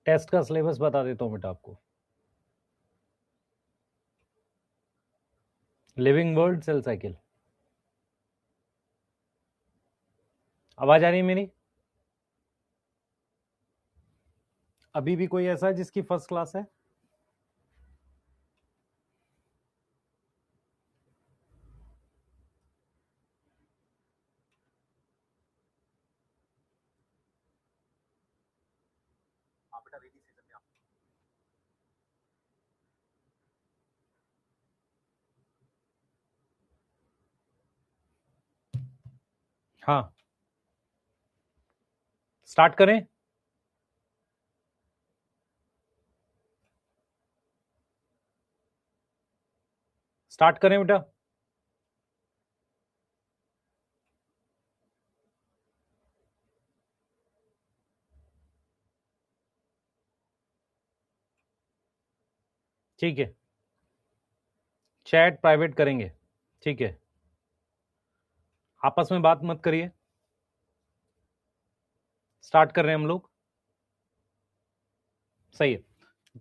Test का syllabus बता देता हूँ बेटा आपको। Living world cell cycle. आवाज आ रही है मेरी? अभी भी कोई ऐसा है जिसकी फर्स्ट क्लास है? हाँ, स्टार्ट करें। स्टार्ट करें बेटा। ठीक है, चैट प्राइवेट करेंगे। ठीक है, आपस में बात मत करिए। स्टार्ट कर रहे हैं हम लोग। सही है।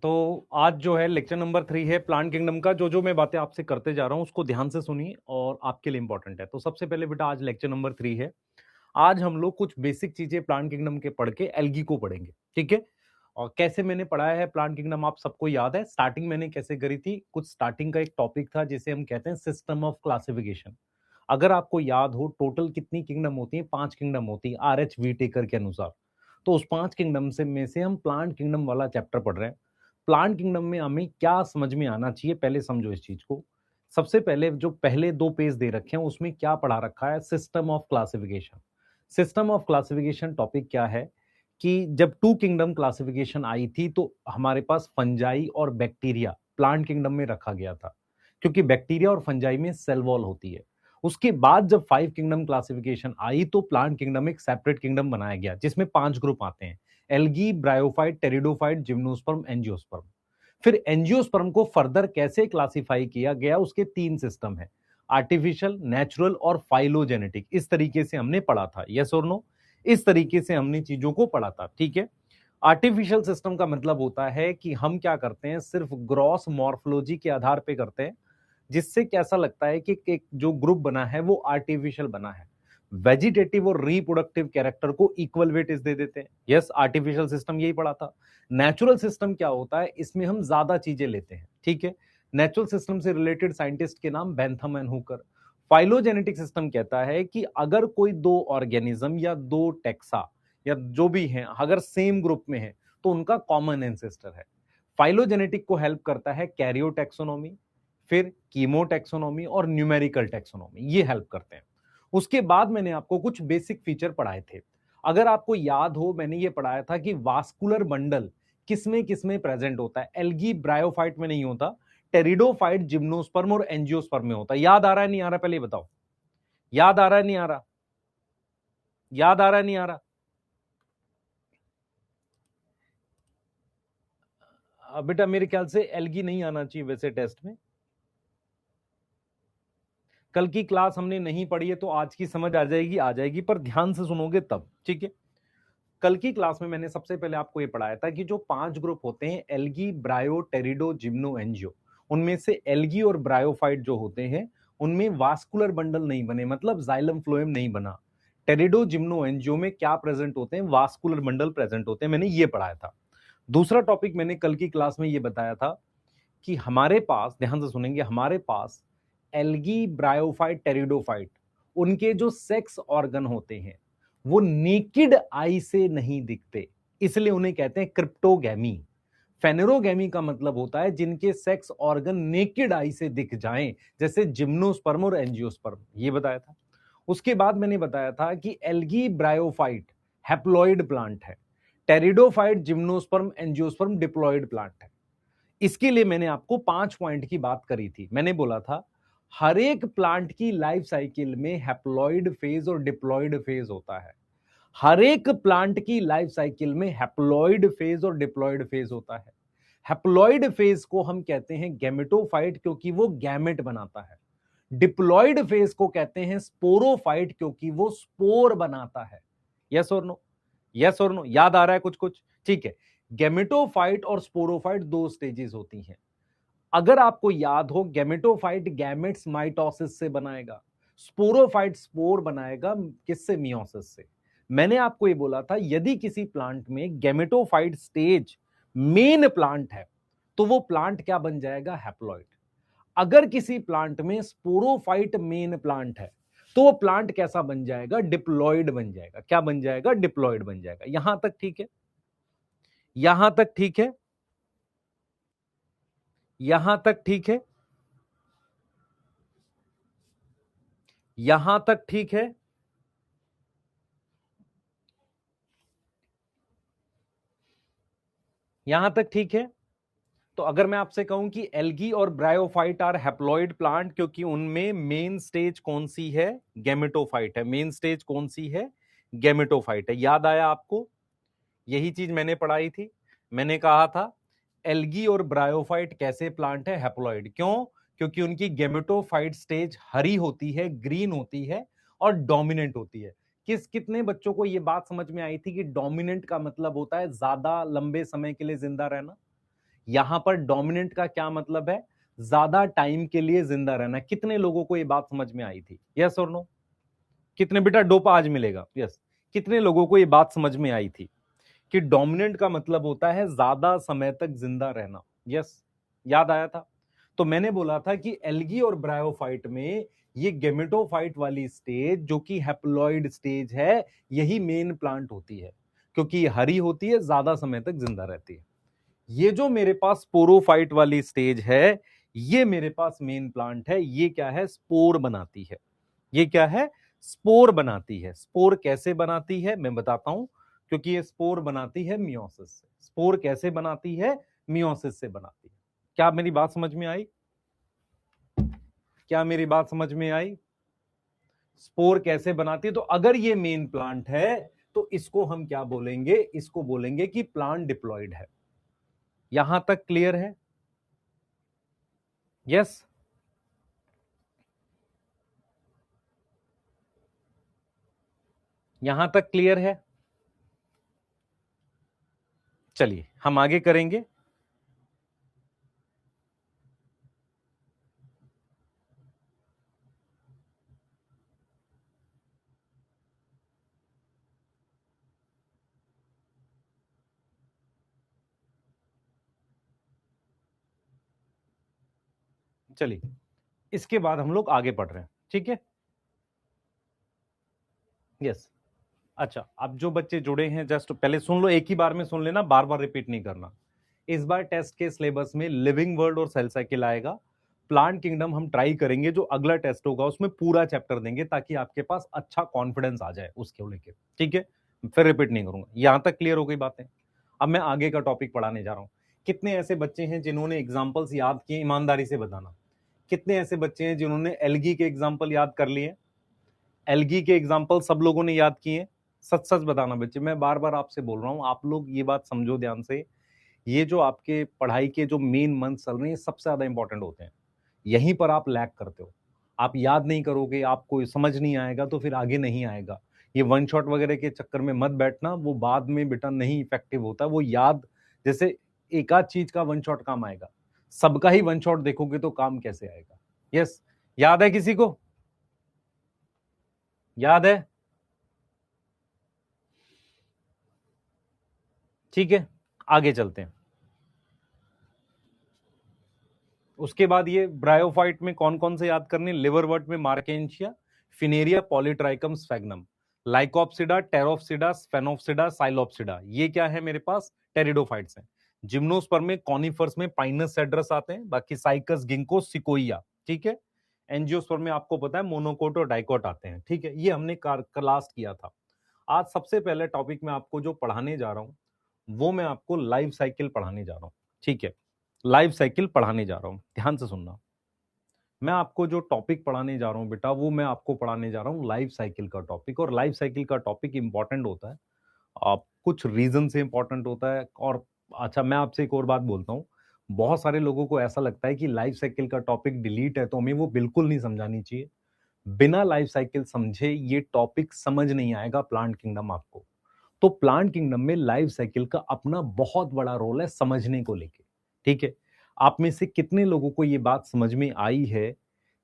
तो आज जो है लेक्चर नंबर 3 है प्लांट किंगडम का। जो जो मैं बातें आपसे करते जा रहा हूं उसको ध्यान से सुनिए और आपके लिए इंपॉर्टेंट है। तो सबसे पहले बेटा आज लेक्चर नंबर 3 है। आज हम लोग कुछ बेसिक चीजें प्लांट किंगडम के पढ़ के एल्गी को पढ़ेंगे। ठीक है, और कैसे मैंने पढ़ाया है प्लांट किंगडम आप सबको याद है। स्टार्टिंग मैंने कैसे करी थी, कुछ स्टार्टिंग का एक टॉपिक था जिसे हम कहते हैं सिस्टम ऑफ क्लासिफिकेशन। अगर आपको याद हो टोटल कितनी किंगडम होती है, 5 किंगडम होती है आर एच वीटेकर के अनुसार। तो उस 5 किंगडम से में से हम प्लांट किंगडम वाला चैप्टर पढ़ रहे हैं। प्लांट किंगडम में हमें क्या समझ में आना चाहिए, पहले समझो इस चीज को। सबसे पहले जो पहले 2 पेज दे रखे हैं उसमें क्या पढ़ा रखा है, system of classification. System of classification topic क्या है कि जब 2 किंगडम क्लासिफिकेशन आई थी तो हमारे पास फंजाई और बैक्टीरिया प्लांट किंगडम में रखा गया था, क्योंकि बैक्टीरिया और फंजाई में सेल वॉल होती है। उसके बाद जब 5 किंगडम क्लासिफिकेशन आई तो प्लांट किंगडम एक सेपरेट किंगडम बनाया गया जिसमें 5 ग्रुप आते हैं, algae, bryophyte, pteridophyte, gymnosperm, angiosperm. फिर एंजियोस्पर्म को फर्दर कैसे क्लासिफाई किया गया, उसके 3 सिस्टम है, आर्टिफिशियल, नेचुरल और फाइलोजेनेटिक। इस तरीके से हमने पढ़ा था, यस और नो। इस तरीके से हमने चीजों को पढ़ा था। ठीक है, आर्टिफिशियल सिस्टम का मतलब होता है कि हम क्या करते हैं, सिर्फ ग्रॉस मॉर्फोलॉजी के आधार पे करते हैं, जिससे कैसा लगता है कि एक जो ग्रुप बना है वो आर्टिफिशियल बना है। वेजिटेटिव और रिप्रोडक्टिव कैरेक्टर को इक्वल वेटेज दे देते हैं। यस, आर्टिफिशियल सिस्टम यही पढ़ा था। नेचुरल सिस्टम क्या होता है, इसमें हम ज्यादा चीजें लेते हैं। ठीक है, नेचुरल सिस्टम से रिलेटेड साइंटिस्ट के नाम Bentham and Hooker. Phylogenetic system कहता है कि अगर कोई 2 ऑर्गेनिज्म या 2 टेक्सा या जो भी हैं अगर सेम ग्रुप में है तो उनका कॉमन एंसेस्टर है। फाइलोजेनेटिक को हेल्प करता है कैरियोटैक्सोनॉमी, फिर कीमोटैक्सोनॉमी और न्यूमेरिकल टैक्सोनॉमी, ये हेल्प करते हैं। उसके बाद मैंने आपको कुछ बेसिक फीचर पढ़ाए थे। अगर आपको याद हो मैंने ये पढ़ाया था कि वास्कुलर बंडल किसमें प्रेजेंट होता है। एल्गी ब्रायोफाइट में नहीं होता, टेरिडोफाइट, जिम्नोस्पर्म और एंजियोस्पर्म में होता है। याद आ रहा है नहीं आ रहा, पहले बताओ। याद आ रहा है नहीं आ रहा? याद आ रहा है नहीं आ रहा? बेटा मेरे ख्याल से एल्गी नहीं आना चाहिए वैसे टेस्ट में। कल की क्लास हमने नहीं पढ़ी है तो आज की समझ आ जाएगी, पर ध्यान से सुनोगे तब। ठीक है, कल की क्लास में मैंने सबसे पहले आपको ये पढ़ाया था कि जो 5 ग्रुप होते हैं, एल्गी, ब्रायो, टेरिडो, जिम्नो, एंजियो, उनमें से एल्गी और ब्रायोफाइट जो होते हैं उनमें वास्कुलर बंडल नहीं बने, मतलब जाइलम फ्लोएम नहीं बना। टेरिडो, जिम्नो, एंजियो में क्या प्रेजेंट होते हैं, वास्कुलर बंडल प्रेजेंट होते हैं। मैंने ये पढ़ाया था। दूसरा टॉपिक मैंने कल की क्लास में ये बताया था कि हमारे पास, ध्यान से सुनेंगे, हमारे पास एल्गी, ब्रायोफाइट, टेरिडोफाइट, उनके जो सेक्स ऑर्गन होते हैं वो नेकेड आई से नहीं दिखते, इसलिए उन्हें कहते हैं क्रिप्टोगैमी। फेनेरोगैमी का मतलब होता है जिनके सेक्स ऑर्गन नेकेड आई से दिख जाएं, जैसे जिम्नोस्पर्म और एंजियोस्पर्म, ये बताया था। उसके बाद मैंने बताया था कि एल्गी ब्रायोफाइट हैप्लॉइड प्लांट है, pteridophyte, gymnosperm, angiosperm diploid plant है। इसके लिए मैंने आपको 5 पॉइंट की बात करी थी। मैंने बोला था हर एक प्लांट की लाइफ साइकिल में हैप्लॉइड फेज और डिप्लॉइड फेज होता है। हर एक प्लांट की लाइफ साइकिल में हैप्लॉइड फेज और डिप्लॉइड फेज होता है। हैप्लॉइड फेज को हम कहते हैं गैमेटोफाइट क्योंकि वो गैमेट बनाता है। डिप्लॉइड फेज को कहते हैं स्पोरोफाइट क्योंकि वो स्पोर बनाता है। यस और नो? यस और नो? याद आ रहा है कुछ कुछ? ठीक है, गैमेटोफाइट और स्पोरोफाइट दो स्टेजेस होती हैं। अगर आपको याद हो, गैमेटोफाइट गैमेट्स माइटोसिस से बनाएगा, स्पोरोफाइट स्पोर बनाएगा किससे? मियोसिस से। मैंने आपको ये बोला था यदि किसी प्लांट में गैमेटोफाइट स्टेज मेन प्लांट है तो वो प्लांट क्या बन जाएगा? हैप्लॉइड। अगर किसी प्लांट में स्पोरोफाइट मेन प्लांट है तो वो प्लांट कैसा बन जाएगा? डिप्लॉइड बन जाएगा। क्या बन जाएगा? डिप्लॉइड बन जाएगा। यहां तक ठीक है? यहां तक ठीक है? यहां तक ठीक है? यहां तक ठीक है? यहां तक ठीक है? तो अगर मैं आपसे कहूं कि एल्गी और ब्रायोफाइट आर हैप्लॉइड प्लांट, क्योंकि उनमें मेन स्टेज कौन सी है? गैमेटोफाइट है। मेन स्टेज कौन सी है? गैमेटोफाइट है। याद आया आपको? यही चीज मैंने पढ़ाई थी। मैंने कहा था एल्गी और ब्रायोफाइट कैसे प्लांट है? हैप्लॉइड। क्यों? क्योंकि उनकी गैमेटोफाइट स्टेज हरी होती है, ग्रीन होती है और डोमिनेंट होती है। कितने बच्चों को यह बात समझ में आई थी कि डोमिनेंट का मतलब होता है ज्यादा लंबे समय के लिए जिंदा रहना? यहां पर डोमिनेंट का क्या मतलब है? ज्यादा टाइम के लिए जिंदा रहना। कितने लोगों को यह बात समझ में आई थी? यस और नो? कितने बेटा डोपा आज मिलेगा? यस। कितने लोगों को यह बात समझ में आई थी कि डोमिनेंट का मतलब होता है ज्यादा समय तक जिंदा रहना? यस। याद आया था? तो मैंने बोला था कि एल्गी और ब्रायोफाइट में ये गेमेटोफाइट वाली स्टेज जो कि हैप्लॉइड स्टेज है, यही मेन प्लांट होती है, क्योंकि ये हरी होती है, ज्यादा समय तक जिंदा रहती है। ये जो मेरे पास स्पोरोफाइट वाली स्टेज है, ये मेरे पास मेन प्लांट है। ये क्या है? स्पोर बनाती है। ये क्या है? स्पोर बनाती है। स्पोर कैसे बनाती है मैं बताता हूं, क्योंकि ये स्पोर बनाती है मियोसिस से। स्पोर कैसे बनाती है? मियोसिस से बनाती है। क्या मेरी बात समझ में आई? क्या मेरी बात समझ में आई? स्पोर कैसे बनाती है? तो अगर ये मेन प्लांट है तो इसको हम क्या बोलेंगे? इसको बोलेंगे कि प्लांट डिप्लॉयड है। यहां तक क्लियर है? यस। यहां तक क्लियर है? चलिए हम आगे करेंगे। चलिए इसके बाद हम लोग आगे पढ़ रहे हैं, ठीक है? यस। अच्छा, अब जो बच्चे जुड़े हैं जस्ट पहले सुन लो, एक ही बार में सुन लेना, बार बार रिपीट नहीं करना। इस बार टेस्ट के सिलेबस में लिविंग वर्ल्ड और सेल साइकिल आएगा। प्लांट किंगडम हम ट्राई करेंगे, जो अगला टेस्ट होगा उसमें पूरा चैप्टर देंगे ताकि आपके पास अच्छा कॉन्फिडेंस आ जाए उसके लेके, ठीक है? फिर रिपीट नहीं करूंगा। यहां तक क्लियर हो गई बातें? अब मैं आगे का टॉपिक पढ़ाने जा रहा हूं। कितने ऐसे बच्चे हैं जिन्होंने एग्जाम्पल्स याद किए? ईमानदारी से बताना। कितने ऐसे बच्चे हैं जिन्होंने एल्गी के एग्जाम्पल याद कर लिए? एल्गी के एग्जाम्पल सब लोगों ने याद किए? सच सच बताना बच्चे, मैं बार बार आपसे बोल रहा हूं, आप लोग ये बात समझो ध्यान से। ये जो आपके पढ़ाई के जो मेन मंथ चल रहे हैं सबसे ज्यादा इंपॉर्टेंट होते हैं। यहीं पर आप लैग करते हो। आप याद नहीं करोगे, आपको समझ नहीं आएगा, तो फिर आगे नहीं आएगा। ये वन शॉट वगैरह के चक्कर में मत बैठना, वो बाद में बेटा नहीं इफेक्टिव होता। वो याद, जैसे एक आध चीज का वन शॉट काम आएगा, सबका ही वन शॉट देखोगे तो काम कैसे आएगा? यस। याद है किसी को? याद है? ठीक है, आगे चलते हैं। उसके बाद ये ब्रायोफाइट में कौन कौन से याद करने? लिवरवर्ट में Marchantia, Funaria Polytrichum Sphagnum, Lycopsida, Pteropsida, Sphenopsida, Psilopsida, ये क्या है मेरे पास? टेरिडोफाइट्स हैं। जिम्नोस्पर्म में, कॉनिफर्स में पाइनस सेड्रस आते हैं, बाकी साइकस, गिंको, सिकोइया, ठीक है? एंजियोस्पर्म में आपको पता है मोनोकोट और डाइकोट आते हैं, ठीक है? ये हमने क्लास किया था। आज सबसे पहले टॉपिक में आपको जो पढ़ाने जा रहा हूं वो मैं आपको लाइफ साइकिल पढ़ाने जा रहा हूं, ठीक है? लाइफ साइकिल पढ़ाने जा रहा हूं, ध्यान से सुनना। मैं आपको जो टॉपिक पढ़ाने जा रहा हूं बेटा, वो मैं आपको पढ़ाने जा रहा हूं लाइफ साइकिल का टॉपिक। और लाइफ साइकिल का टॉपिक इंपॉर्टेंट होता है, आप कुछ रीजन से इंपॉर्टेंट होता है। और अच्छा, मैं आपसे एक और बात बोलता हूँ। बहुत सारे लोगों को ऐसा लगता है कि लाइफ साइकिल का टॉपिक डिलीट है, तो हमें वो बिल्कुल नहीं समझानी चाहिए। बिना लाइफ साइकिल समझे ये टॉपिक समझ नहीं आएगा प्लांट किंगडम आपको। तो प्लांट किंगडम में लाइफ साइकिल का अपना बहुत बड़ा रोल है समझने को लेके। ठीक है, आप में से कितने लोगों को ये बात समझ में आई है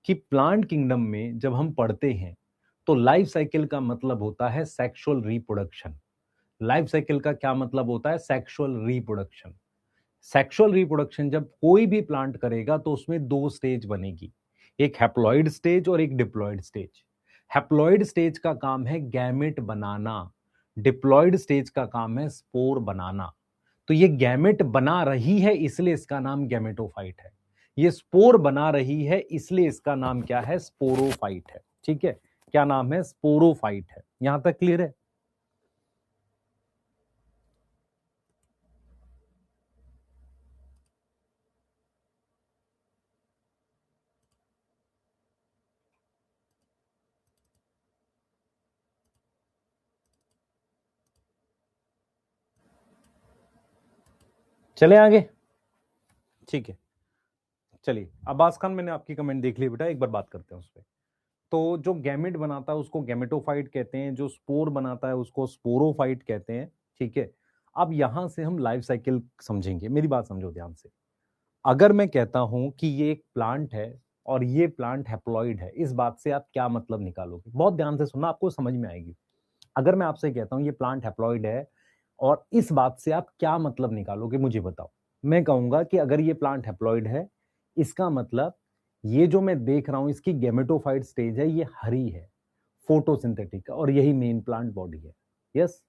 कि प्लांट किंगडम में जब हम पढ़ते हैं तो लाइफ साइकिल का मतलब होता है सेक्सुअल रिप्रोडक्शन। लाइफ साइकिल का क्या मतलब होता है? Sexual reproduction. सेक्सुअल रिप्रोडक्शन जब कोई भी प्लांट करेगा तो उसमें दो स्टेज बनेगी, एक हैप्लॉइड स्टेज और एक डिप्लॉइड स्टेज। हैप्लॉइड स्टेज का काम है गैमेट बनाना, डिप्लॉइड स्टेज का काम है स्पोर बनाना। तो ये गैमेट बना रही है इसलिए इसका नाम गैमेटोफाइट है, ये स्पोर बना रही है इसलिए इसका नाम क्या है? स्पोरोफाइट है। ठीक है, क्या नाम है? स्पोरोफाइट है। यहां तक क्लियर है? चले आगे। ठीक है, चलिए अब्बास खान, मैंने आपकी कमेंट देख ली बेटा, एक बार बात करते हैं उस पर। तो जो गैमेट बनाता है उसको गैमेटोफाइट कहते हैं, जो स्पोर बनाता है उसको स्पोरोफाइट कहते हैं। ठीक है, अब यहां से हम लाइफ साइकिल समझेंगे। मेरी बात समझो ध्यान से। अगर मैं कहता हूं कि ये एक प्लांट है और ये प्लांट हैप्लॉइड है, इस बात से आप क्या मतलब निकालोगे? बहुत ध्यान से सुनना, आपको समझ में आएगी। अगर मैं आपसे कहता हूं ये प्लांट हैप्लॉइड है और इस बात से आप क्या मतलब निकालोगे, मुझे बताओ। मैं कहूंगा कि अगर ये प्लांट हैप्लॉइड है, इसका मतलब ये जो मैं देख रहा हूं इसकी गैमेटोफाइट स्टेज है, ये हरी है, फोटोसिंथेटिक, और यही मेन प्लांट बॉडी है। यस,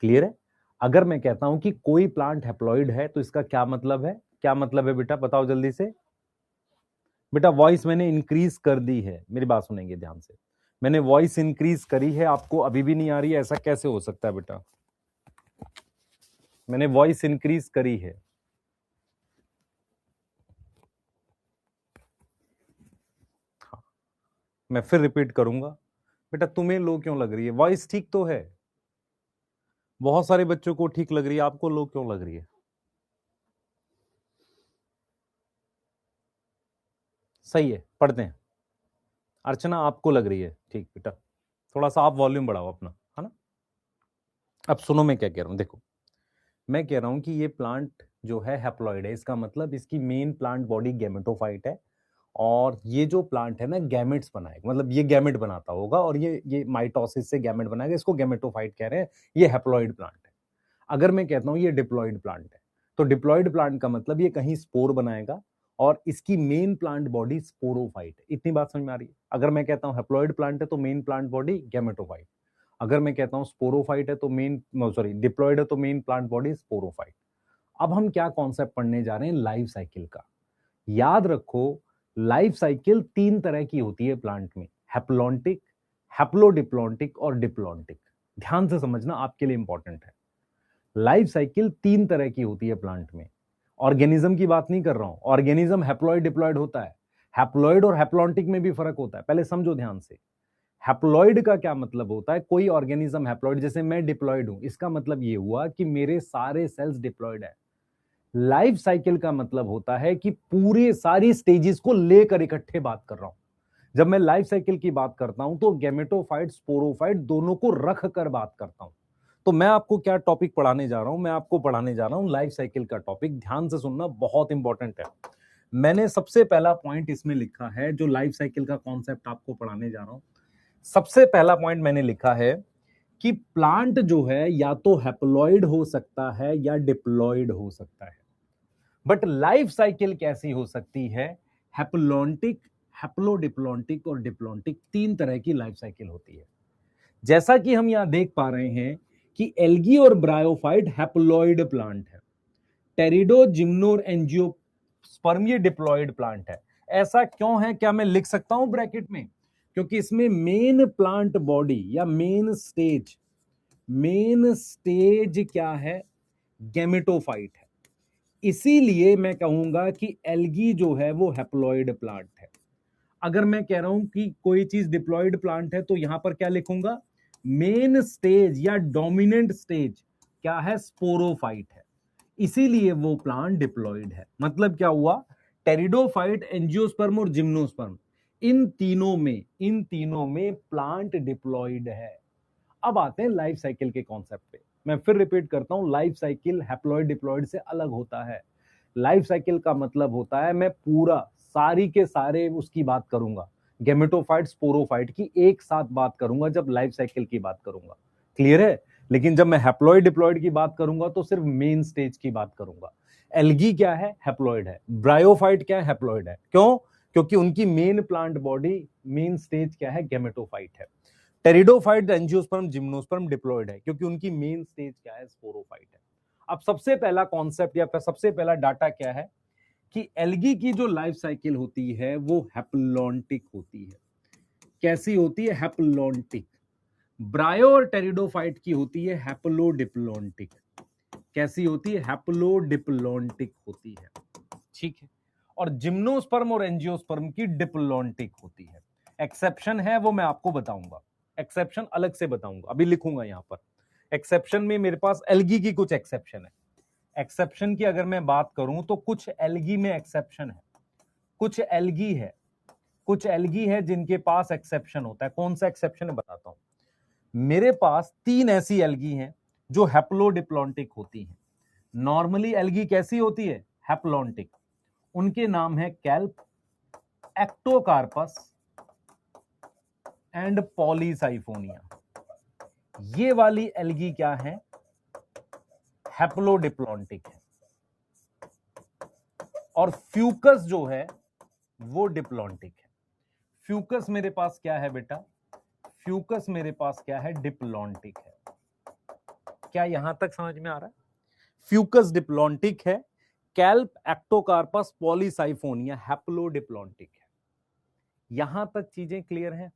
क्लियर है? अगर मैं कहता हूं कि कोई प्लांट हैप्लॉइड है तो इसका क्या मतलब है? क्या मतलब है बेटा, बताओ जल्दी से। बेटा वॉइस मैंने इंक्रीज कर दी है, मेरी बात सुनेंगे ध्यान से। मैंने वॉइस इंक्रीज करी है, आपको अभी भी नहीं आ रही है? ऐसा कैसे हो सकता है बेटा? मैंने वॉइस इंक्रीज करी है। हाँ, मैं फिर रिपीट करूंगा। बेटा तुम्हें लो क्यों लग रही है? वॉइस ठीक तो है, बहुत सारे बच्चों को ठीक लग रही है, आपको लो क्यों लग रही है? सही है, पढ़ते हैं। अर्चना आपको लग रही है ठीक बेटा, थोड़ा सा आप वॉल्यूम बढ़ाओ अपना, है ना? अब सुनो मैं क्या कह रहा हूं, देखो। मैं कह रहा हूं कि ये प्लांट जो है हैप्लॉइड है, इसका मतलब इसकी मेन प्लांट बॉडी गैमेटोफाइट है, और ये जो प्लांट है ना गैमेट्स बनाएगा, मतलब ये गैमेट बनाता होगा और ये माइटोसिस से गैमेट बनाएगा, इसको गैमेटोफाइट कह रहे हैं। ये हैप्लॉइड प्लांट है। अगर मैं कहता हूं ये डिप्लॉइड प्लांट है, तो डिप्लॉइड प्लांट का मतलब ये कहीं स्पोर बनाएगा और इसकी मेन प्लांट बॉडी स्पोरोफाइट है। इतनी बात समझ में आ रही है? अगर मैं कहता हूं हैप्लॉइड प्लांट है तो मेन प्लांट बॉडी गैमेटोफाइट, अगर मैं कहता हूं स्पोरोफाइट है तो मेन, सॉरी डिप्लॉइड है तो मेन प्लांट बॉडी स्पोरोफाइट। अब हम क्या कॉन्सेप्ट पढ़ने जा रहे हैं? लाइफ साइकिल का। याद रखो, लाइफ साइकिल तीन तरह की होती है प्लांट में, हैप्लॉन्टिक, हैप्लोडिप्लॉन्टिक और डिप्लॉन्टिक। ध्यान से समझना, आपके लिए इंपॉर्टेंट है। लाइफ साइकिल तीन तरह की होती है प्लांट में। ऑर्गेनिज्म की बात नहीं कर रहा हूं, ऑर्गेनिज्म हैप्लॉइड डिप्लॉइड होता है। हैप्लॉइड और हैप्लॉन्टिक में भी फर्क होता है, पहले समझो ध्यान से। हैप्लॉइड का क्या मतलब होता है? कोई ऑर्गेनिज्म हैप्लॉइड, जैसे मैं डिप्लॉइड हूं, इसका मतलब ये हुआ कि मेरे सारे सेल्स डिप्लॉइड है। लाइफ साइकिल का मतलब होता है कि पूरे सारी स्टेजेस को लेकर इकट्ठे बात कर रहा हूं। जब मैं लाइफ साइकिल की बात करता हूं तो गैमेटोफाइट स्पोरोफाइट दोनों को रख कर बात करता हूं। तो मैं आपको क्या टॉपिक पढ़ाने जा रहा हूं? मैं आपको पढ़ाने जा रहा हूं लाइफ साइकिल का टॉपिक। ध्यान से सुनना, बहुत इंपॉर्टेंट है। मैंने सबसे पहला पॉइंट इसमें लिखा है, जो लाइफ साइकिल का कॉन्सेप्ट आपको पढ़ाने जा रहा हूं। सबसे पहला पॉइंट मैंने लिखा है कि प्लांट जो है या तो हैप्लॉइड हो सकता है या डिप्लॉइड हो सकता है। बट लाइफ साइकिल कैसी हो सकती है? हैप्लॉन्टिक, हैप्लोडिप्लॉन्टिक और डिप्लॉन्टिक, तीन तरह की लाइफ साइकिल होती है। जैसा कि हम यहां देख पा रहे हैं कि एल्गी और ब्रायोफाइट हैप्लॉइड प्लांट है, टेरिडो जिम्नोर एंजियोस्पर्म ये डिप्लॉइड प्लांट है। ऐसा क्यों है? क्या मैं लिख सकता हूं ब्रैकेट में? क्योंकि इसमें मेन प्लांट बॉडी या मेन स्टेज क्या है? गैमेटोफाइट है। इसीलिए मैं कहूंगा कि एल्गी जो है वो हैप्लॉइड प्लांट है। अगर मैं कह रहा हूं कि कोई चीज डिप्लॉइड प्लांट है तो यहां पर क्या लिखूंगा? मेन स्टेज या डोमिनेंट स्टेज क्या है? स्पोरोफाइट है। इसीलिए वो प्लांट डिप्लॉइड है। मतलब क्या हुआ? टेरिडोफाइट, एंजियोस्पर्म और जिम्नोस्पर्म, इन तीनों में प्लांट डिप्लॉइड है। अब आते हैं लाइफ साइकिल के कॉन्सेप्ट पे। मैं फिर रिपीट करता हूं, लाइफ साइकिल हैप्लॉइड डिप्लॉइड से अलग होता है। लाइफ साइकिल का मतलब होता है मैं पूरा सारी के सारे उसकी बात करूंगा, गेमेटोफाइट स्पोरोफाइट की एक साथ बात करूंगा जब लाइफ साइकिल की बात करूंगा। क्लियर है? लेकिन जब मैं हैप्लॉइड डिप्लॉइड की बात करूंगा तो सिर्फ मेन स्टेज की बात करूंगा। एल्गी क्या है? हैप्लॉइड है। ब्रायोफाइट क्या है? हैप्लॉइड है। क्यों? क्योंकि उनकी main plant body, main stage क्या है? गेमेटोफाइट है। टेरिडोफाइट, एंजियोस्पर्म, जिम्नोस्पर्म डिप्लॉइड है क्योंकि उनकी मेन स्टेज क्या है? स्पोरोफाइट है। अब सबसे पहला कॉन्सेप्ट या सबसे पहला डाटा क्या है कि एल्गी की जो लाइफ साइकिल होती है वो हैप्लॉन्टिक होती है। कैसी होती है? हैप्लॉन्टिक। ब्रायो और टेरिडोफाइट की होती है हैप्लोडिप्लॉन्टिक। कैसी होती है? हैप्लोडिप्लॉन्टिक होती है। ठीक है। और जिम्नोस्पर्म और एंजियोस्पर्म की डिप्लॉन्टिक होती है। एक्सेप्शन है वो मैं आपको बताऊंगा, एक्सेप्शन अलग से बताऊंगा, अभी लिखूंगा यहां पर। एक्सेप्शन में मेरे पास एल्गी की कुछ एक्सेप्शन है। एक्सेप्शन की अगर मैं बात करूं तो कुछ एल्गी में एक्सेप्शन है, कुछ एल्गी है, कुछ एल्गी है जिनके पास एक्सेप्शन होता है। कौन सा एक्सेप्शन है बताता हूं। मेरे पास 3 ऐसी एल्गी हैं जो हैप्लोडिप्लॉन्टिक होती हैं। नॉर्मली एल्गी कैसी होती है? हैप्लॉन्टिक। उनके नाम है कैल्प, एक्टोकार्पस एंड पॉलीसाइफोनिया। ये वाली एल्गी क्या है? हैप्लोडिप्लॉन्टिक है। और फ्यूकस जो है वो डिप्लॉन्टिक है। फ्यूकस मेरे पास क्या है बेटा? फ्यूकस मेरे पास क्या है? डिप्लॉन्टिक है। क्या यहां तक समझ में आ रहा है? फ्यूकस डिप्लॉन्टिक है, कैल्प, एक्टोकार्पस, पॉलीसाइफोनिया हैप्लोडिप्लॉन्टिक है। यहां तक चीजें क्लियर हैं?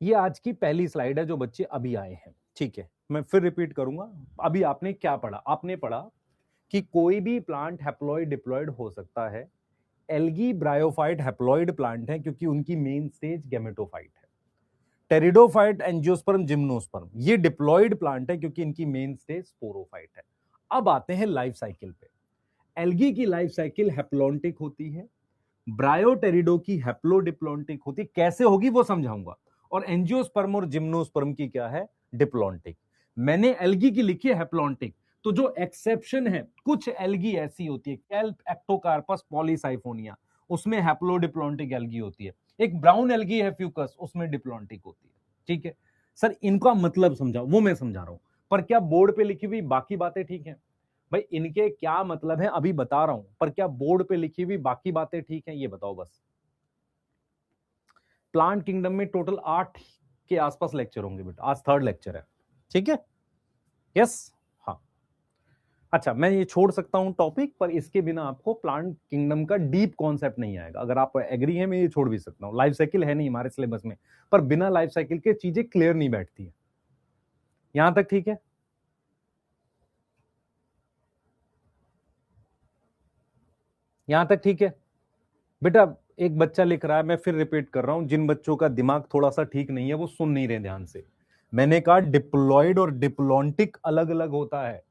ये आज की पहली स्लाइड है जो बच्चे अभी आए हैं। ठीक है, मैं फिर रिपीट करूंगा। अभी आपने क्या पढ़ा? आपने पढ़ा कि कोई भी प्लांट हैप्लॉइड डिप्लॉइड हो सकता है। एल्गी ब्रायोफाइट हैप्लॉइड प्लांट है क्योंकि उनकी मेन स्टेज गेमेटोफाइट है। टेरिडोफाइट, एंजियोस्पर्म, जिम्नोस्पर्म ये डिप्लॉइड प्लांट है क्योंकि इनकी मेन स्टेज स्पोरोफाइट है। अब आते हैं लाइफ साइकिल पे। एल्गी की लाइफ साइकिल हैप्लॉन्टिक होती है, ब्रायोटेरिडो की हैप्लोडिप्लॉन्टिक होती है। कैसे होगी वो समझाऊंगा। और एंजियोस्पर्म और जिम्नोस्पर्म की क्या है? डिप्लॉन्टिक। मैंने एल्गी की लिखी है हैप्लॉन्टिक। तो जो एक्सेप्शन है, कुछ एल्गी ऐसी होती है, कैल्प, एक्टोकार्पस, पॉलीसाइफोनिया, उसमें हैप्लोडिप्लॉन्टिक एल्गी होती है। एक ब्राउन एल्गी है फ्यूकस, उसमें डिप्लॉन्टिक होती है। ठीक है सर, इनका मतलब समझाओ, वो मैं समझा रहा हूं। पर क्या बोर्ड पे लिखी हुई बाकी बातें ठीक है? भाई इनके क्या मतलब है अभी बता रहा हूं, पर क्या बोर्ड पे लिखी हुई बाकी बातें ठीक है? ये बताओ बस। प्लांट किंगडम में टोटल 8 के आसपास लेक्चर होंगे बेटा, आज 3rd लेक्चर है। ठीक है? यस। हाँ। अच्छा, मैं ये छोड़ सकता हूं टॉपिक, पर इसके बिना आपको प्लांट किंगडम का डीप कॉन्सेप्ट नहीं आएगा। अगर आप एग्री है मैं ये छोड़ भी सकता हूं। लाइफ साइकिल है नहीं हमारे सिलेबस में, पर बिना लाइफ साइकिल के चीजें क्लियर नहीं बैठती है। यहां तक ठीक है? यहां तक ठीक है बेटा? एक बच्चा लिख रहा है, मैं फिर रिपीट कर रहा हूं, जिन बच्चों का दिमाग थोड़ा सा ठीक नहीं है वो सुन नहीं रहे ध्यान से। मैंने कहा डिप्लॉइड और डिप्लॉन्टिक अलग अलग होता है।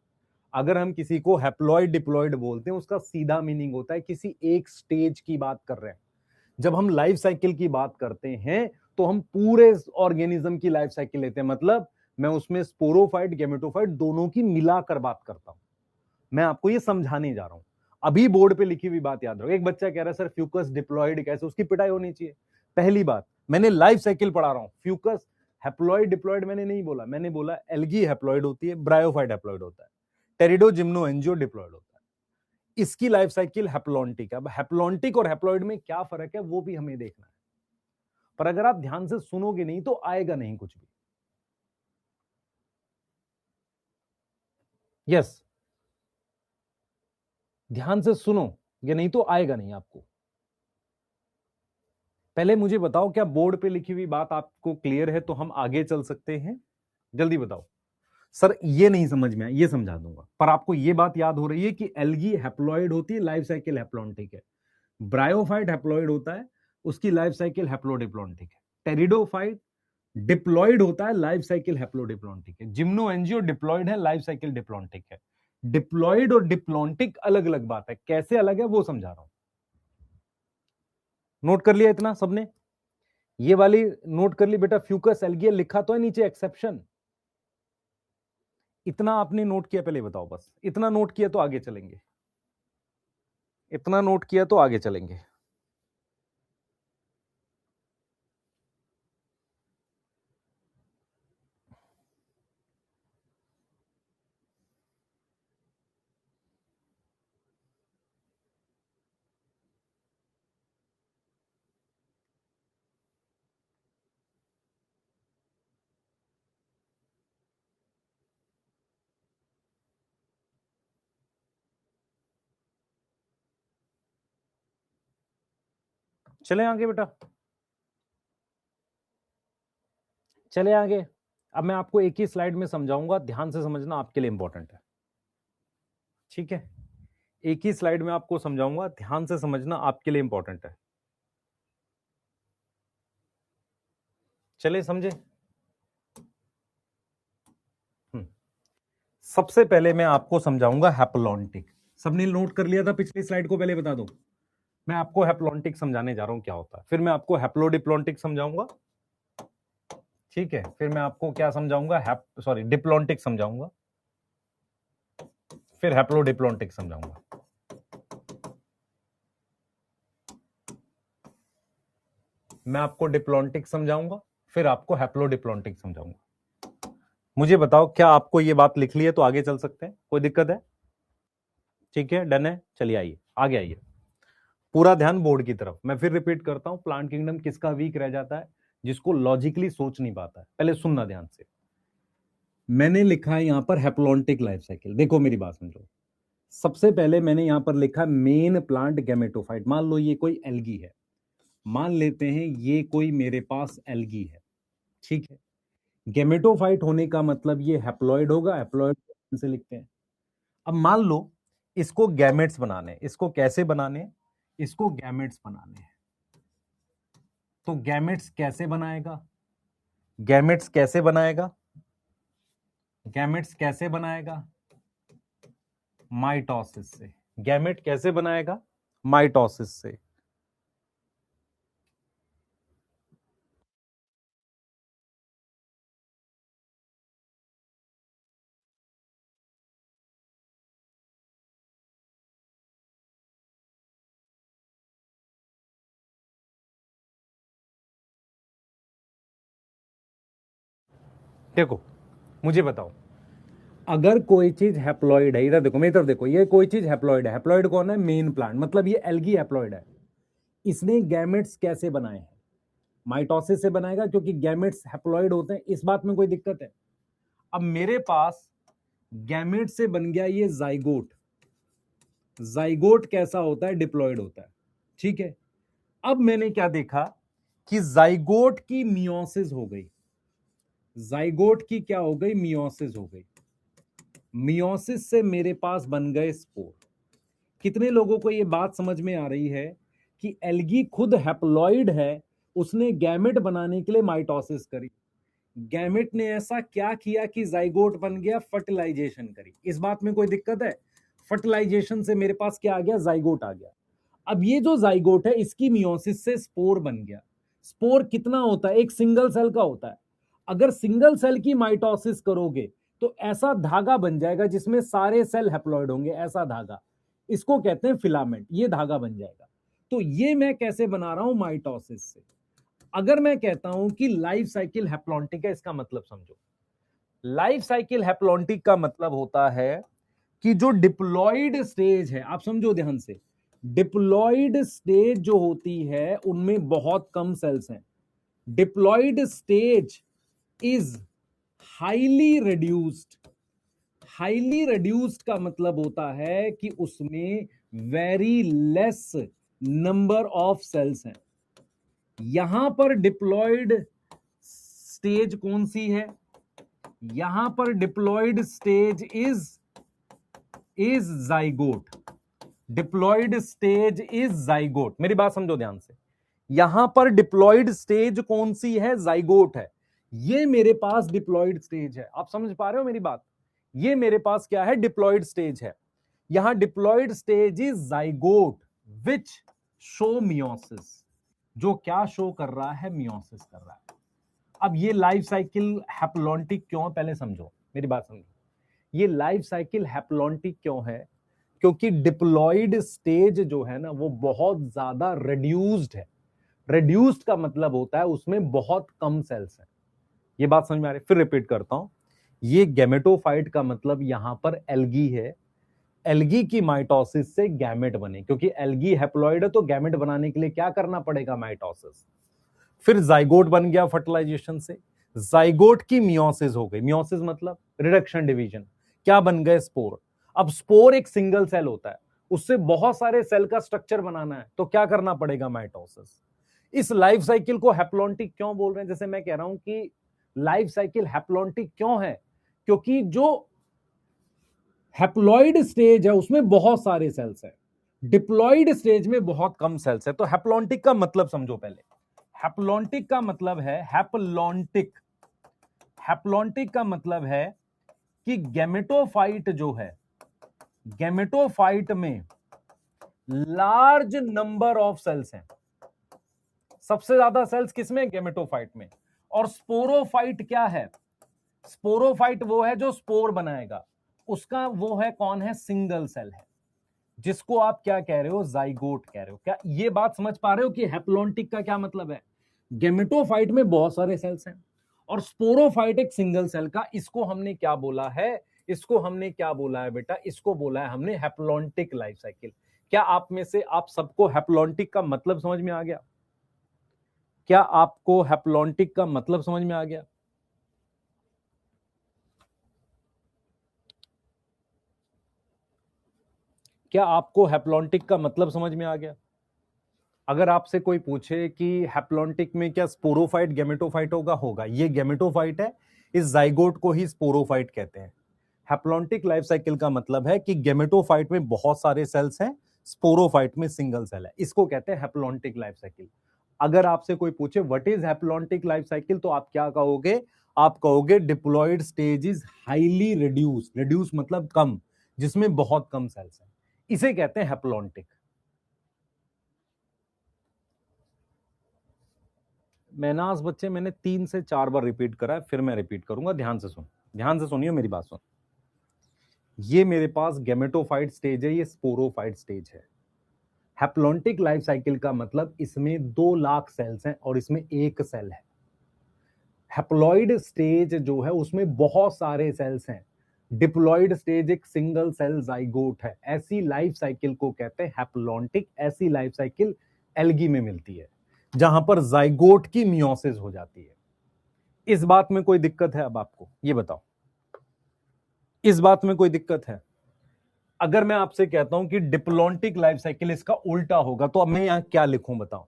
अगर हम किसी को हैप्लॉइड डिप्लॉइड बोलते हैं उसका सीधा मीनिंग होता है किसी एक स्टेज की बात कर रहे हैं। जब हम लाइफ साइकिल की बात करते हैं तो हम पूरे ऑर्गेनिज्म की लाइफ साइकिल लेते हैं। मतलब मैं उसमें स्पोरोफाइट, गेमेटोफाइट दोनों की मिलाकर बात करता हूं। मैं आपको ये समझाने जा रहा हूं। अभी बोर्ड पे लिखी हुई बात याद रखो। एक बच्चा कह रहा है सर फ्यूकस डिप्लॉइड कैसे? उसकी पिटाई होनी चाहिए। पहली बात, मैंने लाइफ साइकिल पढ़ा रहा हूं। फ्यूकस हैप्लॉइड डिप्लॉइड मैंने नहीं बोला। मैंने बोला एल्गी हैप्लॉइड होती है, ब्रायोफाइट हैप्लॉइड होता है, टेरिडो, जिम्नो, एंजियो डिप्लॉइड होता है। इसकी लाइफ साइकिल हैप्लॉन्टिक है। अब हैप्लॉन्टिक और हैप्लॉइड में क्या फर्क है वो भी हमें देखना है। पर अगर आप ध्यान से सुनोगे नहीं तो आएगा नहीं कुछ भी। यस, ध्यान से सुनो, ये नहीं तो आएगा नहीं आपको। पहले मुझे बताओ, क्या बोर्ड पे लिखी हुई बात आपको क्लियर है? तो हम आगे चल सकते हैं। जल्दी बताओ। सर ये नहीं समझ में आया, ये समझा दूंगा। पर आपको ये बात याद हो रही है कि एल्गी हैप्लॉइड होती है, लाइफ साइकिल हैप्लॉन्टिक है। ब्रायोफाइट हैप्लॉइड होता है, उसकी लाइफ साइकिल हैप्लोडिप्लॉन्टिक है। टेरिडोफाइट डिप्लॉइड होता है, लाइफ साइकिल हैप्लोडिप्लॉन्टिक है। जिम्नो एंजियो डिप्लॉइड है, लाइफ साइकिल डिप्लॉन्टिक है। डिप्लॉइड और डिप्लॉन्टिक अलग अलग बात है। कैसे अलग है वो समझा रहा हूं। नोट कर लिया इतना सबने? ये वाली नोट कर ली बेटा? फ्यूकस एल्गिया लिखा तो है नीचे एक्सेप्शन। इतना आपने नोट किया, पहले बताओ, बस इतना नोट किया तो आगे चलेंगे, इतना नोट किया तो आगे चलेंगे। चले आगे बेटा, चले आगे। अब मैं आपको एक ही स्लाइड में समझाऊंगा, ध्यान से समझना, आपके लिए इंपॉर्टेंट है, ठीक है? एक ही स्लाइड में आपको समझाऊंगा, ध्यान से समझना, आपके लिए इंपॉर्टेंट है। चले समझे? सबसे पहले मैं आपको समझाऊंगा हैप्लॉन्टिक। सबने नोट कर लिया था पिछली स्लाइड को? पहले बता दो, मैं आपको हैप्लॉन्टिक समझाने जा रहा हूं क्या होता है, फिर मैं आपको हैप्लोडिप्लॉन्टिक समझाऊंगा, ठीक है? फिर मैं आपको क्या समझाऊंगा, डिप्लॉन्टिक समझाऊंगा, फिर हैप्लोडिप्लॉन्टिक समझाऊंगा। मैं आपको डिप्लॉन्टिक समझाऊंगा, फिर आपको हैप्लोडिप्लॉन्टिक समझाऊंगा। मुझे बताओ, क्या आपको ये बात लिख ली है तो आगे चल सकते हैं? कोई दिक्कत है? ठीक है, डन है, चलिए आइए आगे आइए। पूरा ध्यान बोर्ड की तरफ। मैं फिर रिपीट करता हूं, प्लांट किंगडम किसका वीक रह जाता है? जिसको लॉजिकली सोच नहीं पाता है। पहले सुनना ध्यान से, मैंने लिखा है यहां पर हैप्लॉन्टिक लाइफ साइकिल। देखो मेरी बात समझो, सबसे पहले मैंने यहां पर लिखा मेन प्लांट गैमेटोफाइट। मान लो ये कोई एल्गी है, मान लेते हैं ये कोई मेरे पास एल्गी है, ठीक है? गैमेटोफाइट होने का मतलब ये हैप्लॉइड होगा, हैप्लॉइड से लिखते हैं। अब मान लो इसको गैमेट्स बनाने, इसको कैसे बनाने? इसको गैमेट्स बनाने हैं, तो गैमेट्स कैसे बनाएगा? गैमेट्स कैसे बनाएगा? गैमेट्स कैसे बनाएगा? माइटोसिस से। गैमेट कैसे बनाएगा? माइटोसिस से। देखो मुझे बताओ, अगर कोई चीज हैप्लॉइड है, इधर देखो मेरी तरफ देखो, ये कोई चीज हैप्लॉइड है। हैप्लॉइड कौन है? मेन प्लांट, मतलब ये एल्गी हैप्लॉइड है। इसने गैमेट्स कैसे बनाए हैं? माइटोसिस से बनाएगा, क्योंकि गैमेट्स हैप्लॉइड होते हैं। इस बात में कोई दिक्कत है? अब मेरे पास गैमेट से बन गया ये जाइगोट। जाइगोट कैसा होता है? डिप्लॉइड होता है, ठीक है? अब मैंने क्या देखा कि जाइगोट की मियोसिस हो गई। जाइगोट की क्या हो गई? मियोसिस हो गई। मियोसिस से मेरे पास बन गए स्पोर। कितने लोगों को यह बात समझ में आ रही है कि एल्गी खुद हैप्लॉइड है, उसने गैमेट बनाने के लिए माइटोसिस करी। गैमेट ने ऐसा क्या किया कि जाइगोट बन गया? फर्टिलाइजेशन करी। इस बात में कोई दिक्कत है? फर्टिलाइजेशन से मेरे पास क्या आ गया? जाइगोट आ गया। अब ये जो जाइगोट है, इसकी मियोसिस से स्पोर बन गया। स्पोर कितना होता है? एक सिंगल सेल का होता है। अगर सिंगल सेल की माइटोसिस करोगे तो ऐसा धागा बन जाएगा जिसमें सारे सेल हैप्लॉइड होंगे, ऐसा धागा, इसको कहते हैं फिलामेंट। ये धागा बन जाएगा। तो ये मैं कैसे बना रहा हूं? माइटोसिस से। अगर मैं कहता हूं कि लाइफ साइकिल हैप्लॉन्टिक है, इसका मतलब समझो। लाइफ साइकिल हैप्लॉन्टिक का मतलब होता है कि जो डिप्लॉइड स्टेज है, आप समझो ध्यान से, डिप्लॉइड स्टेज जो होती है उनमें बहुत कम सेल्स हैं। Diploid stage is highly reduced. Highly reduced का मतलब होता है कि उसमें very less number of cells हैं। यहां पर डिप्लॉइड स्टेज कौन सी है? यहां पर diploid stage is zygote. Diploid stage is zygote. मेरी बात समझो ध्यान से, यहां पर डिप्लॉइड स्टेज कौन सी है? जाइगोट है। ये मेरे पास डिप्लॉइड स्टेज है। आप समझ पा रहे हो मेरी बात? ये मेरे पास क्या है? डिप्लॉइड स्टेज है। यहां diploid stage is zygote which show meiosis. जो क्या शो कर रहा है? मियोसिस कर रहा है। अब ये लाइफ साइकिल हैप्लॉन्टिक क्यों? पहले समझो मेरी बात समझो। ये लाइफ साइकिल हैप्लॉन्टिक क्यों है? क्योंकि डिप्लॉयड स्टेज जो है ना वो बहुत ज्यादा रिड्यूस्ड है। रिड्यूस्ड का मतलब होता है उसमें बहुत कम सेल्स हैं। ये बात समझ में आ रही है? फिर रिपीट करता हूं, ये गैमेटोफाइट का मतलब यहां पर एल्गी है। एल्गी की माइटोसिस से गैमेट बने, क्योंकि एल्गी हैप्लॉइड है तो गैमेट बनाने के लिए क्या करना पड़ेगा? माइटोसिस। फिर जाइगोट बन गया फर्टिलाइजेशन से, जाइगोट की मियोसिस हो गई। मियोसिस मतलब रिडक्शन डिवीजन, क्या बन गए? स्पोर। अब स्पोर एक सिंगल सेल होता है, उससे बहुत सारे सेल का स्ट्रक्चर बनाना है तो क्या करना पड़ेगा? माइटोसिस। इस लाइफ साइकिल को हैप्लॉन्टिक क्यों बोल रहे हैं? जैसे मैं कह रहा हूं कि लाइफ साइकिल हैप्लॉन्टिक क्यों है, क्योंकि जो हैप्लॉइड स्टेज है उसमें बहुत सारे सेल्स हैं, डिप्लॉइड स्टेज में बहुत कम सेल्स है। तो हैप्लॉन्टिक का मतलब समझो पहले। हैप्लॉन्टिक का मतलब है, हैप्लॉन्टिक का मतलब है कि गैमेटोफाइट जो है, गैमेटोफाइट में लार्ज नंबर ऑफ सेल्स हैं। सबसे ज्यादा सेल्स किसमें? गैमेटोफाइट में। और स्पोरोफाइट क्या है? स्पोरोफाइट वो है जो स्पोर बनाएगा, उसका वो है कौन है? सिंगल सेल है, जिसको आप क्या कह रहे हो? जाइगोट कह रहे हो। क्या ये बात समझ पा रहे हो कि हैप्लॉन्टिक का क्या मतलब है? गैमेटोफाइट में बहुत सारे सेल्स हैं और स्पोरोफाइट एक सिंगल सेल का। इसको हमने क्या बोला है? इसको हमने क्या बोला है बेटा? इसको बोला है हमने हैप्लॉन्टिक लाइफ साइकिल। क्या आप में से आप सबको हैप्लॉन्टिक का मतलब समझ में आ गया? क्या आपको हैप्लॉन्टिक का मतलब समझ में आ गया? क्या आपको हैप्लॉन्टिक का मतलब समझ में आ गया? अगर आपसे कोई पूछे कि हैप्लॉन्टिक में क्या स्पोरोफाइट गैमेटोफाइट होगा, ये गैमेटोफाइट है, इस जाइगोट को ही स्पोरोफाइट कहते हैं। हैप्लॉन्टिक लाइफ साइकिल का मतलब है कि गैमेटोफाइट में बहुत सारे सेल्स हैं, स्पोरोफाइट में सिंगल सेल है, इसको कहते हैं हैप्लॉन्टिक लाइफ साइकिल। अगर आपसे कोई पूछे what is haplontic life cycle, तो आप क्या कहोगे? आप कहोगे diploid stage is highly reduce. Reduce मतलब कम, जिसमें बहुत कम सेल्स हैं, इसे कहते हैं हैप्लॉन्टिक। मैनास बच्चे मैंने 3 से 4 बार रिपीट करा है, फिर मैं रिपीट करूंगा, ध्यान से सुन, ध्यान से सुनिए मेरी बात सुन। ये मेरे पास गैमेटोफाइट स्टेज है, ये स्पोरोफाइट स्टेज है। हैप्लॉन्टिक लाइफ साइकिल का मतलब इसमें 2 लाख सेल्स हैं और इसमें एक सेल है। हैप्लॉइड स्टेज जो है उसमें बहुत सारे सेल्स हैं, डिप्लॉइड स्टेज एक सिंगल सेल जाइगोट है। ऐसी लाइफ साइकिल को कहते हैं हैप्लॉन्टिक। ऐसी लाइफ साइकिल एल्गी में मिलती है, जहां पर जाइगोट की मियोसिस हो जाती है। इस बात में कोई दिक्कत है? अब आपको ये बताओ, इस बात में कोई दिक्कत है? अगर मैं आपसे कहता हूं कि डिप्लॉन्टिक लाइफ साइकिल इसका उल्टा होगा, तो अब मैं यहां क्या लिखूं बताओ?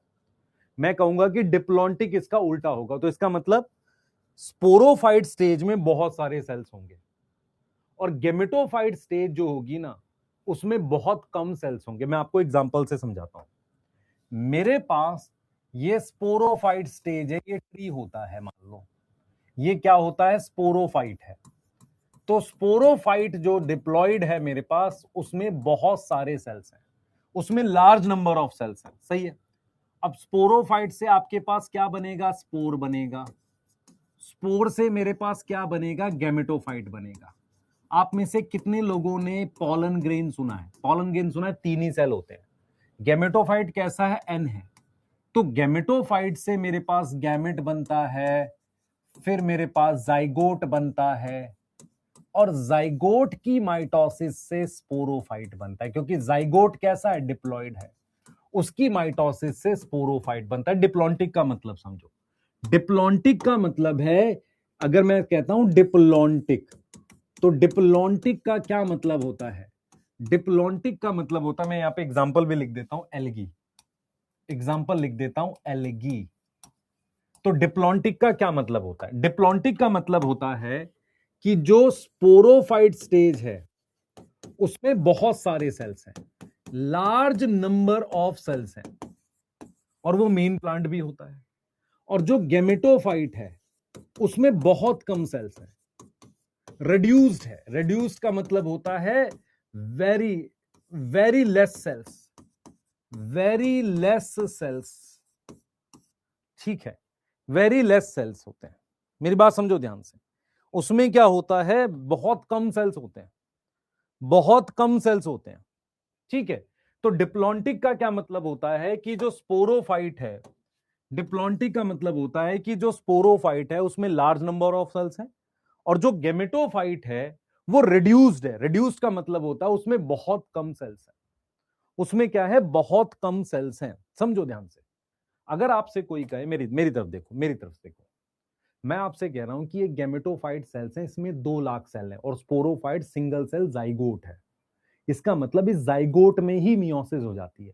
मैं कहूंगा कि डिप्लॉन्टिक इसका उल्टा होगा, तो इसका मतलब स्पोरोफाइट स्टेज में बहुत सारे सेल्स होंगे और गेमेटोफाइट स्टेज जो होगी ना उसमें बहुत कम सेल्स होंगे। मैं आपको एग्जांपल से समझाता हूं। मेरे पास ये स्पोरोफाइट स्टेज है, ये ट्री होता है, मान लो ये क्या होता है? स्पोरोफाइट है। तो स्पोरोफाइट जो डिप्लॉयड है मेरे पास, उसमें बहुत सारे सेल्स हैं, उसमें लार्ज नंबर ऑफ सेल्स हैं, सही है। अब स्पोरोफाइट से आपके पास क्या बनेगा? स्पोर बनेगा। स्पोर से मेरे पास क्या बनेगा? गैमेटोफाइट बनेगा। आप में से कितने लोगों ने पॉलन ग्रेन सुना है? पॉलन ग्रेन सुना है, 3 ही सेल होते हैं। गैमेटोफाइट कैसा है? एन है। तो गैमेटोफाइट से मेरे पास गैमेट बनता है, फिर मेरे पास जाइगोट बनता है, और जाइगोट की माइटोसिस से स्पोरोफाइट बनता है, क्योंकि जाइगोट कैसा है? डिप्लॉयड है, उसकी माइटोसिस से स्पोरोफाइट बनता है। डिप्लॉन्टिक का मतलब समझो। डिप्लॉन्टिक का मतलब है, अगर मैं कहता हूं डिप्लॉन्टिक, तो डिप्लॉन्टिक का क्या मतलब होता है? डिप्लॉन्टिक का मतलब होता है, मैं यहां पे एग्जांपल भी लिख देता हूं, एल्गी। एग्जांपल लिख देता हूं, एल्गी। तो डिप्लॉन्टिक का क्या मतलब होता है? डिप्लॉन्टिक का मतलब होता है कि जो स्पोरोफाइट स्टेज है उसमें बहुत सारे सेल्स हैं, लार्ज नंबर ऑफ सेल्स हैं, और वो मेन प्लांट भी होता है। और जो गैमेटोफाइट है उसमें बहुत कम सेल्स हैं, रिड्यूस्ड है। रिड्यूस्ड का मतलब होता है very very less cells, very less cells, ठीक है, वेरी लेस सेल्स होते हैं। मेरी बात समझो ध्यान से। उसमें क्या होता है, बहुत कम सेल्स होते हैं, बहुत कम सेल्स होते हैं, ठीक है। तो डिप्लॉन्टिक का क्या मतलब होता है कि जो स्पोरोफाइट है, डिप्लॉन्टिक का मतलब होता है कि जो स्पोरोफाइट है उसमें लार्ज नंबर ऑफ सेल्स हैं, और जो गेमेटोफाइट है वो रिड्यूस्ड है। रिड्यूस्ड का मतलब होता है उसमें बहुत कम सेल्स है, उसमें क्या है, बहुत कम सेल्स हैं। समझो ध्यान से, अगर आपसे कोई कहे, मेरी मेरी तरफ देखो, मेरी तरफ देखो, मैं आपसे कह रहा हूं कि ये गेमेटोफाइट सेल्स हैं, इसमें 2 लाख सेल हैं, और स्पोरोफाइट सिंगल सेल जाइगोट है। इसका मतलब इस जाइगोट में ही मियोसिस हो जाती है।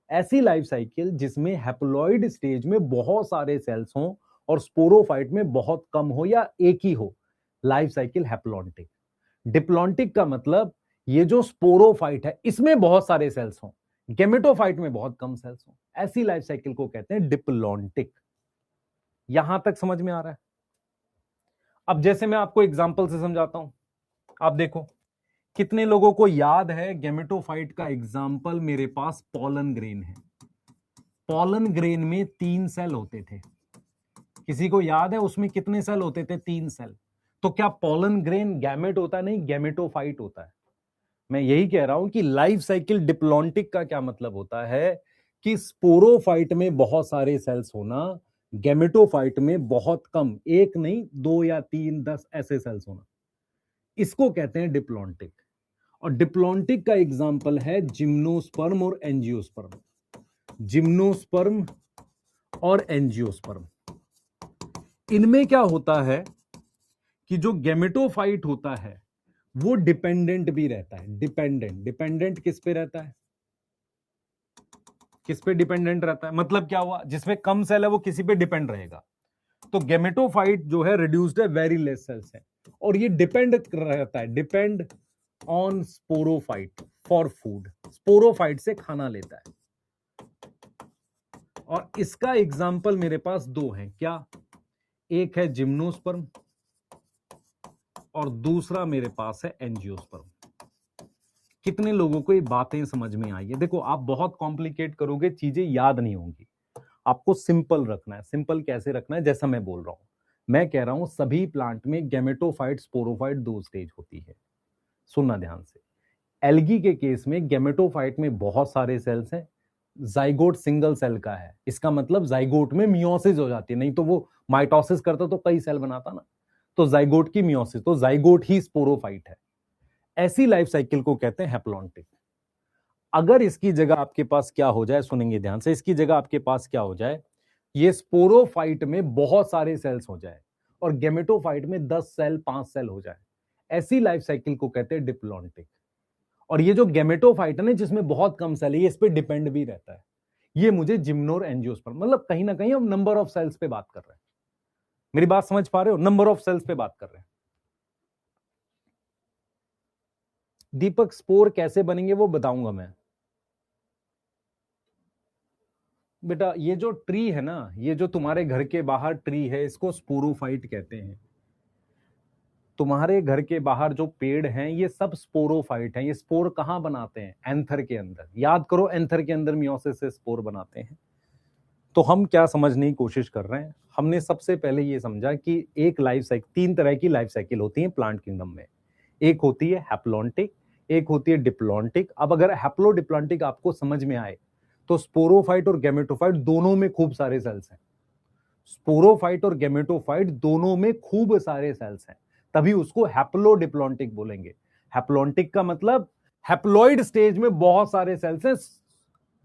ऐसी लाइफ साइकिल जिसमें हैप्लॉइड स्टेज में बहुत सारे सेल्स हों और स्पोरोफाइट में बहुत कम हो या एक ही हो, लाइफ साइकिल हैप्लॉन्टिक। डिप्लॉन्टिक का मतलब ये जो स्पोरोफाइट है इसमें बहुत सारे सेल्स हों, गेमेटोफाइट में बहुत कम सेल्स हों, ऐसी लाइफ साइकिल को कहते हैं डिप्लॉन्टिक। यहां तक समझ में आ रहा है? अब जैसे मैं आपको एग्जांपल से समझाता हूं, आप देखो कितने लोगों को याद है गेमेटोफाइट का एग्जांपल, मेरे पास पॉलन ग्रेन है। पॉलन ग्रेन में 3 सेल होते थे, किसी को याद है उसमें कितने सेल होते थे? 3 सेल। तो क्या पॉलन ग्रेन गैमेट होता है? नहीं, गेमेटोफाइट होता है। मैं यही कह रहा हूं कि लाइफ साइकिल डिप्लॉन्टिक का क्या मतलब होता है कि स्पोरोफाइट में बहुत सारे सेल्स होना, गेमेटोफाइट में बहुत कम, एक नहीं, 2 या 3, 10 ऐसे सेल्स होना, इसको कहते हैं डिप्लॉन्टिक। और डिप्लॉन्टिक का एग्जाम्पल है जिम्नोस्पर्म और एंजियोस्पर्म। जिम्नोस्पर्म और एंजियोस्पर्म, इनमें क्या होता है कि जो गेमेटोफाइट होता है वो डिपेंडेंट भी रहता है। डिपेंडेंट, डिपेंडेंट किस पे रहता है? किस पे डिपेंडेंट रहता है? मतलब क्या हुआ, जिसमें कम सेल है वो किसी पे डिपेंड रहेगा। तो गेमेटोफाइट जो है रिड्यूस्ड है, वेरी लेस सेल्स है, और ये डिपेंड रहता है, depend on sporophyte for food, sporophyte से खाना लेता है। और इसका एग्जाम्पल मेरे पास 2 हैं। क्या? एक है जिम्नोस्पर्म और दूसरा मेरे पास है एंजियोस्पर्म। कितने लोगों को ये बातें समझ में आई है? देखो, आप बहुत कॉम्प्लिकेट करोगे, चीजें याद नहीं होंगी। आपको सिंपल रखना है। सिंपल कैसे रखना है? जैसा मैं बोल रहा हूं, मैं कह रहा हूं सभी प्लांट में गेमेटोफाइट स्पोरोफाइट 2 स्टेज होती है। सुनना ध्यान से। एल्गी के केस में गेमेटोफाइट में बहुत सारे सेल्स हैं, जाइगोट सिंगल सेल का है। इसका मतलब जाइगोट में मियोसिस हो जाती है, नहीं तो वो माइटोसिस करता तो कई सेल बनाता ना। तो जाइगोट की मियोसिस, तो जाइगोट ही स्पोरोफाइट है। ऐसी लाइफ साइकिल को कहते हैं हैप्लॉन्टिक। अगर इसकी जगह आपके पास क्या हो जाए, सुनेंगे ध्यान से, इसकी जगह आपके पास क्या हो जाए, ये स्पोरोफाइट में बहुत सारे सेल्स हो जाए और गेमेटोफाइट में 10 सेल 5 सेल हो जाए, ऐसी लाइफ साइकिल को कहते हैं डिप्लॉन्टिक। और ये जो गेमेटोफाइट है ना, जिसमें बहुत कम सेल है, ये इस पे डिपेंड भी रहता है। ये मुझे जिम्नोर एंजियोस्पर्म, मतलब कहीं ना कहीं हम नंबर ऑफ सेल्स पे बात कर रहे हैं। मेरी बात समझ पा रहे हो? नंबर ऑफ सेल्स पे बात कर रहे हैं। दीपक, स्पोर कैसे बनेंगे वो बताऊंगा मैं। बेटा, ये जो ट्री है ना, ये जो तुम्हारे घर के बाहर ट्री है, इसको स्पोरोफाइट कहते हैं। तुम्हारे घर के बाहर जो पेड़ हैं ये सब स्पोरोफाइट हैं। ये स्पोर कहां बनाते हैं? एंथर के अंदर। याद करो, एंथर के अंदर मियोसिस से स्पोर बनाते हैं। तो हम क्या समझने की कोशिश कर रहे हैं, हमने सबसे पहले ये समझा कि एक लाइफ साइकिल, 3 तरह की लाइफ साइकिल होती है प्लांट किंगडम में। एक होती है हैप्लॉन्टिक, एक होती है डिप्लॉन्टिक। अब अगर हैप्लो डिप्लॉन्टिक आपको समझ में आए, तो स्पोरोफाइट और गेमेटोफाइट दोनों में खूब सारे सेल्स हैं। स्पोरोफाइट और गेमेटोफाइट दोनों में खूब सारे सेल्स हैं, तभी उसको हैप्लोडिप्लॉन्टिक बोलेंगे। हैप्लॉन्टिक का मतलब हैप्लॉइड स्टेज में बहुत सारे सेल्स हैं,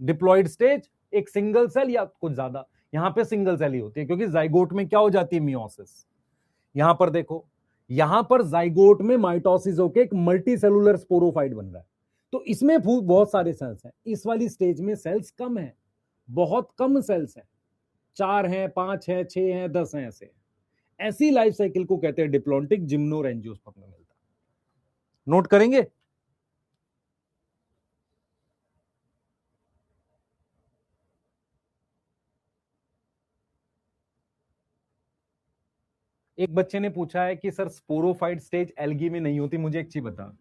डिप्लॉइड स्टेज एक सिंगल सेल या कुछ ज्यादा। यहां पे सिंगल सेल ही होती है, क्योंकि जाइगोट में क्या हो जाती है? मियोसिस। यहां पर देखो, यहां पर जाइगोट में माइटोसिस होकर एक मल्टी सेलुलर स्पोरोफाइट बन रहा है, तो इसमें बहुत सारे सेल्स हैं। इस वाली स्टेज में सेल्स कम है, बहुत कम सेल्स हैं, 4 हैं, 5 हैं, 6 हैं, 10 हैं, ऐसे। ऐसी लाइफ साइकिल को कहते हैं डिप्लॉन्टिक, जिम्नो और एंजियोस्पर्म में मिलता है। नोट करेंगे? एक बच्चे ने पूछा है कि सर स्पोरोफाइट स्टेज एल्गी में नहीं होती, मुझे एक चीज बता,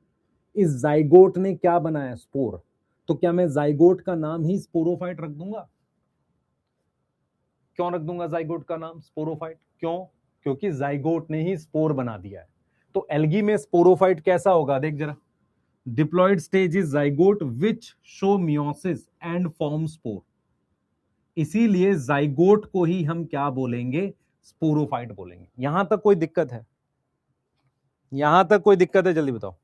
इस जाइगोट ने क्या बनाया? स्पोर। तो क्या मैं जाइगोट का नाम ही स्पोरोफाइट रख दूंगा? क्यों रख दूंगा जाइगोट का नाम स्पोरोफाइट? क्यों? क्योंकि जाइगोट ने ही स्पोर बना दिया है। तो एल्गी में स्पोरोफाइट कैसा होगा देख जरा, diploid stage is zygote which show meiosis and form spore, इसीलिए जाइगोट को ही हम क्या बोलेंगे, स्पोरोफाइट बोलेंगे। यहां तक कोई दिक्कत है? यहां तक कोई दिक्कत है, जल्दी बताओ।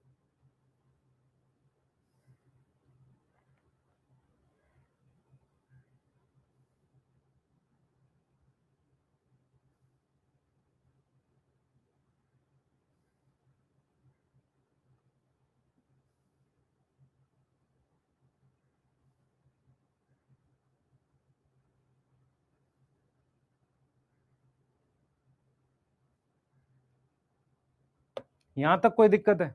यहां तक कोई दिक्कत है?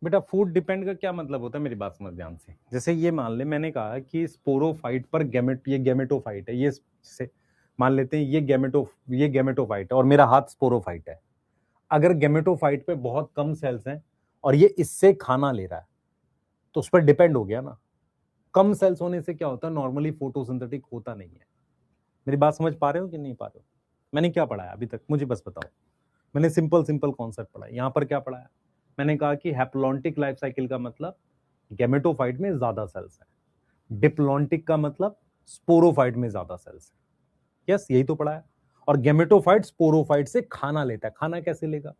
बेटा फूड डिपेंड का क्या मतलब होता है, मेरी बात समझ ध्यान से। जैसे ये मान ले, मैंने कहा कि स्पोरोफाइट पर ये गैमेटोफाइट है, ये से मान लेते हैं ये गैमेटोफाइट है और मेरा हाथ स्पोरोफाइट है। अगर गैमेटोफाइट पे बहुत कम सेल्स हैं और ये इससे खाना ले रहा है तो उस पर डिपेंड हो गया ना। कम सेल्स होने से क्या होता है, नॉर्मली फोटोसिंथेटिक होता नहीं है। मेरी बात समझ पा रहे हो कि नहीं पा रहे हो? मैंने क्या पढ़ाया अभी तक, मुझे बस बताओ। मैंने सिंपल सिंपल कॉन्सेप्ट पढ़ा। यहां पर क्या पढ़ाया? मैंने कहा कि हैप्लॉन्टिक लाइफ साइकिल का मतलब गैमेटोफाइट में ज्यादा सेल्स है, डिप्लॉन्टिक का मतलब स्पोरोफाइट में ज्यादा सेल्स है। यस, यही तो पढ़ाया। और गैमेटोफाइट स्पोरोफाइट से खाना लेता है। खाना कैसे लेगा?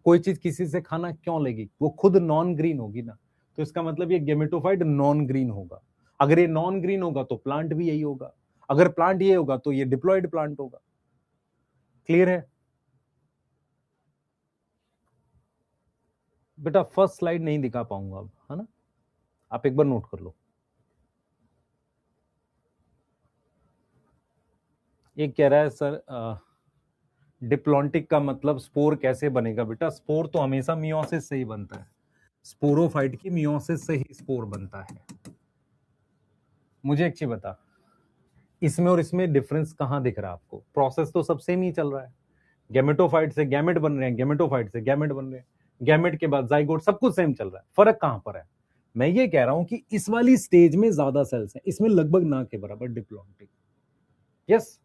कोई चीज किसी से खाना क्यों लेगी? वो खुद नॉन ग्रीन होगी ना, तो इसका मतलब ये गैमेटोफाइट नॉन ग्रीन होगा। अगर ये नॉन ग्रीन होगा तो प्लांट भी यही होगा, अगर प्लांट ये होगा तो ये डिप्लॉयड प्लांट होगा। क्लियर है? बेटा फर्स्ट स्लाइड नहीं दिखा पाऊंगा अब, है ना? आप एक बार नोट कर लो। एक कह रहा है सर डिप्लॉन्टिक का मतलब स्पोर कैसे बनेगा? बेटा स्पोर तो हमेशा मियोसिस से ही बनता है, स्पोरोफाइट की मियोसिस से ही स्पोर बनता है। मुझे एक चीज बता, इसमें और इसमें डिफरेंस कहां दिख रहा है आपको? प्रोसेस तो सब सेम ही चल रहा है। गैमेटोफाइट से गैमेट बन रहे हैं, गैमेटोफाइट से गैमेट बन रहे हैं, गैमेट के बाद जाइगोट, सब कुछ सेम चल रहा है। फर्क कहां पर है? मैं ये कह रहा हूं कि इस वाली स्टेज में ज्यादा सेल्स हैं, इसमें लगभग ना के बराबर डिप्लॉन्टिक। यस,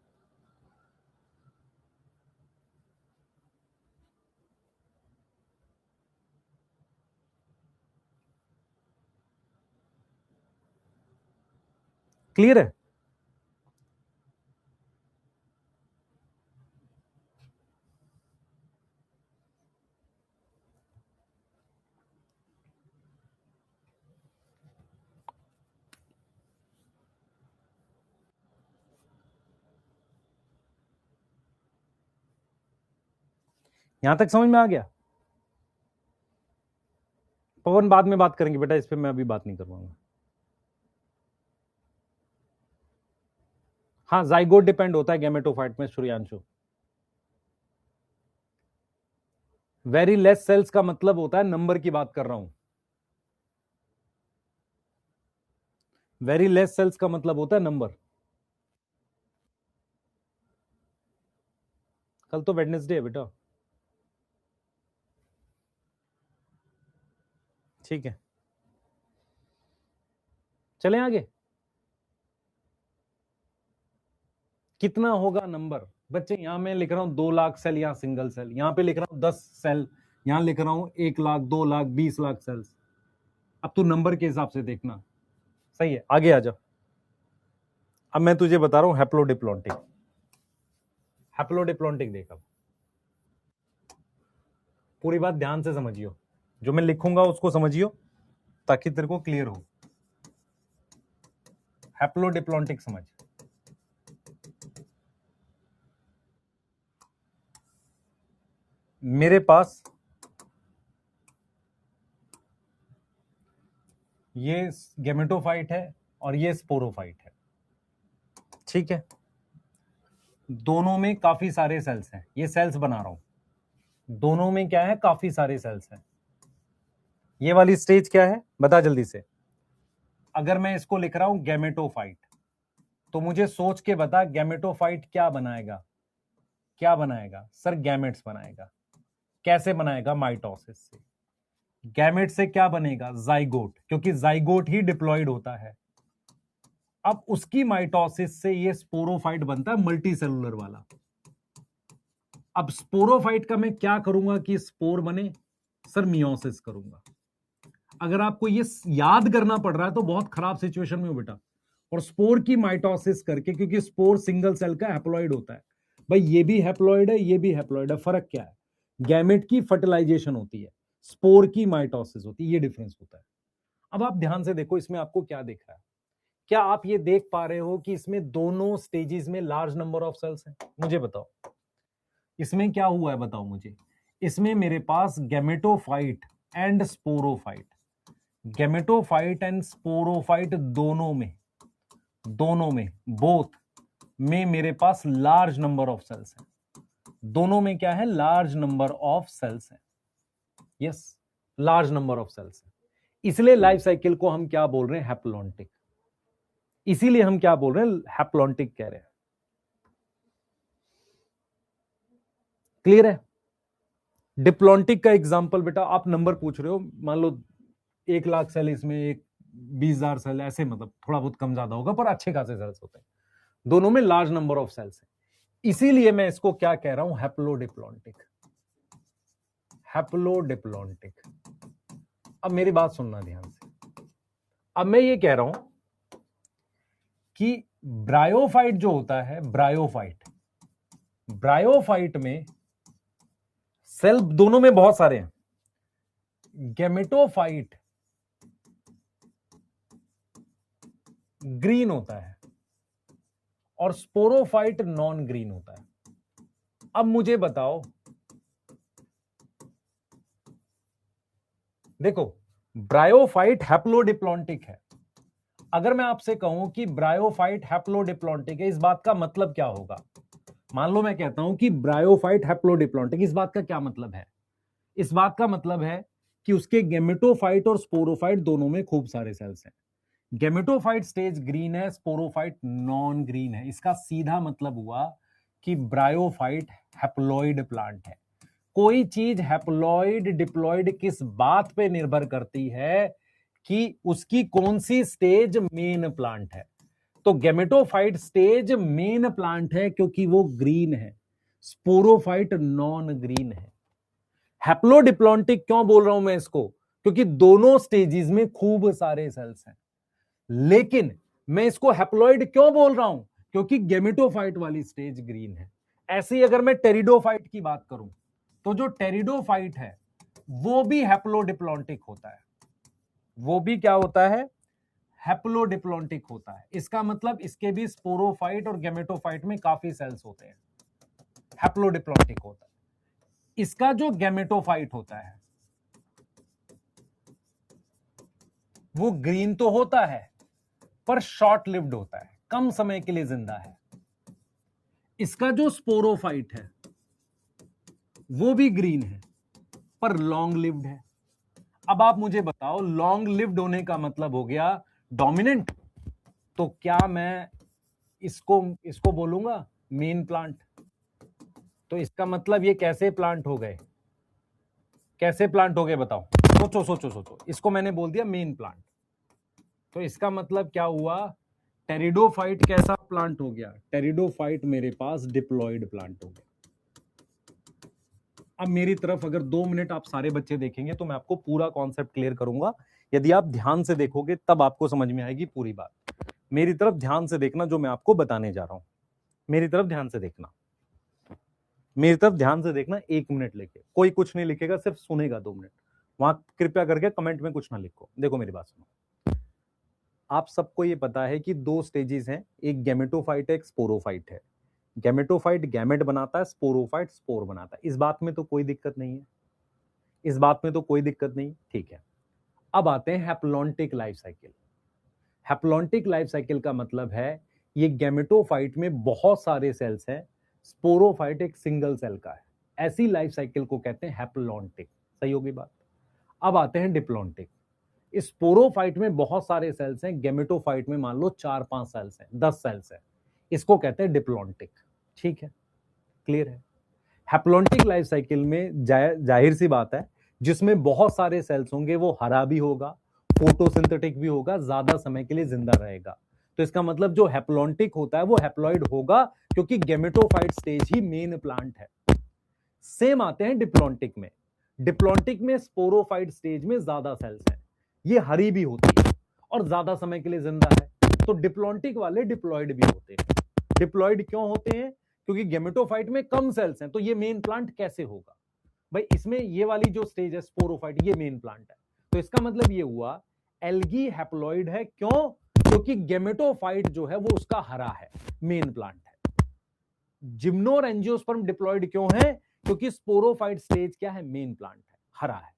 क्लियर है? यहां तक समझ में आ गया? पवन बाद में बात करेंगे बेटा, इस पे मैं अभी बात नहीं करूंगा। हाँ, जाइगोट डिपेंड होता है गैमेटोफाइट में सूर्यांशु। वेरी लेस सेल्स का मतलब होता है, नंबर की बात कर रहा हूं। वेरी लेस सेल्स का मतलब होता है नंबर। कल तो वेडनेसडे है बेटा। ठीक है, चलें आगे। कितना होगा नंबर? बच्चे यहां मैं लिख रहा हूं 2 लाख सेल, यहां सिंगल सेल, यहां पे लिख रहा हूं 10 सेल, यहां लिख रहा हूं 1 लाख, 2 लाख, 20 लाख सेल्स। अब तू नंबर के हिसाब से देखना। सही है, आगे आ जा। अब मैं तुझे बता रहा हूं हैप्लोडिप्लॉन्टिक। हैप्लोडिप्लॉन्टिक देख, अब पूरी बात ध्यान से समझियो, जो मैं लिखूंगा उसको समझियो ताकि तेरे को क्लियर हो। हैप्लोडिप्लॉन्टिक समझ। मेरे पास ये गैमेटोफाइट है और ये स्पोरोफाइट है, ठीक है? दोनों में काफी सारे सेल्स हैं, ये सेल्स बना रहा हूं। दोनों में क्या है, काफी सारे सेल्स हैं। ये वाली स्टेज क्या है बता जल्दी से। अगर मैं इसको लिख रहा हूं गैमेटोफाइट, तो मुझे सोच के बता गैमेटोफाइट क्या बनाएगा? क्या बनाएगा सर? गैमेट्स बनाएगा। कैसे बनाएगा? माइटोसिस से। गैमेट से क्या बनेगा? जाइगोट, क्योंकि जाइगोट ही डिप्लॉयड होता है। अब उसकी माइटोसिस से ये स्पोरोफाइट बनता है, मल्टी सेलुलर वाला। अब स्पोरोफाइट का मैं क्या करूंगा कि स्पोर बने? सर मियोसिस करूंगा। अगर आपको ये याद करना पड़ रहा है तो बहुत खराब सिचुएशन में हो बेटा। और स्पोर की माइटोसिस करके, क्योंकि स्पोर सिंगल सेल का हैप्लॉइड होता है। भाई ये भी हैप्लॉइड है, ये भी हैप्लॉइड है, फर्क क्या है? गैमेट की फर्टिलाइजेशन होती है, स्पोर की माइटोसिस होती है, ये डिफरेंस होता है। अब आप ध्यान से देखो, इसमें आपको क्या दिख रहा है? क्या आप ये देख पा रहे हो कि इसमें दोनों स्टेजेस में लार्ज नंबर ऑफ सेल्स हैं? मुझे बताओ इसमें क्या हुआ है, बताओ मुझे। इसमें मेरे पास gametophyte and sporophyte, gametophyte and sporophyte दोनों में बोथ में मेरे पास लार्ज नंबर ऑफ सेल्स हैं। दोनों में क्या है? लार्ज नंबर ऑफ सेल्स हैं। Yes, large number of cells हैं। इसलिए लाइफ साइकिल को हम क्या बोल रहे हैं? हैप्लॉन्टिक। इसीलिए हम क्या बोल रहे हैं? हैप्लॉन्टिक कह रहे हैं। क्लियर है? डिप्लॉन्टिक का एग्जांपल बेटा, आप नंबर पूछ रहे हो, मान लो 1,00,000 सेल, इसमें एक 20,000 सेल, ऐसे मतलब थोड़ा बहुत कम ज्यादा होगा पर अच्छे खासे सेल्स होते हैं। दोनों में लार्ज नंबर ऑफ सेल्स है, इसीलिए मैं इसको क्या कह रहा हूं? हैप्लोडिप्लॉन्टिक। हैप्लोडिप्लॉन्टिक। अब मेरी बात सुनना ध्यान से। अब मैं ये कह रहा हूं कि ब्रायोफाइट जो होता है, ब्रायोफाइट में सेल दोनों में बहुत सारे हैं। गैमेटोफाइट ग्रीन होता है और स्पोरोफाइट नॉन ग्रीन होता है। अब मुझे बताओ, देखो ब्रायोफाइट हैप्लोडिप्लॉन्टिक है। अगर मैं आपसे कहूं कि ब्रायोफाइट हैप्लोडिप्लॉन्टिक है, इस बात का मतलब क्या होगा? मान लो मैं कहता हूं कि ब्रायोफाइट हैप्लोडिप्लॉन्टिक, इस बात का क्या मतलब है? इस बात का मतलब है कि उसके गैमेटोफाइट और स्पोरोफाइट दोनों में खूब सारे सेल्स हैं। गैमेटोफाइट स्टेज ग्रीन है, स्पोरोफाइट नॉन ग्रीन है। इसका सीधा मतलब हुआ कि ब्रायोफाइट हैप्लॉइड प्लांट है। कोई चीज हैप्लॉइड डिप्लॉइड किस बात पे निर्भर करती है? कि उसकी कौन सी स्टेज मेन प्लांट है। तो गैमेटोफाइट स्टेज मेन प्लांट है क्योंकि वो ग्रीन है, स्पोरोफाइट नॉन ग्रीन है। हैप्लोडिप्लॉन्टिक क्यों बोल रहा हूं मैं इसको? क्योंकि दोनों स्टेजेस में खूब सारे सेल्स हैं। लेकिन मैं इसको हैप्लॉइड क्यों बोल रहा हूं? क्योंकि गैमेटोफाइट वाली स्टेज ग्रीन है। ऐसे ही अगर मैं टेरिडोफाइट की बात करूं, तो जो टेरिडोफाइट है वो भी हैप्लोडिप्लॉन्टिक होता है। वो भी क्या होता है? हैप्लोडिप्लॉन्टिक होता है। इसका मतलब इसके भी स्पोरोफाइट और गैमेटोफाइट में काफी सेल्स होते हैं, हैप्लोडिप्लॉन्टिक होता है। इसका जो गैमेटोफाइट होता है वो ग्रीन तो होता है पर शॉर्ट लिव्ड होता है, कम समय के लिए जिंदा है। इसका जो स्पोरोफाइट है वो भी ग्रीन है पर लॉन्ग लिव्ड है। अब आप मुझे बताओ, लॉन्ग लिव्ड होने का मतलब हो गया डोमिनेंट। तो क्या मैं इसको इसको बोलूंगा मेन प्लांट? तो इसका मतलब ये कैसे प्लांट हो गए? कैसे प्लांट हो गए बताओ? सोचो सोचो सोचो, इसको मैंने बोल दिया मेन प्लांट, तो इसका मतलब क्या हुआ? टेरिडोफाइट कैसा प्लांट हो गया? टेरिडोफाइट मेरे पास डिप्लॉयड प्लांट हो गया। अब मेरी तरफ अगर 2 मिनट आप सारे बच्चे देखेंगे तो मैं आपको पूरा कॉन्सेप्ट क्लियर करूंगा। यदि आप ध्यान से देखोगे तब आपको समझ में आएगी पूरी बात। मेरी तरफ ध्यान से देखना, जो मैं आपको बताने जा रहा हूं। मेरी तरफ ध्यान से देखना, मेरी तरफ ध्यान से देखना। 1 मिनट लेके, कोई कुछ नहीं लिखेगा, सिर्फ सुनेगा 2 मिनट। वहां कृपया करके कमेंट में कुछ ना लिखो। देखो मेरी बात सुनो। आप सबको ये पता है कि 2 स्टेजेस हैं, एक गैमेटोफाइट है, एक स्पोरोफाइट है। गैमेटोफाइट गैमेट बनाता है, स्पोरोफाइट स्पोर बनाता है। इस बात में तो कोई दिक्कत नहीं है, इस बात में तो कोई दिक्कत नहीं, ठीक है। अब आते हैं haplontic life cycle. Haplontic life cycle का मतलब है ये गैमेटोफाइट में बहुत सारे सेल्स हैं, स्पोरोफाइट एक सिंगल सेल का है। ऐसी लाइफ साइकिल को कहते हैं हैप्लॉन्टिक। सही होगी बात? अब आते हैं डिप्लॉन्टिक। स्पोरोफाइट में बहुत सारे सेल्स हैं, गैमेटोफाइट में मान लो 4-5 सेल्स हैं, 10 सेल्स हैं। इसको कहते हैं डिप्लॉन्टिक। ठीक है, क्लियर है? हैप्लॉन्टिक लाइफ साइकिल में जाहिर सी बात है, जिसमें बहुत सारे सेल्स होंगे, वो हरा भी होगा, फोटोसिंथेटिक भी होगा, ज्यादा समय के लिए जिंदा रहेगा। तो इसका मतलब जो हैप्लॉन्टिक होता है वो हैप्लॉइड होगा, क्योंकि गेमेटोफाइट स्टेज ही मेन प्लांट है। सेम आते हैं डिप्लॉन्टिक में। डिप्लॉन्टिक में स्पोरोफाइट स्टेज में ज्यादा सेल्स हैं, ये हरी भी होती है और ज्यादा समय के लिए जिंदा है। तो डिप्लॉन्टिक वाले डिप्लॉइड भी होते हैं। डिप्लॉइड क्यों होते हैं? क्योंकि गेमेटोफाइट में कम सेल्स हैं। तो ये मेन प्लांट कैसे होगा भाई? इसमें ये वाली जो स्टेज है स्पोरोफाइट, ये मेन प्लांट है। तो इसका मतलब ये हुआ एल्गी हैप्लॉइड है। क्यों? क्योंकि गेमेटोफाइट जो है वो उसका हरा है, मेन प्लांट है। जिम्नो और एंजियोस्पर्म डिप्लॉइड क्यों है? क्योंकि स्पोरोफाइट स्टेज क्या है? मेन प्लांट है, हरा है।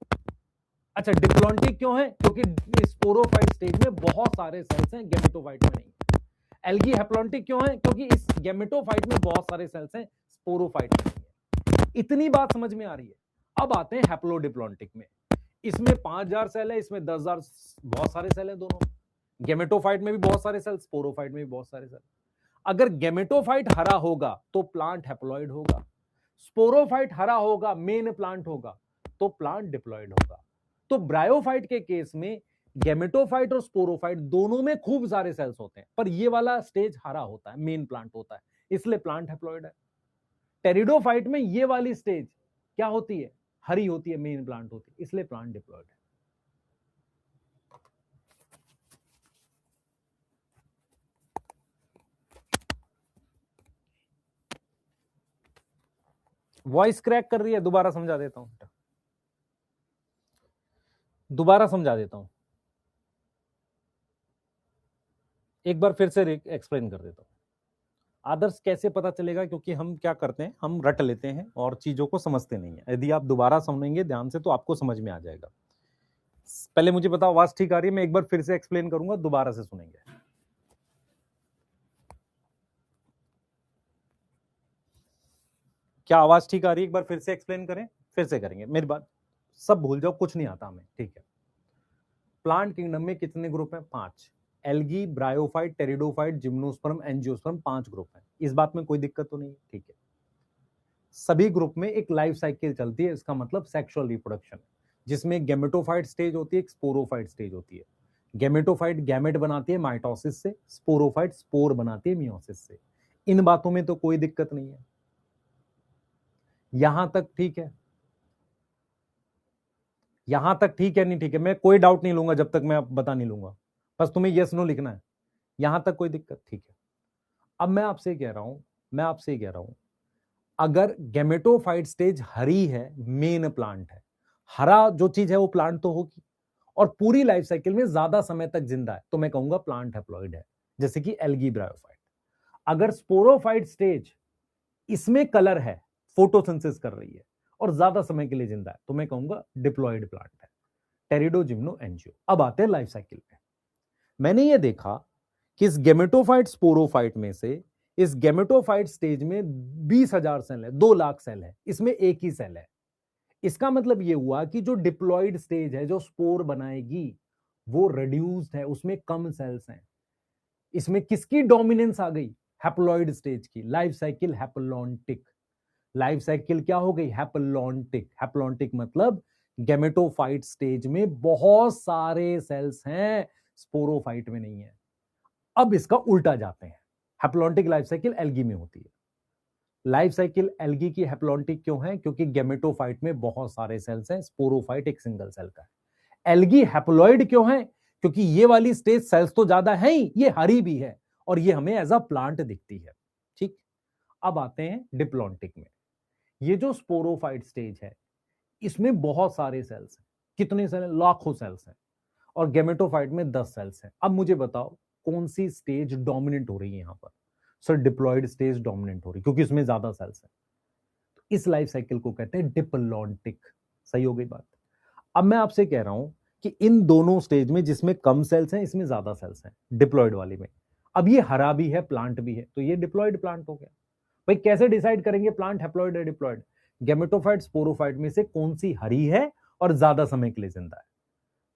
अच्छा, डिप्लॉन्टिक क्यों है? क्योंकि स्पोरोफाइट स्टेज में बहुत सारे सेल्स हैं, गेमेटोफाइट में नहीं। एल्गी हैप्लॉन्टिक क्यों है? क्योंकि इस गेमेटोफाइट में बहुत सारे सेल्स हैं, स्पोरोफाइट में नहीं है। इतनी बात समझ में आ रही है? अब आते हैं हैप्लोडिप्लॉन्टिक में। इसमें 5000 सेल है, इसमें 10,000, बहुत सारे सेल हैं दोनों। गेमेटोफाइट में भी बहुत सारे सेल, स्पोरोफाइट में भी बहुत सारे सेल। अगर गेमेटोफाइट हरा होगा तो प्लांट हैप्लॉइड होगा, स्पोरोफाइट हरा होगा, मेन प्लांट होगा, तो प्लांट डिप्लॉइड होगा। तो ब्रायोफाइट के केस में गेमेटोफाइट और स्पोरोफाइट दोनों में खूब सारे सेल्स होते हैं, पर ये वाला स्टेज हरा होता है, मेन प्लांट होता है, इसलिए प्लांट हैप्लॉइड है। टेरिडोफाइट में ये वाली स्टेज क्या होती है? हरी होती है, मेन प्लांट होती है, इसलिए प्लांट डिप्लॉइड है। वॉइस क्रैक कर रही है, दोबारा समझा देता हूं, दोबारा समझा देता हूं, एक बार फिर से एक्सप्लेन कर देता हूं। आदर्श कैसे पता चलेगा? क्योंकि हम क्या करते हैं, हम रट लेते हैं और चीजों को समझते नहीं है। यदि आप दोबारा सुनेंगे ध्यान से तो आपको समझ में आ जाएगा। पहले मुझे बताओ आवाज ठीक आ रही है? मैं एक बार फिर से एक्सप्लेन करूंगा, दोबारा से सुनेंगे। क्या आवाज ठीक आ रही है? एक बार फिर से एक्सप्लेन करें, फिर से करेंगे, मेरी बात सब भूल जाओ, कुछ नहीं आता हमें, ठीक है। प्लांट किंगडम में कितने ग्रुप हैं? 5। Algae, bryophyte, pteridophyte, gymnosperm, angiosperm, 5 group हैं। इस बात में कोई दिक्कत तो नहीं, ठीक है। सभी ग्रुप में एक लाइफ साइकिल चलती है, इसका मतलब सेक्सुअल रिप्रोडक्शन, जिसमें गेमेटोफाइट स्टेज होती है, एक स्पोरोफाइट स्टेज होती है। गेमेटोफाइट गैमेट बनाती है माइटोसिस से, स्पोरोफाइट स्पोर बनाती है मियोसिस से। इन बातों में तो कोई दिक्कत नहीं है, यहां तक ठीक है? यहां तक ठीक है? नहीं ठीक है, मैं कोई डाउट नहीं लूंगा जब तक मैं बता नहीं लूंगा, बस तुम्हें यस नो लिखना है। यहां तक कोई दिक्कत? ठीक है। अब मैं आपसे कह रहा हूं, अगर गेमेटोफाइट स्टेज हरी है, मेन प्लांट है, हरा जो चीज है वो प्लांट तो होगी, और पूरी लाइफ साइकिल में ज्यादा समय तक जिंदा है, तो मैं कहूंगा प्लांट हैप्लॉइड है, जैसे कि एल्गी, ब्रायोफाइट। अगर स्पोरोफाइट स्टेज, इसमें कलर है, फोटोसिंथेसिस कर रही है और ज्यादा समय के लिए जिंदा है, तो मैं कहूंगा डिप्लॉइड प्लांट है, टेरिडो, जिम्नो, एंजियो। अब आते हैं लाइफ साइकिल पे। मैंने ये देखा कि इस गेमेटोफाइट स्पोरोफाइट में से, इस गेमेटोफाइट स्टेज में 20,000 सेल है, 2 लाख सेल है, इसमें एक ही सेल है। इसका मतलब यह हुआ कि जो डिप्लॉइड स्टेज है, जो स्पोर बनाएगी, वो रिड्यूस्ड है, उसमें कम सेल्स हैं। इसमें किसकी डोमिनेंस आ गई? हैप्लॉइड स्टेज की। Life cycle haplontic. Life cycle क्या हो गई? हैप्लॉन्टिक। हैप्लॉन्टिक मतलब गेमेटोफाइट स्टेज में बहुत सारे सेल्स हैं, स्पोरोफाइट में नहीं है। अब इसका उल्टा जाते हैं, हैप्लॉन्टिक लाइफ साइकिल एल्गी में होती है। लाइफ साइकिल एल्गी की हैप्लॉन्टिक क्यों है? क्योंकि गेमेटोफाइट में बहुत सारे सेल्स हैं, स्पोरोफाइट एक सिंगल सेल का है। एल्गी हैप्लॉइड क्यों है? क्योंकि ये वाली स्टेज सेल्स तो ज्यादा है ही, ये हरी भी है, और ये हमें एज अ प्लांट दिखती है, ठीक। अब आते हैं डिप्लॉन्टिक में। ये जो स्पोरोफाइट स्टेज है, इसमें बहुत सारे सेल्स हैं। कितने सेल हैं? लाखों सेल्स हैं। और गेमेटोफाइट में 10 सेल्स हैं। अब मुझे बताओ कौन सी स्टेज डोमिनेंट हो रही है यहां पर? सर डिप्लॉइड स्टेज डोमिनेंट हो रही, क्योंकि इसमें ज्यादा सेल्स हैं। तो इस लाइफ साइकिल को कहते हैं डिप्लॉन्टिक। सही हो गई बात? अब मैं आपसे कह रहा हूं कि इन दोनों स्टेज में, जिसमें कम सेल्स हैं, इसमें ज्यादा सेल्स हैं, डिप्लॉइड वाली में। अब ये हरा भी है, प्लांट भी है, तो ये डिप्लॉइड प्लांट हो गया। भाई कैसे डिसाइड करेंगे प्लांट हैप्लॉइड है डिप्लॉइड? गेमेटोफाइट स्पोरोफाइट में से कौन सी हरी है और ज्यादा समय के लिए जिंदा है?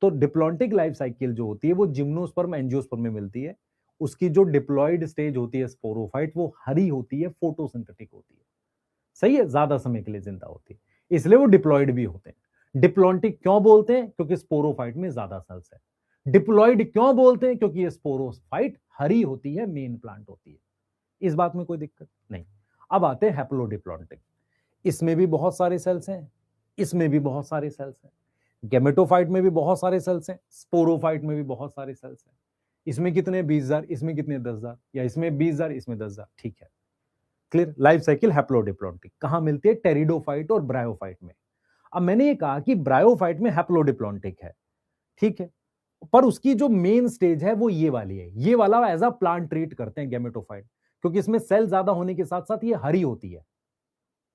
तो डिप्लॉन्टिक लाइफ साइकिल जो होती है वो जिम्नोस्पर्म, एंजियोस्पर्म में मिलती है। उसकी जो डिप्लॉइड स्टेज होती है स्पोरोफाइट, वो हरी होती है, फोटोसिंथेटिक होती है। सही है, ज्यादा समय के लिए जिंदा होती है, इसलिए वो डिप्लॉइड भी होते हैं। डिप्लॉन्टिक क्यों बोलते हैं? क्योंकि स्पोरोफाइट में ज्यादा सेल्स है। डिप्लॉइड क्यों बोलते हैं? क्योंकि ये स्पोरोफाइट हरी होती है, मेन प्लांट होती है। इस बात में कोई दिक्कत नहीं। अब आते हैं हैप्लोडिप्लॉन्टिक। इसमें भी बहुत सारे सेल्स हैं, इसमें भी बहुत सारे सेल्स हैं, गेमेटोफाइट में भी बहुत सारे सेल्स हैं, स्पोरोफाइट में भी बहुत सारे सेल्स हैं। इसमें कितने? 20,000, इसमें कितने? 10,000, या इसमें 20,000, इसमें 10,000। ठीक है, क्लियर। लाइफ साइकिल हैप्लोडिप्लॉन्टिक कहां मिलती है? टेरिडोफाइट और ब्रायोफाइट में। अब मैंने ये कहा कि ब्रायोफाइट में हैप्लोडिप्लॉन्टिक है, ठीक है, पर उसकी जो मेन स्टेज है वो ये वाली है। ये वाला एज अ प्लांट ट्रीट करते हैं गेमेटोफाइट, क्योंकि इसमें सेल ज्यादा होने के साथ साथ ये हरी होती है।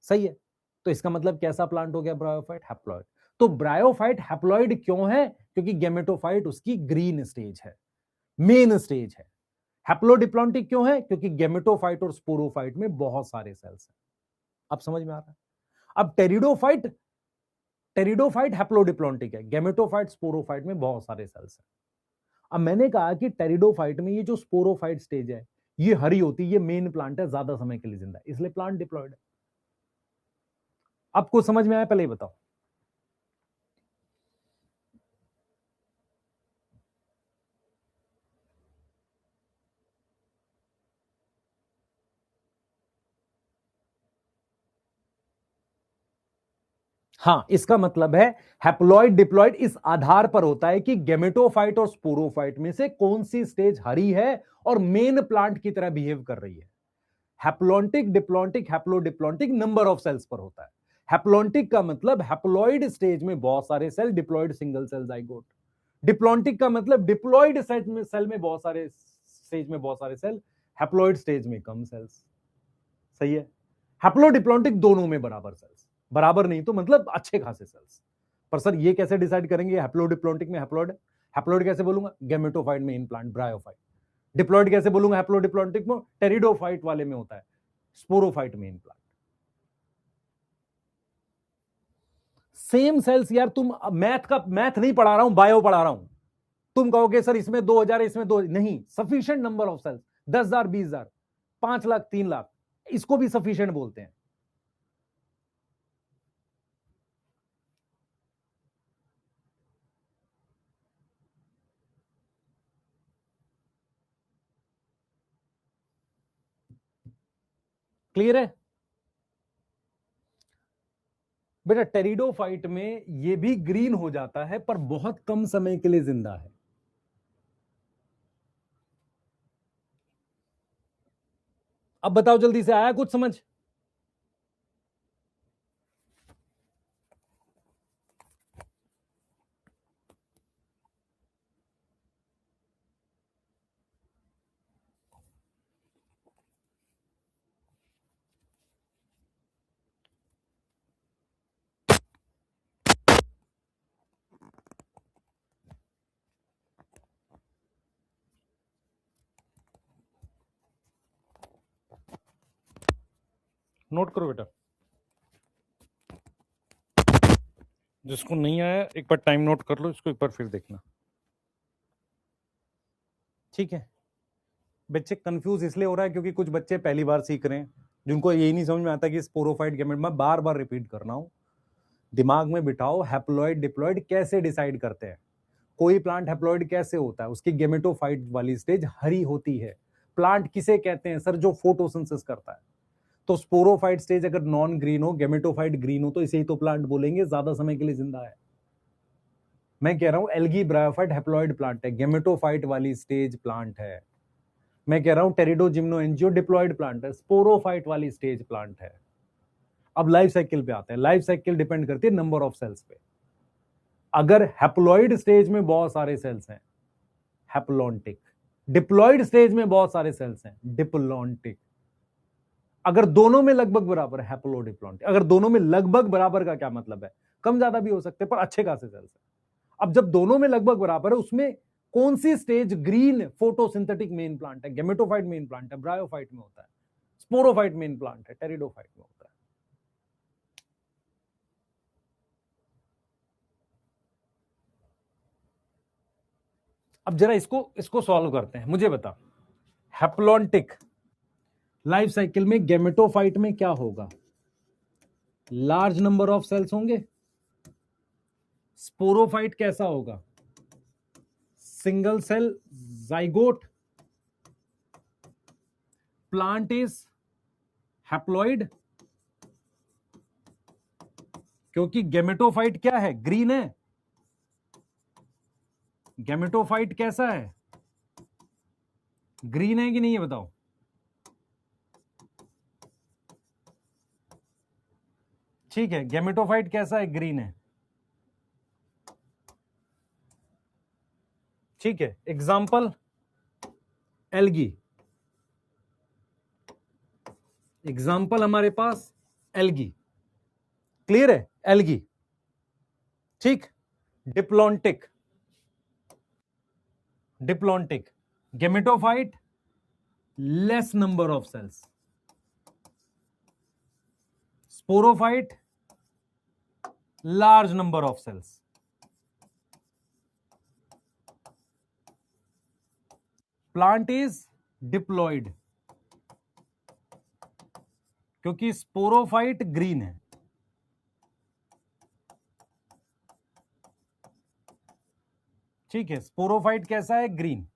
सही है। तो इसका मतलब कैसा प्लांट हो गया? Bryophyte, haploid. तो ब्रायोफाइट हैप्लॉइड क्यों है? क्योंकि गेमेटोफाइट उसकी ग्रीन स्टेज है, मेन स्टेज है। हैप्लोडिप्लॉन्टिक क्यों है? क्योंकि गेमेटोफाइट और स्पोरोफाइट में बहुत सारे सेल्स हैं। अब समझ में आ रहा है? अब टेरिडोफाइट हैप्लोडिप्लॉन्टिक है, गेमेटोफाइट स्पोरोफाइट में बहुत सारे सेल्स हैं। अब मैंने कहा कि टेरिडोफाइट में ये जो स्पोरोफाइट स्टेज है ये हरी होती है, ये मेन प्लांट है, ज्यादा समय के लिए जिंदा है, इसलिए प्लांट डिप्लॉयड है। आपको समझ में आया? पहले ही बताओ। हाँ, इसका मतलब है हैप्लॉइड डिप्लॉइड इस आधार पर होता है कि गेमेटोफाइट और स्पोरोफाइट में से कौन सी स्टेज हरी है और मेन प्लांट की तरह बिहेव कर रही है। Haplontic, diplontic, haplodiplontic number of cells पर होता है। हैप्लॉन्टिक का मतलब हैप्लॉइड स्टेज में बहुत सारे cell, diploid single cell zygote. Diplontic का मतलब डिप्लॉइड सेल में बहुत सारे स्टेज में बहुत सारे सेल, हैप्लॉइड स्टेज में कम सेल्स। सही है। हैप्लोडिप्लॉन्टिक दोनों में बराबर सेल्स, बराबर नहीं तो मतलब अच्छे खासे सेल्स। पर सर ये कैसे डिसाइड करेंगे हैप्लोडिप्लॉन्टिक में हैप्लॉइड? हैप्लॉइड कैसे बोलूंगा? गेमेटोफाइट में इन प्लांट ब्रायोफाइट। डिप्लॉइड कैसे बोलूंगा हैप्लोडिप्लॉन्टिक में? टेरिडोफाइट वाले में होता है, स्पोरोफाइट में इन प्लांट। सेम सेल्स यार, तुम मैथ नहीं पढ़ा रहा हूं, बायो पढ़ा रहा हूं। तुम कहोगे सर इसमें 2,000, इसमें 2, नहीं, sufficient number of cells, 10,000, 20,000, 5 lakh, 3 lakh, इसको भी सफिशिएंट बोलते हैं। क्लियर है बेटा? टेरिडोफाइट में ये भी ग्रीन हो जाता है पर बहुत कम समय के लिए जिंदा है। अब बताओ जल्दी से, आया कुछ समझ? नोट करो बेटा, जिसको नहीं आया एक बार टाइम नोट कर लो, इसको एक बार फिर देखना। ठीक है। बच्चे कंफ्यूज इसलिए हो रहा है क्योंकि कुछ बच्चे पहली बार सीख रहे हैं, जिनको यही नहीं समझ में आता कि स्पोरोफाइट गेमेट। मैं बार बार रिपीट कर रहा हूं, दिमाग में बिठाओ हैप्लॉइड डिप्लॉइड कैसे डिसाइड करते हैं। कोई प्लांट हैप्लॉइड कैसे होता है? उसकी गेमेटोफाइट वाली स्टेज हरी होती है। प्लांट किसे कहते हैं सर? जो फोटोसिंथेसिस करता है। तो स्पोरोफाइट स्टेज अगर नॉन ग्रीन हो, गेमेटोफाइट ग्रीन हो, तो इसे ही तो प्लांट बोलेंगे, ज्यादा समय के लिए जिंदा है। मैं कह रहा हूं एल्गी ब्रायोफाइट हैप्लॉइड प्लांट है, गेमेटोफाइट वाली स्टेज प्लांट है। मैं कह रहा हूं टेरिडो जिम्नो एंजियो डिप्लॉइड प्लांट है, स्पोरोफाइट वाली स्टेज प्लांट है। अब लाइफ साइकिल पे आते हैं। लाइफ साइकिल डिपेंड करती है नंबर ऑफ सेल्स पे। अगर हैप्लॉइड स्टेज में बहुत सारे सेल्स हैं, हैप्लॉन्टिक। डिप्लॉइड स्टेज में बहुत सारे सेल्स हैं, डिप्लॉन्टिक। अगर दोनों में लगभग बराबर है, हैप्लोडिप्लॉन्टिक। अगर दोनों में लगभग बराबर का क्या मतलब है? कम ज्यादा भी हो सकते हैं पर अच्छे खासे सेल्स है। अब जब दोनों में लगभग बराबर है, उसमें कौन सी stage green? Photosynthetic main plant है, गेमेटोफाइट मेन प्लांट है, ब्रायोफाइट में होता है, स्पोरोफाइट मेन प्लांट है, टेरिडोफाइट में होता है। अब जरा इसको इसको सॉल्व करते हैं। मुझे बता, हैप्लॉन्टिक लाइफ साइकिल में गेमेटोफाइट में क्या होगा? लार्ज नंबर ऑफ सेल्स होंगे, स्पोरोफाइट कैसा होगा? Single cell zygote, plant is haploid, क्योंकि गेमेटोफाइट क्या है? ग्रीन है। गेमेटोफाइट कैसा है? ग्रीन है कि नहीं है बताओ? ठीक है, गेमेटोफाइट कैसा है? ग्रीन है। ठीक है, एग्जाम्पल एल्गी। एग्जाम्पल हमारे पास एल्गी, क्लियर है? एल्गी, ठीक। Diplontic, diplontic, gametophyte less number of cells, sporophyte large number of cells. Plant is diploid, क्योंकि स्पोरोफाइट ग्रीन है। ठीक है, स्पोरोफाइट कैसा है? ग्रीन।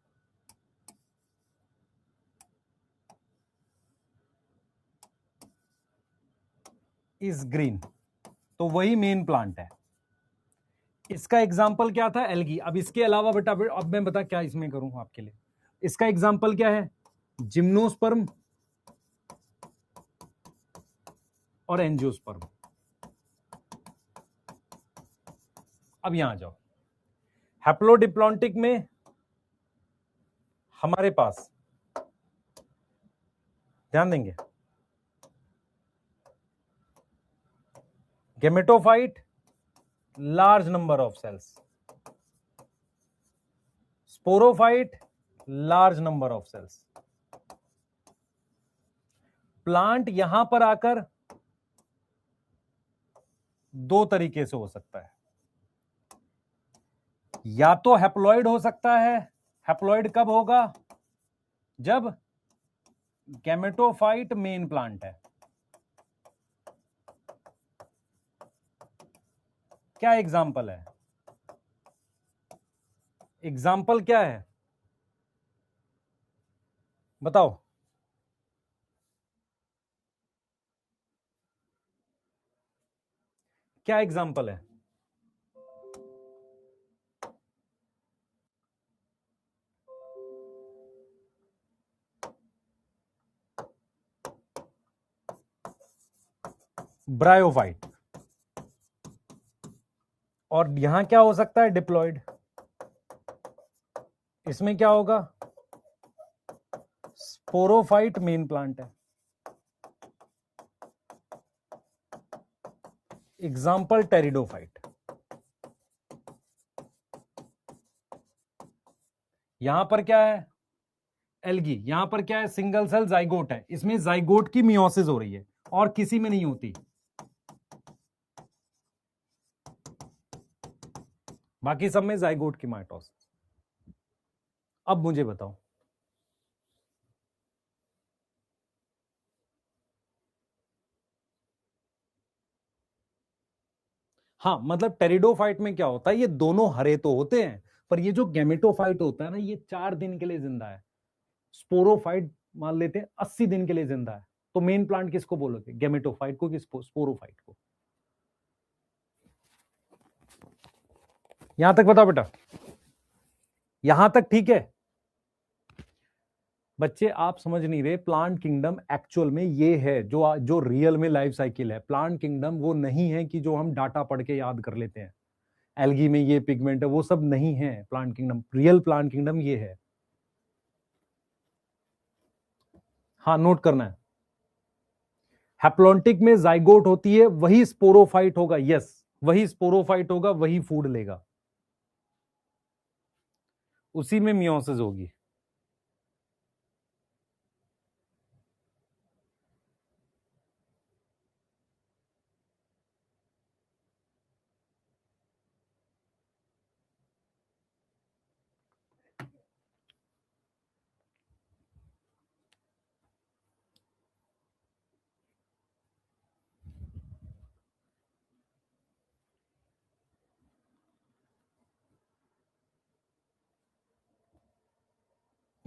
इज ग्रीन, तो वही मेन प्लांट है। इसका एग्जाम्पल क्या था? एल्गी। अब इसके अलावा बेटा, अब मैं बता क्या इसमें करूं आपके लिए। इसका एग्जाम्पल क्या है? जिम्नोस्पर्म और एंजियोस्पर्म। अब यहां आ जाओ। हैप्लोडिप्लॉन्टिक में हमारे पास, ध्यान देंगे, gametophyte large number of cells, sporophyte large number of cells. Plant यहां पर आकर दो तरीके से हो सकता है, या तो हैप्लॉइड हो सकता है। हैप्लॉइड कब होगा? जब गैमेटोफाइट मेन प्लांट है। क्या एग्जाम्पल है? एग्जाम्पल क्या है बताओ? क्या एग्जाम्पल है? ब्रायोफाइट। और यहां क्या हो सकता है? डिप्लॉयड। इसमें क्या होगा? स्पोरोफाइट मेन प्लांट है। Example pteridophyte. यहां पर क्या है? एल्गी। यहां पर क्या है? सिंगल सेल जाइगोट है। इसमें जाइगोट की मियोसिस हो रही है और किसी में नहीं होती, बाकी सब में जाइगोट की माइटोसिस। अब मुझे बताओ, हाँ मतलब टेरिडोफाइट में क्या होता है? ये दोनों हरे तो होते हैं, पर ये जो गेमेटोफाइट होता है ना, ये 4 दिन के लिए जिंदा है। स्पोरोफाइट मान लेते हैं 80 दिन के लिए जिंदा है। तो मेन प्लांट किसको बोलोगे? गेमेटोफाइट को कि स्पोरोफाइट को? यहां तक बताओ बेटा, यहां तक ठीक है? बच्चे आप समझ नहीं रहे, प्लांट किंगडम एक्चुअल में ये है जो रियल में लाइफ साइकिल है। प्लांट किंगडम वो नहीं है कि जो हम डाटा पढ़ के याद कर लेते हैं, एल्गी में ये पिगमेंट है, वो सब नहीं है। Plant kingdom, real plant kingdom ये है। हाँ नोट करना है। हैप्लॉन्टिक में जाइगोट होती है, वही स्पोरोफाइट होगा। यस, वही स्पोरोफाइट होगा, वही फूड लेगा, उसी में मियोसिस होगी।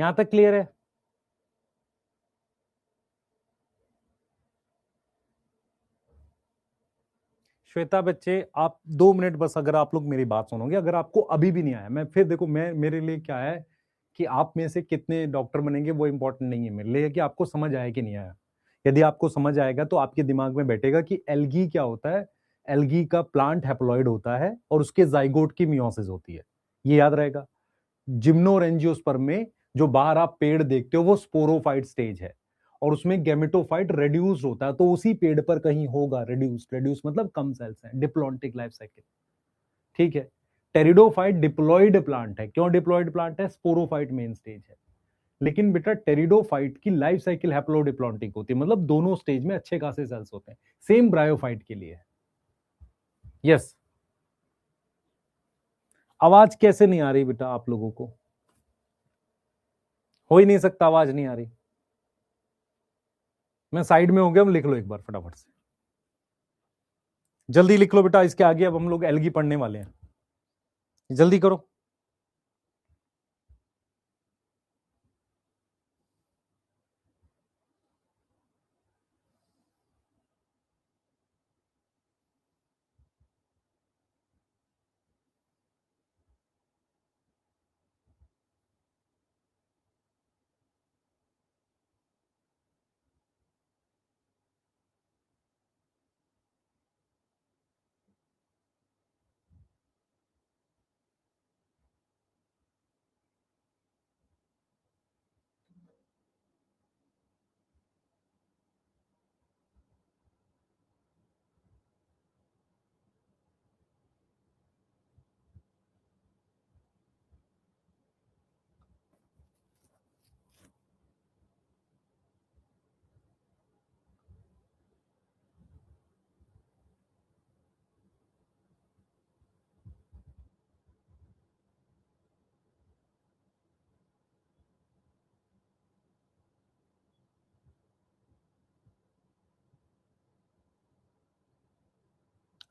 यहां तक क्लियर है? श्वेता बच्चे, आप 2 मिनट बस, अगर आप लोग मेरी बात सुनोगे, अगर आपको अभी भी नहीं आया, मैं फिर देखो, मैं मेरे लिए क्या है कि आप में से कितने डॉक्टर बनेंगे वो इंपॉर्टेंट नहीं है, मेरे लिए कि आपको समझ आया कि नहीं आया। यदि आपको समझ आएगा तो आपके दिमाग में बैठेगा कि एल्गी क्या होता है। एल्गी का प्लांट हैप्लॉइड होता है और उसके जाइगोट की मियोसिस होती है, ये याद रहेगा। जिम्नोरेंजियोस्पर्म में जो बाहर आप पेड़ देखते हो वो स्पोरोफाइट स्टेज है, और उसमें गैमेटोफाइट रेड्यूस होता है, तो उसी पेड़ पर कहीं होगा रेड्यूस। रेड्यूस मतलब कम सेल्स है, डिप्लॉन्टिक लाइफ साइकिल। ठीक है। टेरिडोफाइट डिप्लॉइड प्लांट है। क्यों डिप्लॉइड प्लांट है? स्पोरोफाइट मेन स्टेज है। लेकिन बेटा टेरिडोफाइट की लाइफ साइकिल हैप्लोडिप्लॉन्टिक होती है, मतलब दोनों स्टेज में अच्छे खासे सेल्स होते हैं। सेम ब्रायोफाइट के लिए। यस। आवाज कैसे नहीं आ रही बेटा आप लोगों को? हो ही नहीं सकता, आवाज नहीं आ रही। मैं साइड में हो गया, लिख लो एक बार फटाफट से, जल्दी लिख लो बेटा, इसके आगे अब हम लोग एल्गी पढ़ने वाले हैं, जल्दी करो।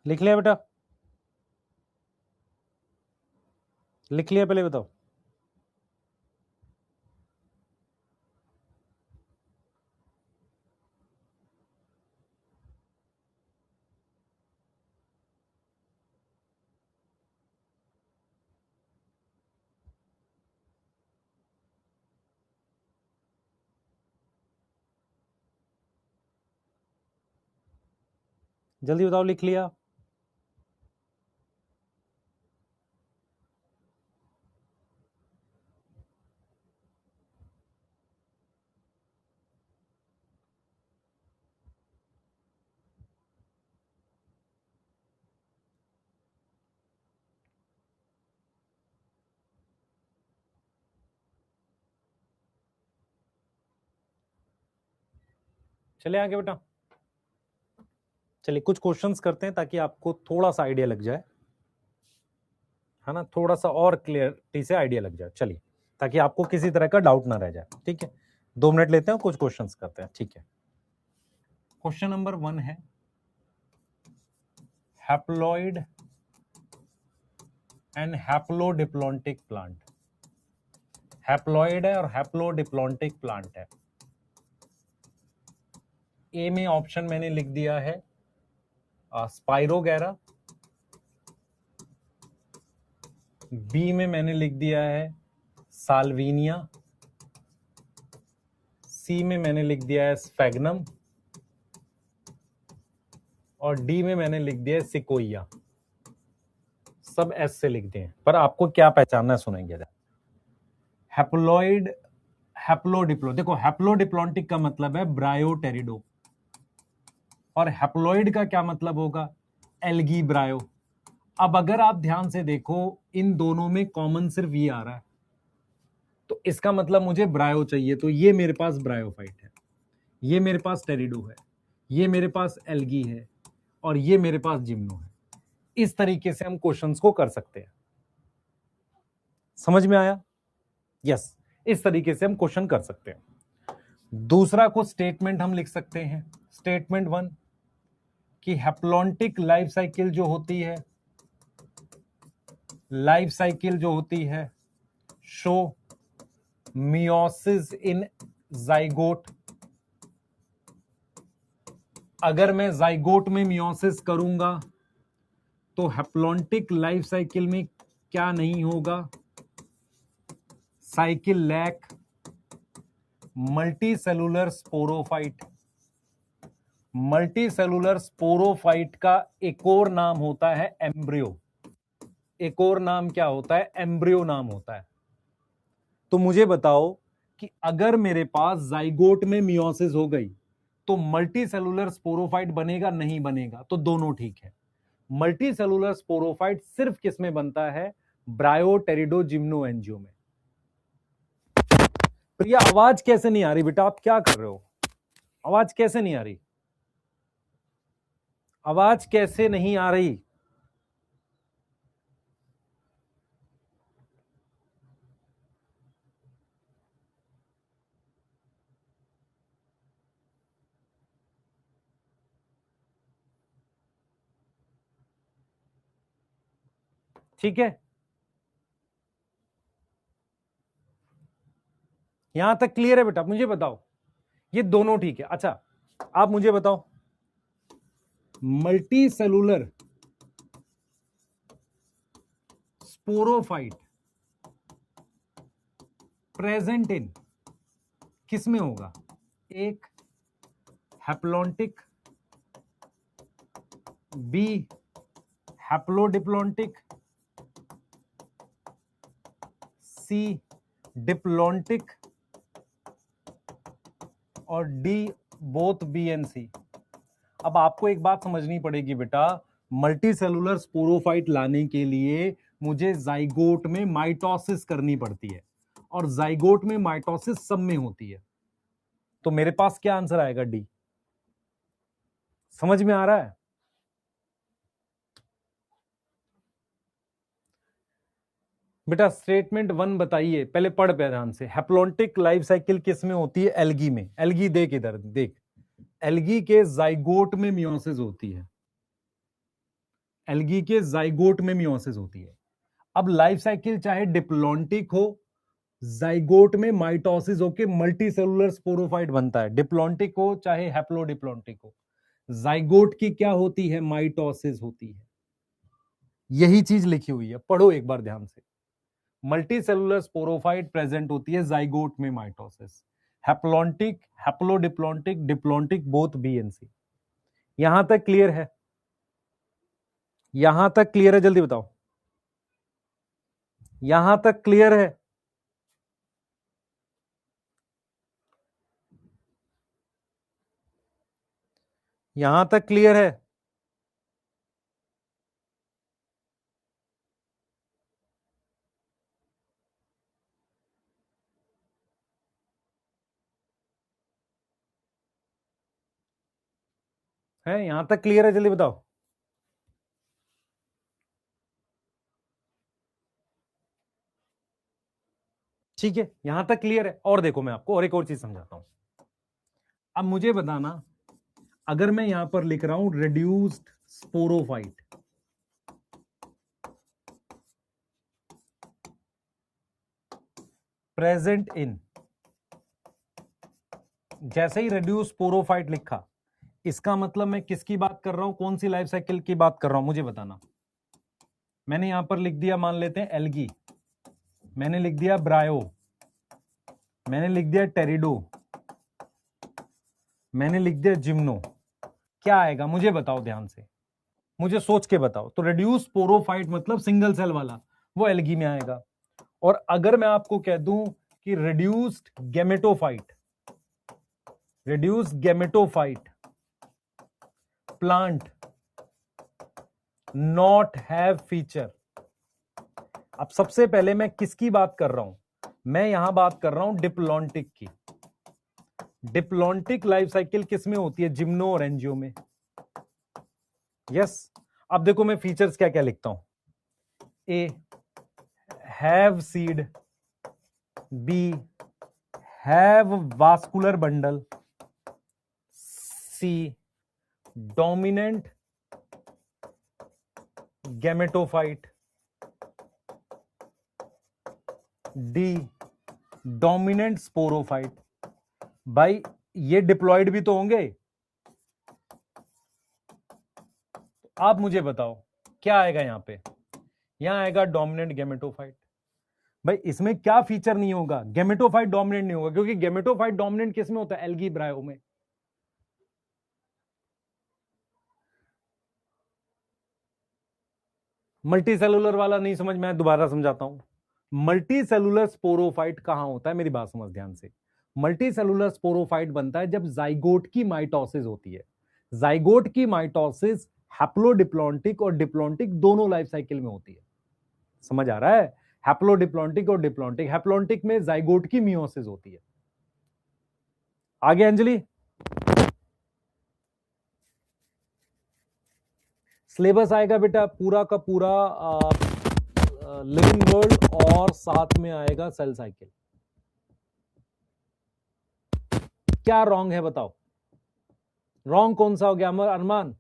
लिख लिया बेटा? लिख लिया? पहले बताओ। जल्दी बताओ, लिख लिया? चले आगे बेटा। चलिए कुछ क्वेश्चंस करते हैं ताकि आपको थोड़ा सा आइडिया लग जाए, है ना, थोड़ा सा और क्लियरिटी से आइडिया लग जाए। चलिए, ताकि आपको किसी तरह का डाउट ना रह जाए। ठीक है, 2 मिनट लेते हैं, कुछ क्वेश्चंस करते हैं। ठीक है, क्वेश्चन नंबर 1 है haploid and haplodiplontic plant. Haploid है और हैप्लोडिप्लॉन्टिक प्लांट है। ए में ऑप्शन मैंने लिख दिया है स्पाइरोगैरा, बी में मैंने लिख दिया है साल्विनिया, सी में मैंने लिख दिया है स्फेगनम, और डी में मैंने लिख दिया है सिकोइया। सब एस से लिख दिए, पर आपको क्या पहचानना है सुनेंगे। हैप्लॉइड, हैप्लोडिप्लो, देखो हैप्लोडिप्लॉन्टिक का मतलब है ब्रायोटेरिडो, और हैप्लॉइड का क्या मतलब होगा? एल्गी ब्रायो। अब अगर आप ध्यान से देखो, इन दोनों में कॉमन सिर्फ ये आ रहा है, तो इसका मतलब मुझे ब्रायो चाहिए, तो ये मेरे पास ब्रायोफाइट है, ये मेरे पास टेरिडो है, ये मेरे पास एल्गी है, और ये मेरे पास जिम्नो है। इस तरीके से हम क्वेश्चंस को कर सकते हैं। समझ में आया? यस, इस तरीके से हम क्वेश्चन कर सकते हैं। दूसरा को स्टेटमेंट हम लिख सकते हैं। स्टेटमेंट 1 कि हैप्लॉन्टिक लाइफ साइकिल जो होती है, लाइफ साइकिल जो होती है, शो मियोसिस इन जाइगोट, अगर मैं जाइगोट में मियोसिस करूंगा तो हैप्लॉन्टिक लाइफ साइकिल में क्या नहीं होगा? Cycle lack, multicellular sporophyte. Multicellular sporophyte का एक और नाम होता है एम्ब्रियो। एक और नाम क्या होता है? एम्ब्रियो नाम होता है। तो मुझे बताओ कि अगर मेरे पास जाइगोट में मियोसिस हो गई तो मल्टी सेलुलर स्पोरोफाइट बनेगा नहीं बनेगा? तो दोनों ठीक है। मल्टी सेलुलर स्पोरोफाइट सिर्फ किस में बनता है? ब्रायोटेरिडोजिम्नोएंजियो में। प्रिया आवाज कैसे नहीं आ रही बेटा? आप क्या कर रहे हो? आवाज कैसे नहीं आ रही? आवाज कैसे नहीं आ रही? ठीक है, यहां तक क्लियर है बेटा? मुझे बताओ, ये दोनों ठीक है। अच्छा, आप मुझे बताओ, multi cellular sporophyte present in किस में होगा? एक, हैप्लॉन्टिक, बी हैप्लोडिप्लॉन्टिक, सी डिप्लॉन्टिक, और डी बोथ बी एंड सी। अब आपको एक बात समझनी पड़ेगी बेटा, मल्टी सेलुलर स्पोरोफाइट लाने के लिए मुझे जाइगोट में माइटोसिस करनी पड़ती है, और जाइगोट में माइटोसिस सब में होती है। तो मेरे पास क्या आंसर आएगा? डी। समझ में आ रहा है? बेटा स्टेटमेंट 1 बताइए, पहले पढ़ पे ध्यान से। हैप्लॉन्टिक लाइफ साइकिल किस में होती है? एल्गी में। एल्गी देख इधर देख, एल्गी के जाइगोट में मियोसिस होती है। एल्गी के जाइगोट में मियोसिस होती है। अब लाइफ साइकिल चाहे डिप्लॉन्टिक हो, जाइगोट में माइटोसिस होके मल्टी सेलुलर स्पोरोफाइट बनता है। डिप्लॉन्टिक हो चाहे हैप्लोडिप्लॉन्टिक हो, जाइगोट की क्या होती है? माइटोसिस होती है। यही चीज लिखी हुई है, पढ़ो एक बार ध्यान से। मल्टी सेलुलर स्पोरोफाइट प्रेजेंट होती है जाइगोट में mitosis. Haplontic, haplodiplontic, diplontic both B and C. यहां तक क्लियर है? यहां तक क्लियर है? जल्दी बताओ, यहां तक क्लियर है? यहां तक क्लियर है? है यहां तक क्लियर है? जल्दी बताओ। ठीक है, यहां तक क्लियर है? और देखो मैं आपको और एक और चीज समझाता हूं। अब मुझे बताना, अगर मैं यहां पर लिख रहा हूं रिड्यूस्ड स्पोरोफाइट, प्रेजेंट इन, जैसे ही रिड्यूस स्पोरोफाइट लिखा, इसका मतलब मैं किसकी बात कर रहा हूं? कौन सी लाइफ साइकिल की बात कर रहा हूं? मुझे बताना। मैंने यहां पर लिख दिया, मान लेते हैं एल्गी, मैंने लिख दिया ब्रायो, मैंने लिख दिया टेरिडो, मैंने लिख दिया जिम्नो। क्या आएगा मुझे बताओ ध्यान से, मुझे सोच के बताओ। तो रिड्यूस स्पोरोफाइट मतलब सिंगल सेल वाला, वो एल्गी में आएगा। और अगर मैं आपको कह दूं कि reduced gametophyte, reduce gametophyte plant not have feature. अब सबसे पहले मैं किसकी बात कर रहा हूं? मैं यहां बात कर रहा हूं डिप्लॉन्टिक की। डिप्लॉन्टिक लाइफ साइकिल किस में होती है? जिम्नो और एंजियो में। यस। अब देखो मैं फीचर्स क्या क्या लिखता हूं। A have seed, B have vascular bundle, C dominant gametophyte, D dominant sporophyte. भाई ये डिप्लॉयड भी तो होंगे। आप मुझे बताओ क्या आएगा यहां पे? यहां आएगा डोमिनेंट गेमेटोफाइट। भाई इसमें क्या फीचर नहीं होगा? गेमेटोफाइट डोमिनेंट नहीं होगा, क्योंकि गेमेटोफाइट डोमिनेंट किस में होता है? एल्गी ब्रायो में। मल्टी सेलुलर वाला नहीं समझ में? दोबारा समझाता हूं। मल्टी सेलुलर स्पोरोफाइट कहां होता है? मेरी बात समझ ध्यान से। मल्टी सेलुलर स्पोरोफाइट बनता है जब जाइगोट की माइटोसिस होती है। जाइगोट की माइटोसिस हैप्लोडिप्लॉन्टिक और डिप्लॉन्टिक दोनों लाइफ साइकिल में होती है। समझ आ रहा है? हैप्लोडिप्लॉन्टिक और डिप्लॉन्टिक। हैप्लॉन्टिक में जाइगोट की मियोसिस होती है। आगे अंजलि, सिलेबस आएगा बेटा पूरा का पूरा लिविंग वर्ल्ड और साथ में आएगा सेल साइकिल। क्या रॉन्ग है बताओ? रॉन्ग कौन सा हो गया अरमान?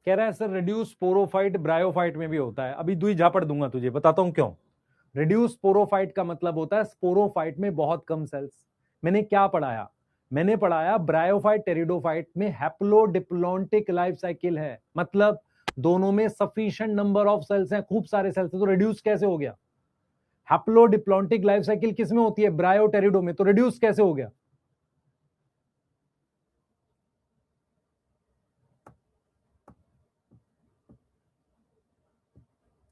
कह रहा है सर रिड्यूस स्पोरोफाइट ब्रायोफाइट में भी होता है। अभी दुई झापड़ दूंगा तुझे, बताता हूं क्यों। रिड्यूस स्पोरोफाइट का मतलब होता है स्पोरोफाइट में बहुत कम सेल्स। मैंने क्या पढ़ाया? मैंने पढ़ाया ब्रायोफाइट टेरिडोफाइट में हैप्लोडिप्लॉन्टिक लाइफ साइकिल है, मतलब दोनों में सफिशिएंट नंबर ऑफ सेल्स हैं, खूब सारे सेल्स हैं, तो रिड्यूस कैसे हो गया? हैप्लोडिप्लॉन्टिक लाइफ साइकिल किसमें होती है? ब्रायो टेरिडो में, तो रिड्यूस कैसे हो गया?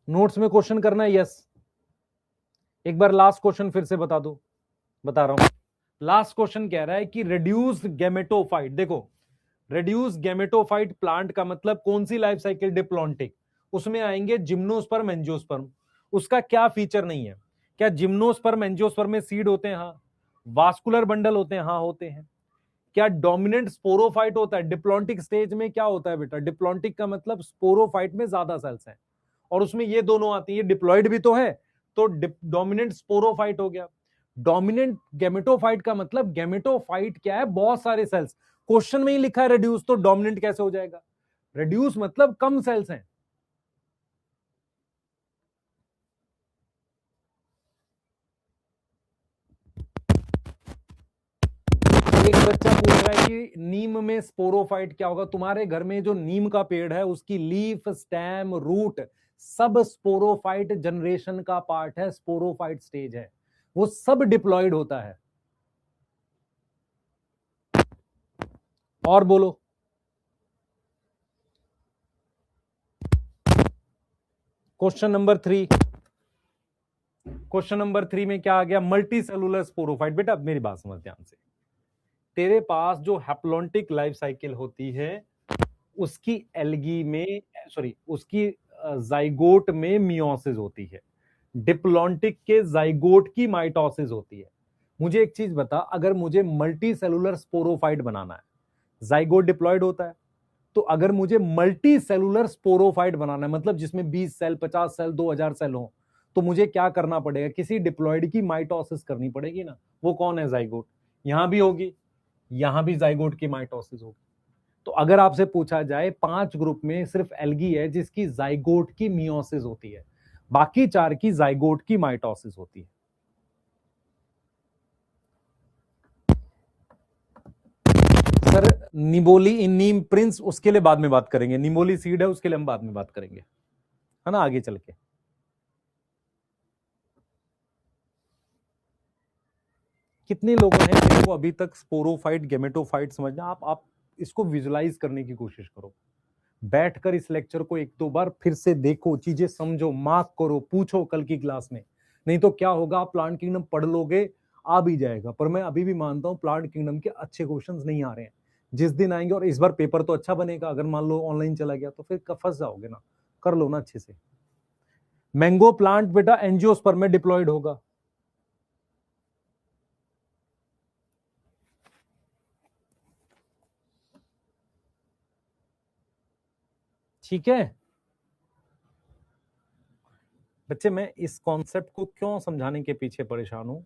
नोट्स में क्वेश्चन करना है? यस। एक बार लास्ट क्वेश्चन फिर से बता दो, बता रहा हूं। लास्ट क्वेश्चन कह रहा है कि रिड्यूस्ड गेमेटोफाइट, देखो रिड्यूस्ड गेमेटोफाइट प्लांट का मतलब कौन सी लाइफ साइकिल? डिप्लॉन्टिक। उसमें आएंगे जिम्नोस्पर्म एंजियोस्पर्म। उसका क्या फीचर नहीं है? क्या जिम्नोस्पर्म एंजियोस्पर्म में सीड होते हैं? हाँ। वास्कुलर बंडल होते हैं? हाँ होते हैं। क्या डोमिनेंट स्पोरोफाइट होता है? डिप्लॉन्टिक स्टेज में क्या होता है बेटा? डिप्लॉन्टिक का मतलब स्पोरोफाइट में ज्यादा सेल्स हैं, और उसमें ये दोनों आती है। ये डिप्लॉइड भी तो है, तो डोमिनेंट स्पोरोफाइट हो गया। डोमिनेंट गेमेटोफाइट का मतलब गेमेटोफाइट क्या है? बहुत सारे सेल्स। क्वेश्चन में ही लिखा है रिड्यूस, तो डोमिनेंट कैसे हो जाएगा? रिड्यूस मतलब कम सेल्स हैं। एक बच्चा पूछ रहा है कि नीम में स्पोरोफाइट क्या होगा? तुम्हारे घर में जो नीम का पेड़ है उसकी लीफ, स्टेम, रूट सब स्पोरोफाइट जनरेशन का पार्ट है, स्पोरोफाइट स्टेज है, वो सब डिप्लॉयड होता है। और बोलो। Question number 3। क्वेश्चन नंबर 3 में क्या आ गया? Multi cellular sporophyte. बेटा अब मेरी बात समझ ध्यान से। तेरे पास जो हैप्लॉन्टिक लाइफ साइकिल होती है उसकी एल्गी में, सॉरी उसकी जाइगोट में मियोसिस होती है, डिप्लॉन्टिक के जाइगोट की माइटोसिस होती है। मुझे एक चीज बता, अगर मुझे मल्टी सेलुलर स्पोरोफाइट बनाना है, जाइगोट डिप्लॉयड होता है, तो अगर मुझे मल्टी सेलुलर स्पोरोफाइट बनाना है, मतलब जिसमें 20 सेल, 50 सेल, 2000 सेल हो, तो मुझे क्या करना पड़ेगा? किसी डिप्लॉयड की माइटोसिस करनी पड़ेगी ना। वो कौन है? जाइगोट। यहां भी होगी, यहां भी जाइगोट की माइटोसिस होगी। तो अगर आपसे पूछा जाए 5 ग्रुप में सिर्फ एल्गी है जिसकी जाइगोट की मियोसिस होती है, बाकी 4 की जाइगोट की माइटोसिस होती है। सर निमोली, नीम प्रिंस उसके लिए बाद में बात करेंगे, निमोली सीड है उसके लिए हम बाद में बात करेंगे, है ना, आगे चल के। कितने लोगों ने मेरे को अभी तक स्पोरोफाइट गेमेटोफाइट समझना? आप इसको विजुलाइज करने की कोशिश करो, बैठकर इस लेक्चर को एक दो बार फिर से देखो, चीजें समझो, मार्क करो, पूछो कल की क्लास में। नहीं तो क्या होगा, आप प्लांट किंगडम पढ़ लोगे, आ भी जाएगा, पर मैं अभी भी मानता हूं प्लांट किंगडम के अच्छे क्वेश्चंस नहीं आ रहे हैं। जिस दिन आएंगे, और इस बार पेपर तो अच्छा बनेगा, अगर मान लो ऑनलाइन चला गया तो फिर फंस जाओगे ना, कर लो ना अच्छे से। मैंगो प्लांट बेटा एंजियोस्पर्म में डिप्लॉयड होगा। ठीक है बच्चे, मैं इस कॉन्सेप्ट को क्यों समझाने के पीछे परेशान हूं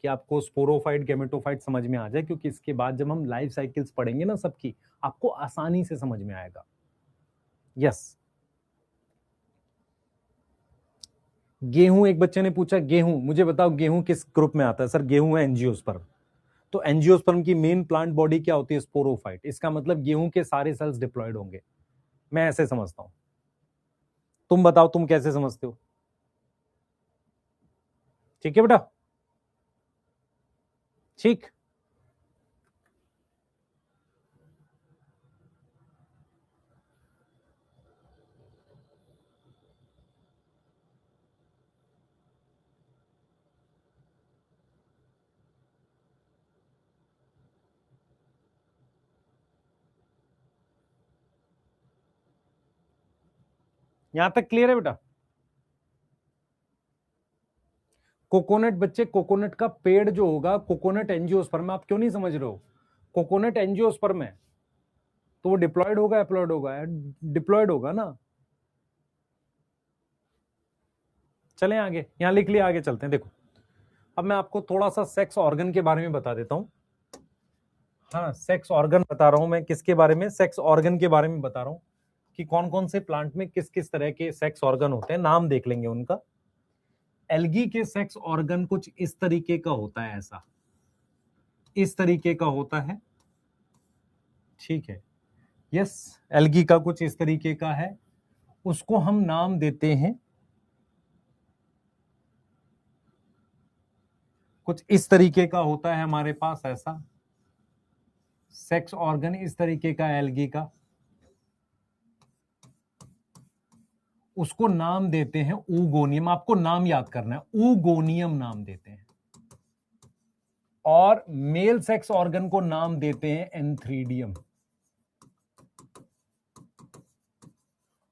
कि आपको स्पोरोफाइट गेमेटोफाइट समझ में आ जाए, क्योंकि इसके बाद जब हम लाइफ साइकिल्स पढ़ेंगे ना सबकी, आपको आसानी से समझ में आएगा। यस। गेहूं, एक बच्चे ने पूछा गेहूं, मुझे बताओ गेहूं किस ग्रुप में आता है? सर गेहूं है एंजियोस्पर्म। तो एंजियोस्पर्म की मेन प्लांट बॉडी क्या होती है? स्पोरोफाइट। इसका मतलब गेहूं के सारे सेल्स डिप्लॉयड होंगे, मैं ऐसे समझता हूं। तुम बताओ तुम कैसे समझते हो? ठीक है बेटा, ठीक। यहां तक क्लियर है बेटा? कोकोनट बच्चे, कोकोनट का पेड़ जो होगा, कोकोनट एंजियोस्पर्म, आप क्यों नहीं समझ रहे हो? कोकोनट एंजियोस्पर्म है तो वो डिप्लॉयड होगा एप्लॉयड होगा? डिप्लॉयड होगा ना। चलें आगे, यहां लिख लिया, आगे चलते हैं। देखो अब मैं आपको थोड़ा सा सेक्स ऑर्गन के बारे में बता देता हूं। हाँ, सेक्स ऑर्गन बता रहा हूं मैं, किसके बारे में? सेक्स ऑर्गन के बारे में बता रहा हूं कि कौन कौन से प्लांट में किस किस तरह के सेक्स ऑर्गन होते हैं, नाम देख लेंगे उनका। एल्गी के सेक्स ऑर्गन कुछ इस तरीके का होता है, ऐसा इस तरीके का होता है, ठीक है। यस, एल्गी का कुछ इस तरीके का है, उसको हम नाम देते हैं, कुछ इस तरीके का होता है हमारे पास ऐसा सेक्स ऑर्गन, इस तरीके का एल्गी का, उसको नाम देते हैं ऊगोनियम। आपको नाम याद करना है, ऊगोनियम नाम देते हैं। और मेल सेक्स ऑर्गन को नाम देते हैं एंथ्रीडियम।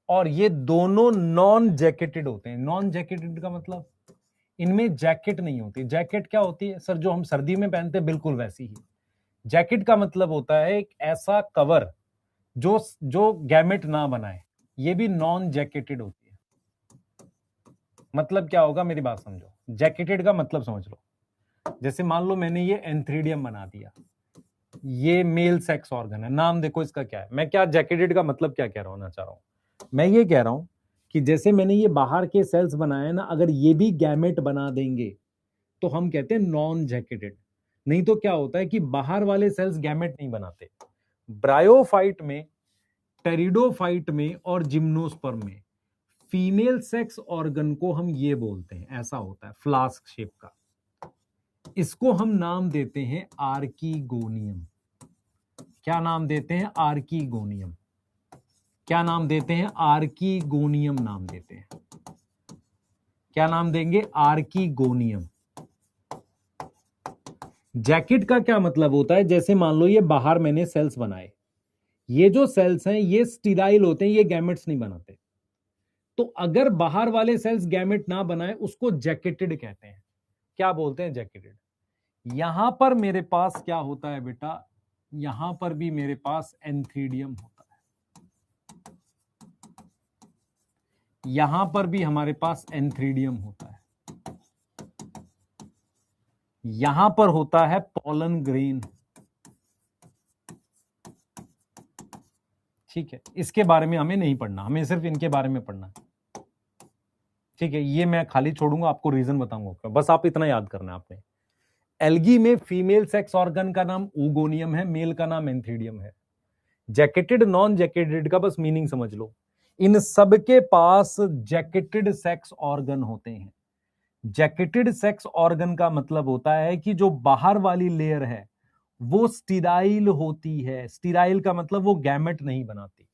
और ये दोनों नॉन जैकेटेड होते हैं। नॉन जैकेटेड का मतलब इनमें जैकेट नहीं होती। जैकेट क्या होती है सर? जो हम सर्दी में पहनते हैं, बिल्कुल वैसी ही। जैकेट का मतलब होता है एक ऐसा कवर जो जो गैमेट ना बनाए, ये भी नॉन जैकेटेड होती है। मतलब क्या होगा, मेरी बात समझो। जैकेटेड का मतलब समझ लो, जैसे मान लो मैंने ये एंथ्रीडियम बना दिया, ये मेल सेक्स ऑर्गन है, नाम देखो इसका क्या है। मैं क्या जैकेटेड का मतलब क्या कह रहा हूं, चाह रहा हूं मैं ये कह रहा हूं कि जैसे मैंने ये बाहर के सेल्स बनाए ना, अगर ये भी गैमेट बना देंगे तो हम कहते हैं नॉन जैकेटेड। नहीं तो क्या होता है कि बाहर वाले सेल्स गैमेट नहीं बनाते। ब्रायोफाइट में, टेरिडोफाइट में और जिम्नोस्पर्म में फीमेल सेक्स ऑर्गन को हम ये बोलते हैं, ऐसा होता है फ्लास्क शेप का। इसको हम नाम देते हैं आर्कीगोनियम। क्या नाम देते हैं? आर्कीगोनियम। क्या नाम देते हैं? आर्कीगोनियम नाम देते हैं। क्या नाम देंगे? आर्कीगोनियम। जैकेट का क्या मतलब होता है? जैसे मान लो ये बाहर मैंने सेल्स बनाए, ये जो सेल्स हैं ये स्टीराइल होते हैं, ये गैमेट्स नहीं बनाते। तो अगर बाहर वाले सेल्स गैमेट ना बनाए, उसको जैकेटेड कहते हैं। क्या बोलते हैं? जैकेटेड। यहां पर मेरे पास क्या होता है बेटा? यहां पर भी मेरे पास एंथ्रीडियम होता है, यहां पर भी हमारे पास एंथ्रीडियम होता है, यहां पर होता है पॉलन ग्रेन। ठीक है, इसके बारे में हमें नहीं पढ़ना, हमें सिर्फ इनके बारे में पढ़ना है। ठीक है, ये मैं खाली छोड़ूंगा, आपको रीजन बताऊंगा, बस आप इतना याद करना है आपने। एल्गी में फीमेल सेक्स ऑर्गन का नाम ऊगोनियम है, मेल का नाम एंथ्रीडियम है। जैकेटेड नॉन जैकेटेड का बस मीनिंग समझ लो। इन सबके पास जैकेटेड सेक्स ऑर्गन होते हैं। जैकेटेड सेक्स ऑर्गन का मतलब होता है कि जो बाहर वाली लेयर है वो स्टीराइल होती है। स्टीराइल का मतलब वो गैमेट नहीं बनाती।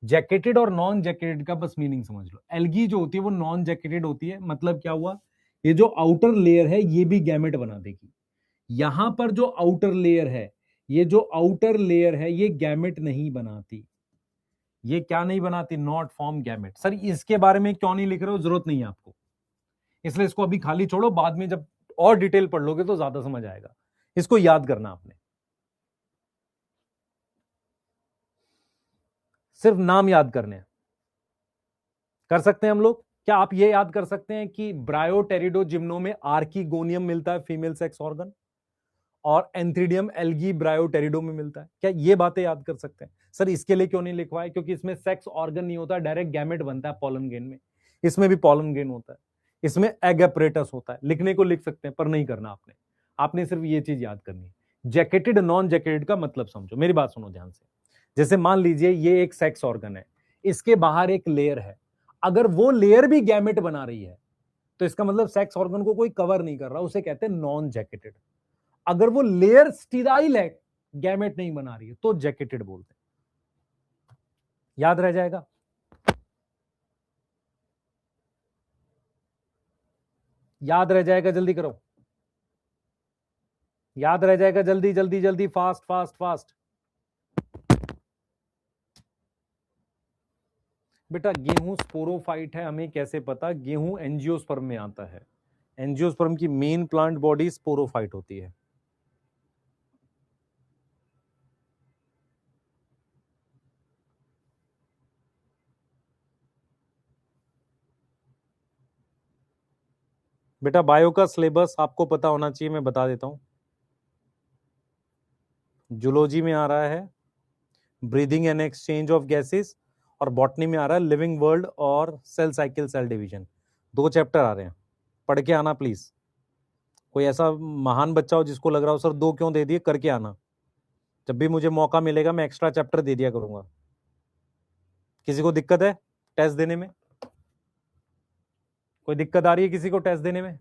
जैकेटेड और नॉन जैकेटेड का बस मीनिंग समझ लो। एल्गी जो होती है वो नॉन जैकेटेड होती है, मतलब क्या हुआ, ये जो आउटर लेयर है ये भी गैमेट बना देगी। यहां पर जो आउटर लेयर है, ये जो आउटर लेयर है ये गैमेट नहीं बनाती। ये क्या नहीं बनाती? Not form gamete. सर इसके बारे में क्यों नहीं लिख रहे हो? जरूरत नहीं है आपको, इसलिए इसको अभी खाली छोड़ो, बाद में जब और डिटेल पढ़ लोगे तो ज्यादा समझ आएगा। इसको याद करना आपने, सिर्फ नाम याद करने हैं। कर सकते हैं हम लोग। क्या आप ये याद कर सकते हैं कि ब्रायोटेरिडोजिम्नो में आर्कीगोनियम मिलता है, फीमेल सेक्स ऑर्गन, और एंथ्रीडियम एल्गी ब्रायोटेरिडो में मिलता है? क्या ये बातें याद कर सकते हैं? सर इसके लिए क्यों नहीं लिखवा है? क्योंकि इसमें सेक्स ऑर्गन नहीं होता, डायरेक्ट गैमेट बनता है पॉलन ग्रेन में। इसमें भी पॉलन ग्रेन होता है। इसमें एग एपरेटस होता है, लिखने को लिख सकते हैं पर नहीं करना आपने, आपने सिर्फ ये चीज याद करनी है। जैकेटेड नॉन जैकेटेड का मतलब समझो, मेरी बात सुनो ध्यान से। जैसे मान लीजिए ये एक सेक्स ऑर्गन है, इसके बाहर एक लेयर है, अगर वो लेयर भी गैमेट बना रही है तो इसका मतलब सेक्स ऑर्गन को कोई कवर नहीं कर रहा, उसे कहते हैं नॉन जैकेटेड। अगर वो लेयर स्टीराइल है, गैमेट नहीं बना रही है, तो जैकेटेड बोलते हैं। याद रह जाएगा। याद रह जाएगा, जल्दी करो, याद रह जाएगा, जल्दी जल्दी जल्दी, फास्ट फास्ट फास्ट। बेटा गेहूं स्पोरोफाइट है, हमें कैसे पता? गेहूं एंजियोस्पर्म में आता है, एंजियोस्पर्म की मेन प्लांट बॉडी स्पोरोफाइट होती है। बेटा बायो का सिलेबस आपको पता होना चाहिए, मैं बता देता हूं। जूलॉजी में आ रहा है breathing and exchange of gases, और बॉटनी में आ रहा है लिविंग वर्ल्ड और cell cycle cell division. 2 chapter आ रहे हैं, पढ़ के आना प्लीज। कोई ऐसा महान बच्चा हो जिसको लग रहा हो सर 2 क्यों दे दिए, करके आना। जब भी मुझे मौका मिलेगा मैं एक्स्ट्रा चैप्टर दे दिया करूंगा। किसी को दिक्कत है टेस्ट देने में? कोई दिक्कत आ रही है किसी को टेस्ट देने में?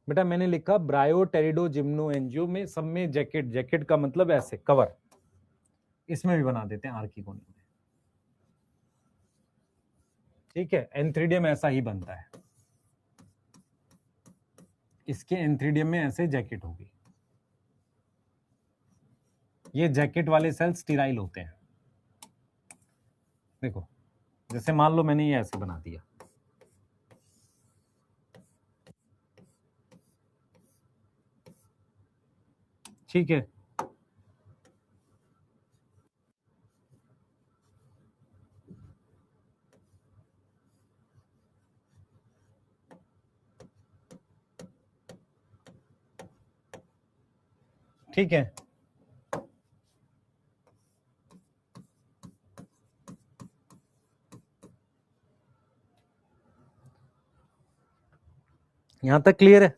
बेटा मैंने लिखा ब्रायो टेरिडो जिम्नो एंजियो में, सब में जैकेट, जैकेट का मतलब ऐसे कवर, इसमें भी बना देते हैं आर की कोने में। ठीक है, एंथ्रीडियम ऐसा ही बनता है, इसके एंथ्रीडियम में ऐसे जैकेट होगी। ये जैकेट वाले सेल स्टीराइल होते हैं। देखो जैसे मान लो मैंने ये ऐसे बना दिया, ठीक है, ठीक है, यहां तक क्लियर है?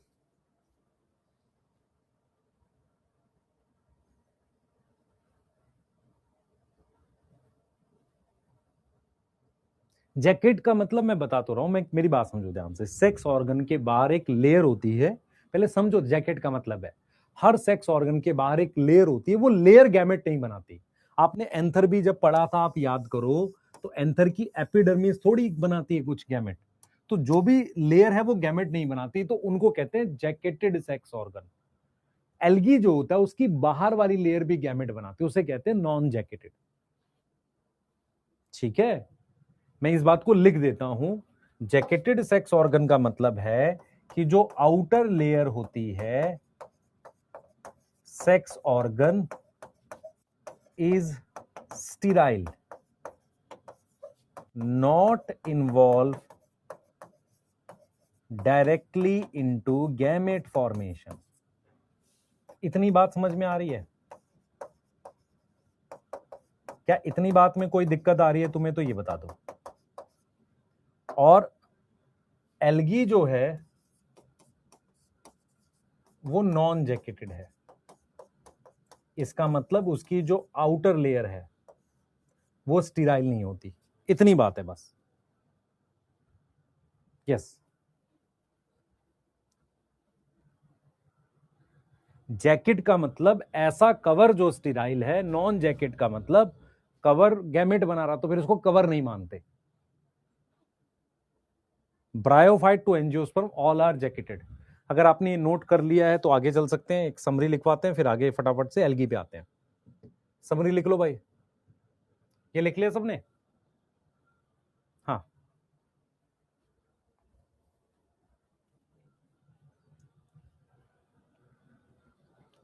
जैकेट का मतलब मैं बता तो रहा हूं, मैं मेरी बात समझो ध्यान से। सेक्स ऑर्गन के बाहर एक लेयर होती है, पहले समझो जैकेट का मतलब है, हर सेक्स ऑर्गन के बाहर एक लेयर होती है, वो लेयर गैमेट नहीं बनाती। आपने एंथर भी जब पढ़ा था, आप याद करो, तो एंथर की एपिडर्मिस थोड़ी बनाती है कुछ गैमेट, तो जो भी लेयर है वो गैमेट नहीं बनाती, तो उनको कहते हैं जैकेटेड सेक्स ऑर्गन। एल्गी जो होता है उसकी बाहर वाली लेयर भी गैमेट बनाती है, उसे कहते हैं नॉन जैकेटेड। ठीक है, मैं इस बात को लिख देता हूं। जैकेटेड सेक्स ऑर्गन का मतलब है कि जो आउटर लेयर होती है, sex organ is sterile, not involve directly into gamete formation. इतनी बात समझ में आ रही है? क्या इतनी बात में कोई दिक्कत आ रही है तुम्हें? तो ये बता दो। और एल्गी जो है वो नॉन जैकेटेड है, इसका मतलब उसकी जो आउटर लेयर है वो स्टीराइल नहीं होती। इतनी बात है बस। यस, जैकेट का मतलब ऐसा कवर जो स्टीराइल है, नॉन जैकेट का मतलब कवर गैमेट बना रहा, तो फिर उसको कवर नहीं मानते। Bryophyte to angiosperm all are jacketed. अगर आपने नोट कर लिया है तो आगे चल सकते हैं, एक समरी लिखवाते हैं, फिर आगे फटाफट से एल्गी पे आते हैं। समरी लिख लो भाई, ये लिख लिया सबने? हाँ,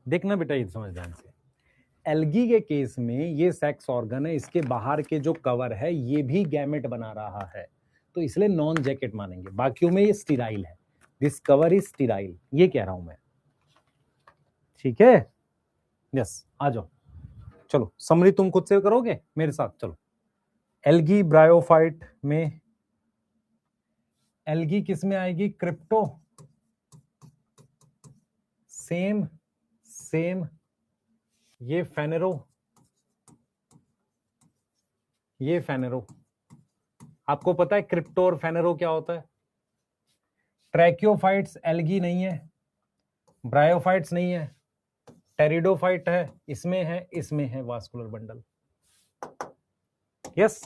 देखना बेटा ये समझ ध्यान से। एल्गी के केस में ये सेक्स ऑर्गन है, इसके बाहर के जो कवर है ये भी गैमेट बना रहा है, तो इसलिए नॉन जैकेट मानेंगे। बाकियों में ये स्टीराइल है, दिस कवर इज स्टीराइल, ये कह रहा हूं मैं। ठीक है, यस, आ जाओ, चलो समरी तुम खुद से करोगे मेरे साथ, चलो। एल्गी ब्रायोफाइट में एल्गी किस में आएगी? क्रिप्टो, सेम सेम, ये फेनेरो, ये फेनेरो। आपको पता है क्रिप्टो और फेनेरो क्या होता है? ट्रैक्योफाइट्स एल्गी नहीं है, ब्रायोफाइट्स नहीं है, टेरिडोफाइट है, इसमें है वास्कुलर बंडल। यस,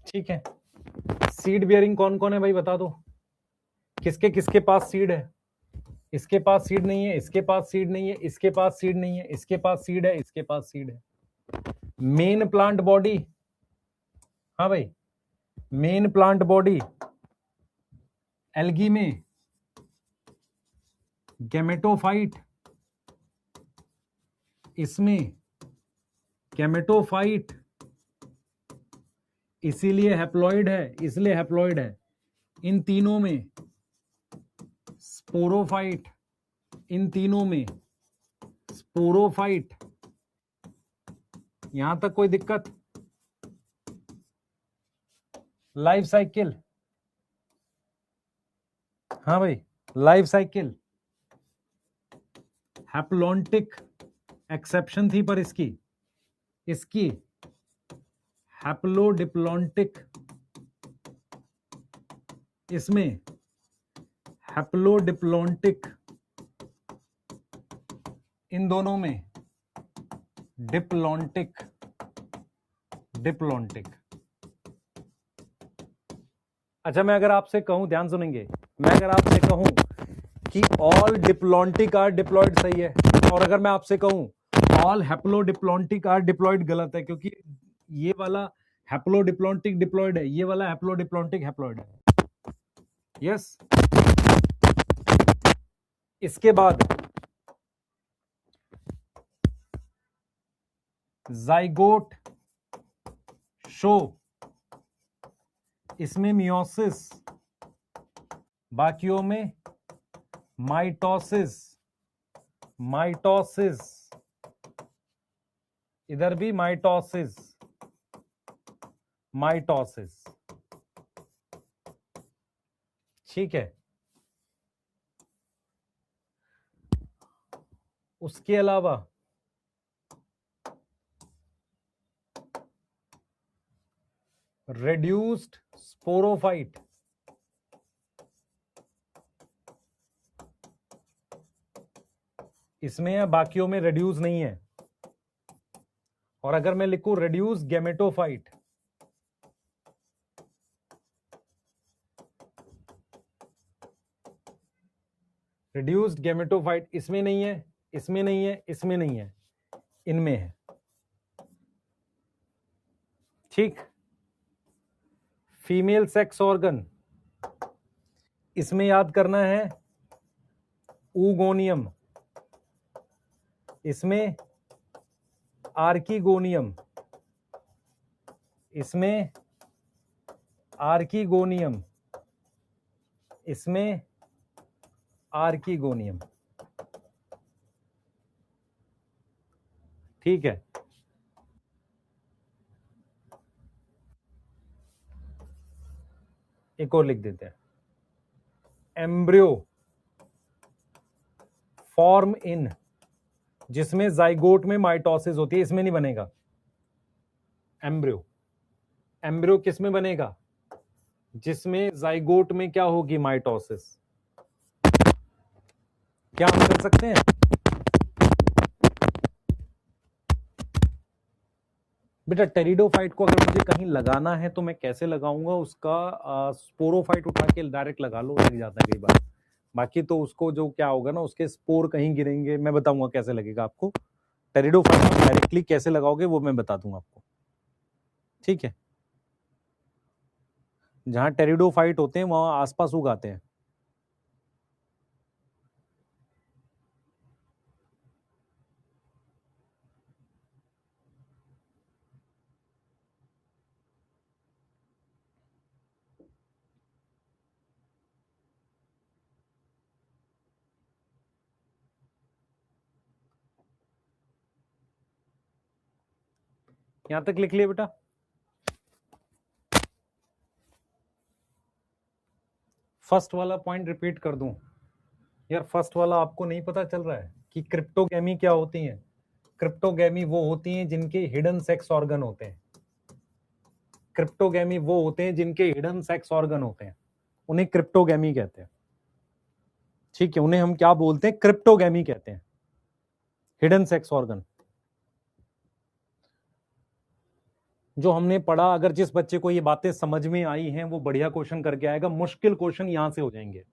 ठीक है। सीड बियरिंग कौन कौन है भाई बता दो, किसके किसके पास सीड है? इसके पास सीड नहीं है, इसके पास सीड नहीं है, इसके पास सीड नहीं है, इसके पास सीड है, इसके पास सीड है। मेन प्लांट बॉडी, हाँ भाई, मेन प्लांट बॉडी एल्गी में गैमेटोफाइट, इसमें गैमेटोफाइट, इसीलिए हैप्लॉइड है, इसलिए हैप्लॉइड है। इन तीनों में स्पोरोफाइट, इन तीनों में स्पोरोफाइट। यहां तक कोई दिक्कत? लाइफ साइकिल, हाँ भाई, लाइफ साइकिल हैप्लॉन्टिक एक्सेप्शन थी, पर इसकी हैप्लोडिप्लॉन्टिक, इसमें हैप्लोडिप्लॉन्टिक, इन दोनों में डिप्लॉन्टिक, डिप्लॉन्टिक। अच्छा, मैं अगर आपसे कहूं, ध्यान सुनेंगे, मैं अगर आपसे कहूं कि ऑल डिप्लॉन्टिक आर डिप्लॉयड सही है, और अगर मैं आपसे कहूं ऑल हैप्लोडिप्लॉन्टिक आर डिप्लॉयड गलत है, क्योंकि ये वाला हैप्लोडिप्लॉन्टिक डिप्लॉयड है, ये वाला हैप्लोडिप्लॉन्टिक हैप्लॉयड है। यस। इसके बाद जाइगोट शो, इसमें मियोसिस, बाकियों में माइटोसिस, माइटोसिस, इधर भी माइटोसिस, माइटोसिस। ठीक है। उसके अलावा रेड्यूस्ड स्पोरोफाइट, इसमें है, बाकियों में रेड्यूस नहीं है। और अगर मैं लिखूं रेड्यूस गैमेटोफाइट, रिड्यूस्ड गैमेटोफाइट, इसमें नहीं है, इसमें नहीं है, इसमें नहीं है, इनमें है। ठीक। फीमेल सेक्स ऑर्गन, इसमें याद करना है ऊगोनियम, इसमें आर्कीगोनियम, इसमें आर्कीगोनियम, इसमें आर्कीगोनियम। ठीक है। एक और लिख देते हैं, एम्ब्रियो फॉर्म इन, जिसमें जाइगोट में माइटोसिस होती है, इसमें नहीं बनेगा एम्ब्रियो। एम्ब्रियो किस में बनेगा? जिसमें जाइगोट में क्या होगी? माइटोसिस। क्या हम कर सकते हैं? बेटा टेरिडोफाइट को अगर मुझे कहीं लगाना है तो मैं कैसे लगाऊंगा? उसका स्पोरोफाइट उठा के डायरेक्ट लगा लो, लग जाता है कई बार। बाकी तो उसको जो क्या होगा ना, उसके स्पोर कहीं गिरेंगे, मैं बताऊंगा कैसे लगेगा आपको। टेरिडोफाइट डायरेक्टली कैसे लगाओगे वो मैं बता दूंगा आपको। ठीक है। जहां टेरिडोफाइट होते हैं वहां आसपास उगाते हैं। यहां तक लिख लिया बेटा? फर्स्ट वाला पॉइंट रिपीट कर दूं यार, फर्स्ट वाला आपको नहीं पता चल रहा है कि क्रिप्टोगैमी क्या होती है? क्रिप्टोगैमी वो होती हैं जिनके हिडन सेक्स ऑर्गन होते हैं। क्रिप्टोगैमी वो होते हैं जिनके हिडन सेक्स ऑर्गन होते हैं, उन्हें क्रिप्टोगैमी कहते हैं। ठीक है, उन्हें हम क्या बोलते हैं? क्रिप्टोगैमी कहते हैं, हिडन सेक्स ऑर्गन। जो हमने पढ़ा, अगर जिस बच्चे को ये बातें समझ में आई हैं वो बढ़िया क्वेश्चन करके आएगा। मुश्किल क्वेश्चन यहां से हो जाएंगे,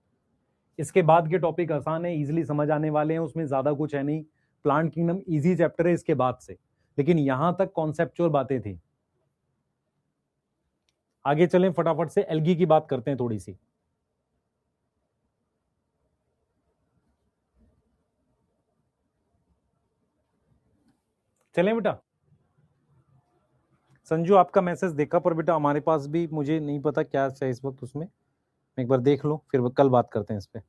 इसके बाद के टॉपिक आसान है, इजीली समझ आने वाले हैं, उसमें ज्यादा कुछ है नहीं। प्लांट किंगडम इजी चैप्टर है इसके बाद से, लेकिन यहां तक कॉन्सेप्चुअल बातें थी। आगे चलें, फटाफट से एल्गी की बात करते हैं थोड़ी सी। चलें बेटा? संजू आपका मैसेज देखा, पर बेटा हमारे पास भी, मुझे नहीं पता क्या है इस वक्त उसमें, एक बार देख लो, फिर कल बात करते हैं इस पे।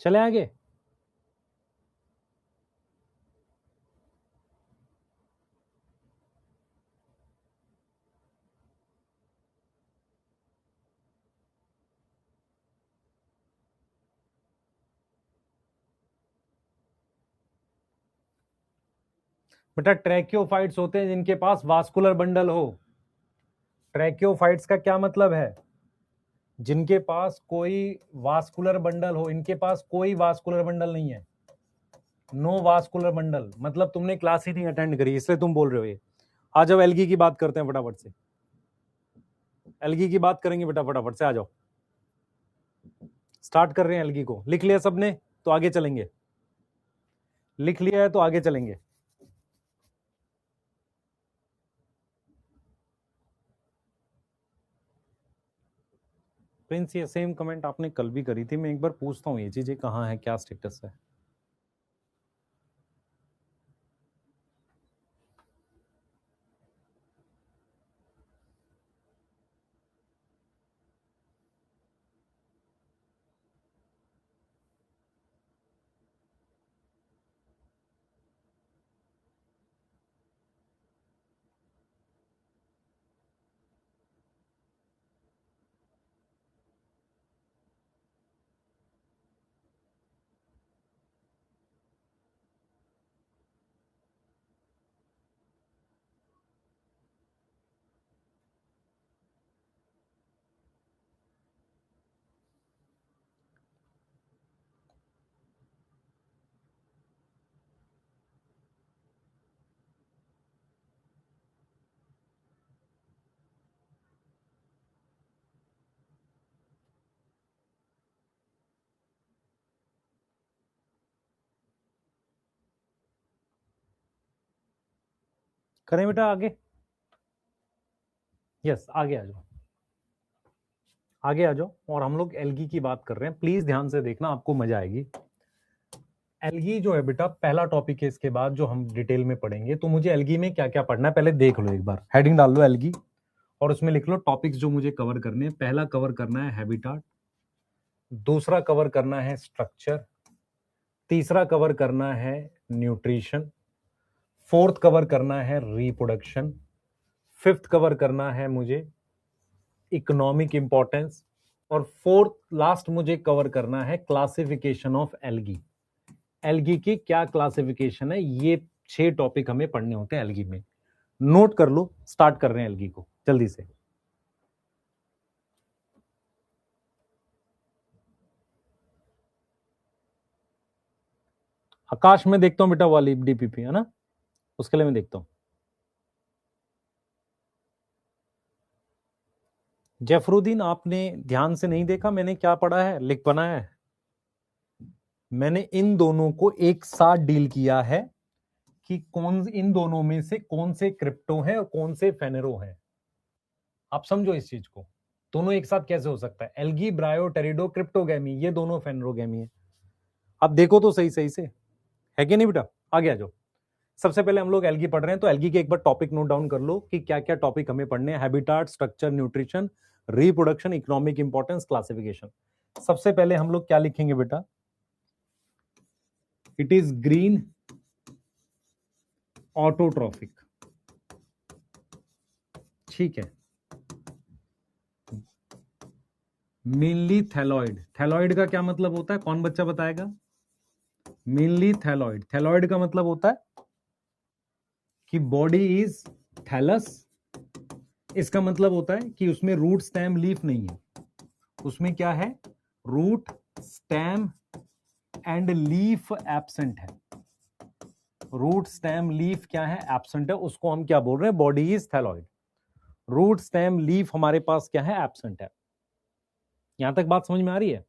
चले आगे। बेटा ट्रैकियोफाइट्स होते हैं जिनके पास वास्कुलर बंडल हो। ट्रैकियोफाइट्स का क्या मतलब है? जिनके पास कोई वास्कुलर बंडल हो। इनके पास कोई वास्कुलर बंडल नहीं है, नो वास्कुलर बंडल, मतलब तुमने क्लास ही नहीं अटेंड करी, इसलिए तुम बोल रहे हो ये। आ जाओ, एल्गी की बात करते हैं फटाफट से। एल्गी की बात करेंगे बेटा, फटाफट से आ जाओ। स्टार्ट कर रहे हैं एल्गी को। लिख लिया सबने? तो आगे चलेंगे। लिख लिया है तो आगे चलेंगे। प्रिंस, ये सेम कमेंट आपने कल भी करी थी, मैं एक बार पूछता हूँ ये चीजें कहाँ है, क्या स्टेटस है? करें बेटा आगे? यस, आगे आ जाओ, आगे आ जाओ। और हम लोग एल्गी की बात कर रहे हैं, प्लीज ध्यान से देखना, आपको मजा आएगी। एल्गी जो है बेटा पहला टॉपिक है, इसके बाद जो हम डिटेल में पढ़ेंगे। तो मुझे एल्गी में क्या क्या पढ़ना है पहले देख लो एक बार। हेडिंग डाल लो एल्गी, और उसमें लिख लो टॉपिक्स जो मुझे कवर करने हैं। पहला कवर करना है हैबिटाट, दूसरा कवर करना है स्ट्रक्चर, तीसरा कवर करना है न्यूट्रिशन, फोर्थ कवर करना है रिप्रोडक्शन, फिफ्थ कवर करना है मुझे इकोनॉमिक इंपॉर्टेंस, और फोर्थ लास्ट मुझे कवर करना है क्लासिफिकेशन ऑफ एल्गी। एल्गी की क्या क्लासिफिकेशन है, ये 6 टॉपिक हमें पढ़ने होते हैं एल्गी में। नोट कर लो, स्टार्ट कर रहे हैं एल्गी को जल्दी से। आकाश में देखता हूं बेटा वाली डीपीपी है ना, उसके लिए मैं देखता हूं। जफरुद्दीन, आपने ध्यान से नहीं देखा मैंने क्या पढ़ा है, लिख बनाया है। मैंने इन दोनों को एक साथ डील किया है कि कौन इन दोनों में से कौन से क्रिप्टो हैं और कौन से फेनेरो हैं। आप समझो इस चीज को। दोनों एक साथ कैसे हो सकता है? एल्गी, ब्रायो, टेरिडो, क्रिप्टोगैमी, ये दोनों फेनरोगैमी है। अब देखो तो सही सही से, है कि नहीं बेटा? आगे आ जाओ। सबसे पहले हम लोग एल्गी पढ़ रहे हैं, तो एल्गी के एक बार टॉपिक नोट डाउन कर लो कि क्या क्या टॉपिक हमें पढ़ने हैं। Habitat, structure, nutrition, reproduction, economic importance, classification. सबसे पहले हम लोग क्या लिखेंगे बेटा? इट इज ग्रीन ऑटोट्रॉफिक, ठीक है। मेनली थैलॉइड, थैलॉइड का क्या मतलब होता है? कौन बच्चा बताएगा? मेनली थैलॉइड, थैलॉइड का मतलब होता है कि बॉडी इज थैलस। इसका मतलब होता है कि उसमें रूट, स्टेम, लीफ नहीं है। उसमें क्या है? Root, stem and leaf absent है। रूट, स्टेम, लीफ क्या है? एब्सेंट है। उसको हम क्या बोल रहे हैं? Body is thalloid. Root, stem, leaf हमारे पास क्या है? एब्सेंट है। यहां तक बात समझ में आ रही है?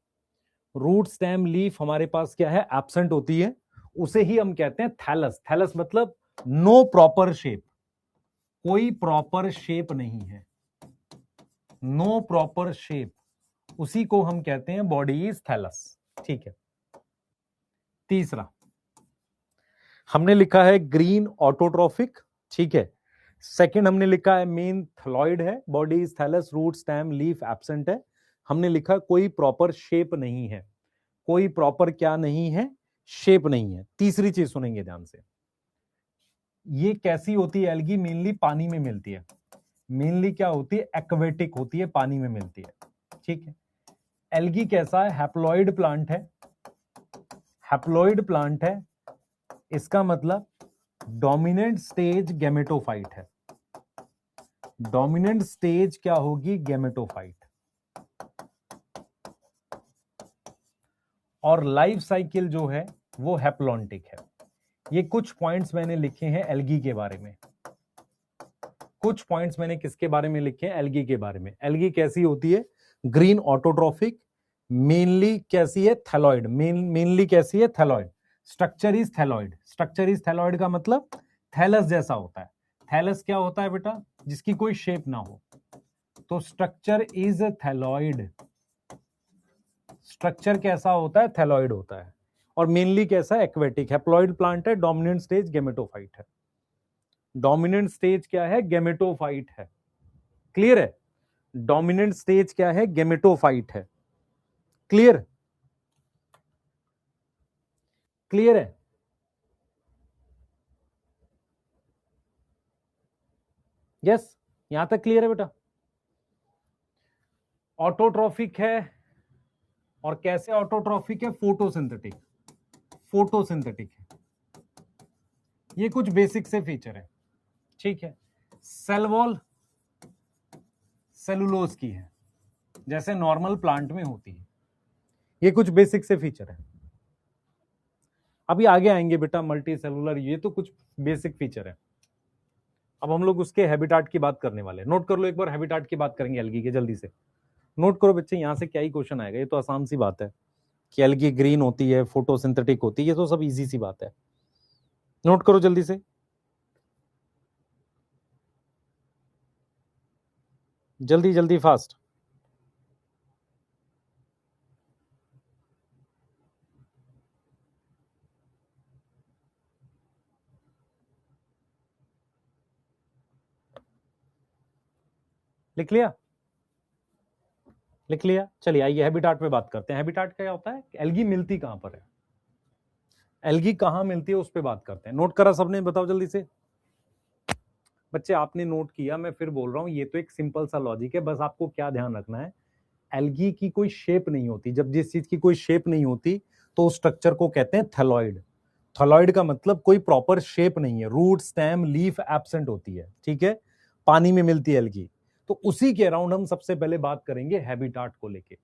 रूट, स्टेम, लीफ हमारे पास क्या है? एब्सेंट होती है। उसे ही हम कहते हैं थैलस। थैलस मतलब नो प्रॉपर शेप, कोई प्रॉपर शेप नहीं है, नो प्रॉपर शेप, उसी को हम कहते हैं बॉडी इज थैलस, ठीक है। तीसरा हमने लिखा है ग्रीन ऑटोट्रॉफिक, ठीक है। सेकंड हमने लिखा है मेन थैलॉइड है, body is thallus, root, stem, leaf absent है। हमने लिखा कोई प्रॉपर शेप नहीं है, कोई प्रॉपर क्या नहीं है? शेप नहीं है। तीसरी चीज सुनेंगे ध्यान से, ये कैसी होती है? एल्गी मेनली पानी में मिलती है। मेनली क्या होती है? एक्वेटिक होती है, पानी में मिलती है, ठीक है। एल्गी कैसा है? हैप्लॉइड प्लांट है। हैप्लॉइड प्लांट है, इसका मतलब डोमिनेंट स्टेज गैमेटोफाइट है। डोमिनेंट स्टेज क्या होगी? गैमेटोफाइट। और लाइफ साइकिल जो है वो हैप्लॉन्टिक है। ये कुछ पॉइंट्स मैंने लिखे हैं एल्गी के बारे में। कुछ पॉइंट्स मैंने किसके बारे में लिखे हैं? एल्गी के बारे में। एल्गी कैसी होती है? ग्रीन ऑटोट्रॉफिक, मेनली कैसी है? थैलॉइड। मेनली कैसी है? Thalloid. Structure is thalloid. Structure is thalloid का मतलब थैलस जैसा होता है। थैलस क्या होता है बेटा? जिसकी कोई शेप ना हो। तो स्ट्रक्चर इज थैलॉइड। स्ट्रक्चर कैसा होता है? थैलॉइड होता है। और मेनली कैसा है? एक्वेटिक। हैप्लॉइड प्लांट है, डोमिनेंट स्टेज गैमेटोफाइट है। डोमिनेंट स्टेज क्या है? गैमेटोफाइट है। क्लियर है? डोमिनेंट स्टेज क्या है? गैमेटोफाइट है। क्लियर? क्लियर है? यस, यहां तक क्लियर है बेटा? ऑटोट्रॉफिक है, और कैसे ऑटोट्रॉफिक है? फोटोसिंथेटिक। फोटोसिंथेटिक है। ये कुछ बेसिक से फीचर है, ठीक है। सेल वॉल सेलुलोज की है, जैसे नॉर्मल प्लांट में होती है। ये कुछ बेसिक से फीचर है। अभी आगे आएंगे बेटा, मल्टी सेलुलर, ये तो कुछ बेसिक फीचर है। अब हम लोग उसके हैबिटाट की बात करने वाले हैं। नोट कर लो एक बार, हैबिटाट की बात करेंगे एल्गी के। जल्दी से नोट करो बच्चे, यहां से क्या ही क्वेश्चन आएगा। ये तो आसान सी बात है कि एल्गी ग्रीन होती है, फोटोसिंथेटिक होती है, ये तो सब इजी सी बात है। नोट करो जल्दी से, जल्दी जल्दी फास्ट। लिख लिया? लिख लिया? चलिए आइए हैबिटाट पे बात करते हैं। हैबिटाट क्या होता है? एल्गी मिलती कहां पर है? एल्गी कहां मिलती है उस पर बात करते हैं। नोट करा सबने? बताओ जल्दी से बच्चे, आपने नोट किया? मैं फिर बोल रहा हूं, ये तो एक सिंपल सा लॉजिक है, बस आपको क्या ध्यान रखना है, एल्गी की कोई शेप नहीं होती। जब जिस चीज की कोई शेप नहीं होती तो उस स्ट्रक्चर को कहते हैं थैलॉइड। थैलॉइड का मतलब कोई प्रॉपर शेप नहीं है, रूट, स्टेम, लीफ एब्सेंट होती है, ठीक है। पानी में मिलती है एल्गी। तो उसी के अराउंड हम सबसे पहले बात करेंगे हैबिटाट को लेके।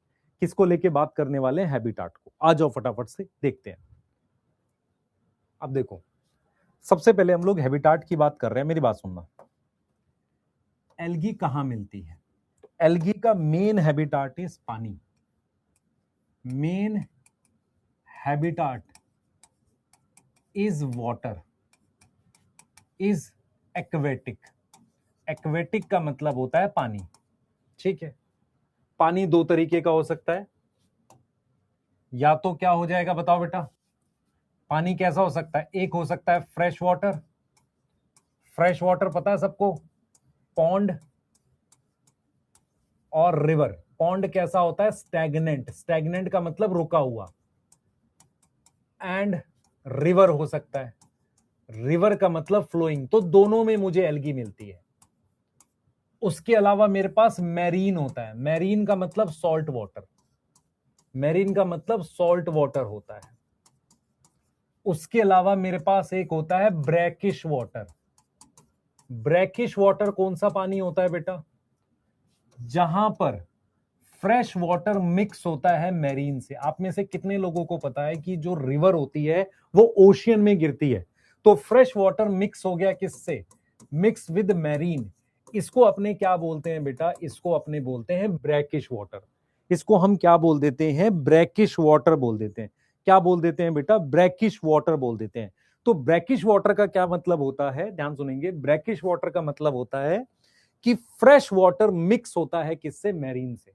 किसको लेके बात करने वाले हैं? हैबिटाट को। आ जाओ फटाफट से देखते हैं। अब देखो, सबसे पहले हम लोग हैबिटाट की बात कर रहे हैं, मेरी बात सुनना। एल्गी कहां मिलती है? तो एल्गी का मेन हैबिटाट इज पानी। Main habitat is water, is aquatic. Aquatic का मतलब होता है पानी, ठीक है। पानी दो तरीके का हो सकता है, या तो क्या हो जाएगा बताओ बेटा, पानी कैसा हो सकता है, एक हो सकता है फ्रेश वाटर, फ्रेश वाटर पता है सबको, पॉन्ड और रिवर। पॉन्ड कैसा होता है, स्टैग्नेंट, स्टैग्नेंट का मतलब रुका हुआ, एंड रिवर हो सकता है, रिवर का मतलब फ्लोइंग। तो दोनों में मुझे एल्गी मिलती है। उसके अलावा मेरे पास मैरीन होता है, मैरीन का मतलब सॉल्ट वाटर, मैरीन का मतलब सॉल्ट वाटर होता है। उसके अलावा मेरे पास एक होता है ब्रैकिश वाटर। ब्रैकिश वाटर कौन सा पानी होता है बेटा, जहां पर फ्रेश वाटर मिक्स होता है मैरीन से। आप में से कितने लोगों को पता है कि जो रिवर होती है वो ओशियन में गिरती है, तो फ्रेश वाटर मिक्स हो गया किससे, मिक्स विद मैरीन। इसको अपने क्या बोलते हैं बेटा, इसको अपने बोलते हैं ब्रैकिश वाटर। इसको हम क्या बोल देते हैं, ब्रैकिश वाटर बोल देते हैं। क्या बोल देते हैं बेटा, ब्रैकिश वाटर बोल देते हैं। तो ब्रैकिश वाटर का क्या मतलब होता है, ध्यान सुनेंगे, ब्रैकिश वाटर का मतलब होता है कि फ्रेश वाटर मिक्स होता है किससे, मैरीन से।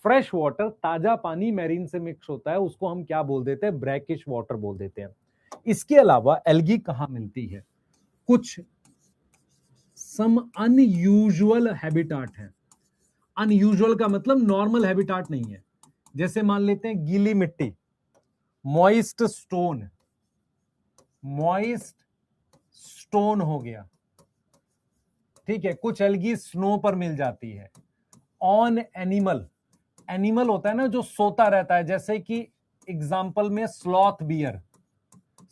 फ्रेश वाटर, ताजा पानी मैरीन से मिक्स होता है, उसको हम क्या बोल देते हैं, ब्रैकिश वाटर बोल देते हैं। इसके अलावा एल्गी कहां मिलती है, कुछ सम अनयूजुअल हैबिटाट है। अनयूजुअल का मतलब नॉर्मल हैबिटाट नहीं है। जैसे मान लेते हैं गीली मिट्टी, मॉइस्ट स्टोन, मॉइस्ट स्टोन हो गया, ठीक है। कुछ एल्गी स्नो पर मिल जाती है। ऑन एनिमल, एनिमल होता है ना जो सोता रहता है, जैसे कि एग्जाम्पल में स्लॉथ बियर।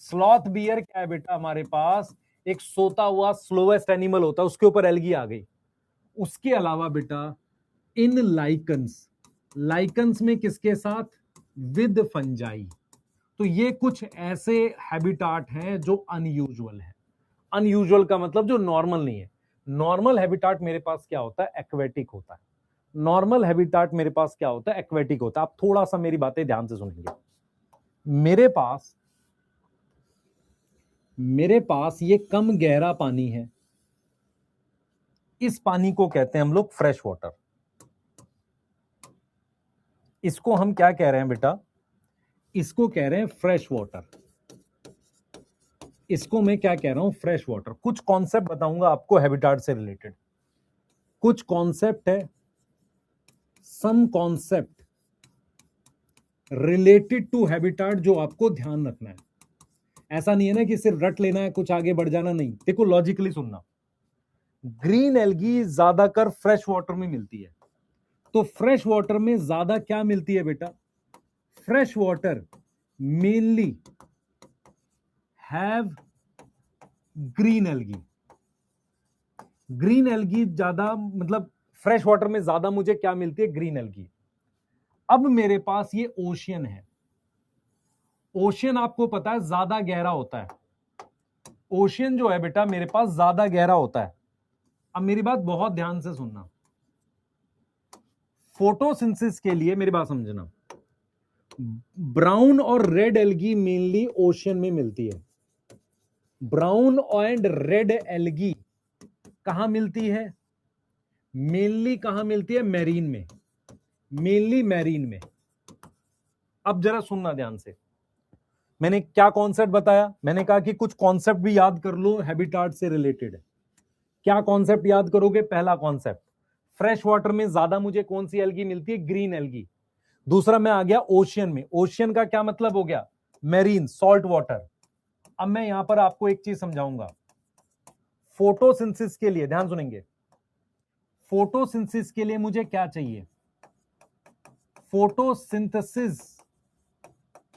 स्लॉथ बियर क्या है बेटा, हमारे पास एक सोता हुआ स्लोएस्ट एनिमल होता है, उसके ऊपर एल्गी आ गई। उसके अलावा बेटा इन लाइकन्स, लाइकन्स में किसके साथ, विद फंजाई। तो ये कुछ ऐसे हैबिटाट हैं जो अनयूजुअल है। अनयूजुअल का मतलब जो नॉर्मल नहीं है। नॉर्मल हैबिटाट मेरे पास क्या होता है, एक्वेटिक होता है। नॉर्मल हैबिटाट मेरे पास क्या होता है, एक्वेटिक होता है। आप थोड़ा सा मेरी बातें ध्यान से सुनेंगे। मेरे पास ये कम गहरा पानी है, इस पानी को कहते हैं हम लोग फ्रेश वाटर। इसको हम क्या कह रहे हैं बेटा, इसको कह रहे हैं फ्रेश वाटर। इसको मैं क्या कह रहा हूं, फ्रेश वाटर। कुछ कॉन्सेप्ट बताऊंगा आपको हैबिटाट से रिलेटेड, कुछ कॉन्सेप्ट है, some concept related to habitat जो आपको ध्यान रखना है। ऐसा नहीं है ना कि सिर्फ रट लेना है, कुछ आगे बढ़ जाना, नहीं। देखो लॉजिकली सुनना। ग्रीन एल्गी ज्यादातर फ्रेश वाटर में मिलती है, तो फ्रेश वाटर में ज्यादा क्या मिलती है बेटा, fresh water mainly have green algae. Green algae ज्यादा, मतलब फ्रेश वाटर में ज्यादा मुझे क्या मिलती है, ग्रीन एल्गी। अब मेरे पास ये ओशियन है, ओशियन आपको पता है ज्यादा गहरा होता है। ओशियन जो है बेटा मेरे पास ज्यादा गहरा होता है। अब मेरी बात बहुत ध्यान से सुनना, फोटोसिंथेसिस के लिए मेरी बात समझना, ब्राउन और रेड एल्गी मेनली ओशियन में मिलती है। ब्राउन एंड रेड एल्गी कहां मिलती है, मेनली कहां मिलती है, मैरीन में, मेनली मैरीन में। अब जरा सुनना ध्यान से, मैंने क्या कॉन्सेप्ट बताया, मैंने कहा कि कुछ कॉन्सेप्ट भी याद कर लो हैबिटाट से रिलेटेड। क्या कॉन्सेप्ट याद करोगे, पहला कॉन्सेप्ट, फ्रेश वाटर में ज्यादा मुझे कौन सी एल्गी मिलती है, ग्रीन एल्गी। दूसरा मैं आ गया ओशियन में, ओशियन का क्या मतलब हो गया, मैरीन, सॉल्ट वाटर। अब मैं यहां पर आपको एक चीज समझाऊंगा, फोटोसिंथेसिस के लिए ध्यान सुनेंगे, फोटोसिंथेसिस के लिए मुझे क्या चाहिए, फोटोसिंथेसिस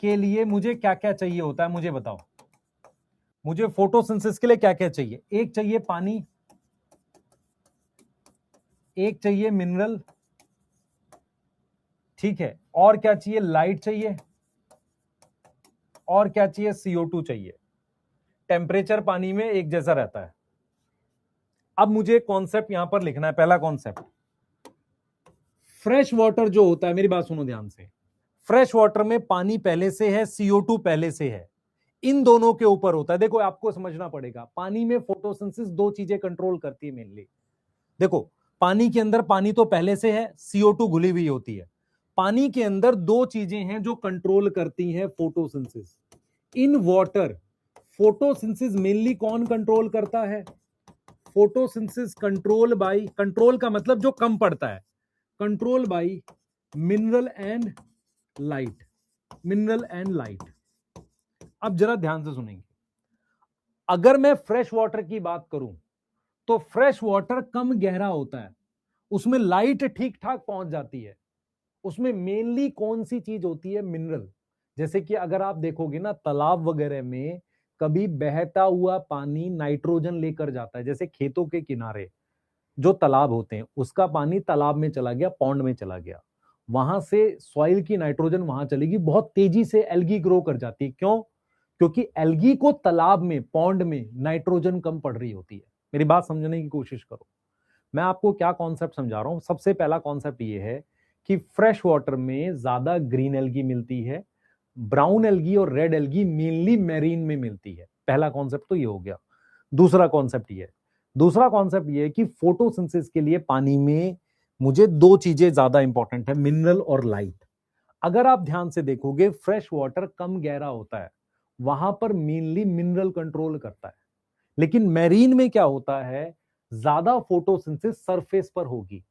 के लिए मुझे क्या क्या चाहिए होता है, मुझे बताओ। मुझे फोटोसिंथेसिस के लिए क्या क्या चाहिए, एक चाहिए पानी, एक चाहिए मिनरल, ठीक है, और क्या चाहिए, लाइट चाहिए, और क्या चाहिए, CO2 चाहिए। टेम्परेचर पानी में एक जैसा रहता है। अब मुझे कॉन्सेप्ट यहां पर लिखना है, पहला कॉन्सेप्ट, फ्रेश वाटर जो होता है, मेरी बात सुनो ध्यान से, फ्रेश वाटर में पानी पहले से है, CO2 पहले से है, इन दोनों के ऊपर होता है। देखो आपको समझना पड़ेगा, पानी में फोटोसिंथेसिस दो चीजें कंट्रोल करती है मेनली। देखो पानी के अंदर पानी तो पहले से है, CO2 घुली हुई होती है। पानी के अंदर दो चीजें हैं जो कंट्रोल करती हैं photosynthesis. In water photosynthesis mainly कौन कंट्रोल करता है? फोटोसिंथेसिस कंट्रोल बाय, कंट्रोल का मतलब जो कम पड़ता है, control by mineral and light, mineral and light. अब जरा ध्यान से सुनेंगे, अगर मैं फ्रेश वाटर की बात करूं तो फ्रेश वाटर कम गहरा होता है, उसमें लाइट ठीक ठाक पहुंच जाती है। उसमें मेनली कौन सी चीज होती है? मिनरल। जैसे कि अगर आप देखोगे ना तालाब वगैरह में कभी बहता हुआ पानी नाइट्रोजन लेकर जाता है, जैसे खेतों के किनारे जो तालाब होते हैं उसका पानी तालाब में चला गया, पॉन्ड में चला गया, वहां से सॉइल की नाइट्रोजन वहां चलेगी, बहुत तेजी से एल्गी ग्रो कर जाती है। क्यों? क्योंकि एल्गी को तालाब में, पॉन्ड में नाइट्रोजन कम पड़ रही होती है। मेरी बात समझने की कोशिश करो, मैं आपको क्या कॉन्सेप्ट समझा रहा हूं। सबसे पहला कॉन्सेप्ट ये है कि फ्रेश वाटर में ज्यादा ग्रीन एल्गी मिलती है, ब्राउन एल्गी और रेड एल्गी मेनली मैरीन में मिलती है। पहला कॉन्सेप्ट तो ये हो गया। दूसरा कॉन्सेप्ट ये है कि फोटोसिंथेसिस के लिए पानी में मुझे दो चीजें ज्यादा इंपॉर्टेंट है, मिनरल और लाइट। अगर आप ध्यान से देखोगे फ्रेश वाटर कम गहरा होता है, वहां पर मेनली मिनरल कंट्रोल करता है। लेकिन मैरीन में क्या होता है, ज्यादा फोटोसिंथेसिस सरफेस पर होगी।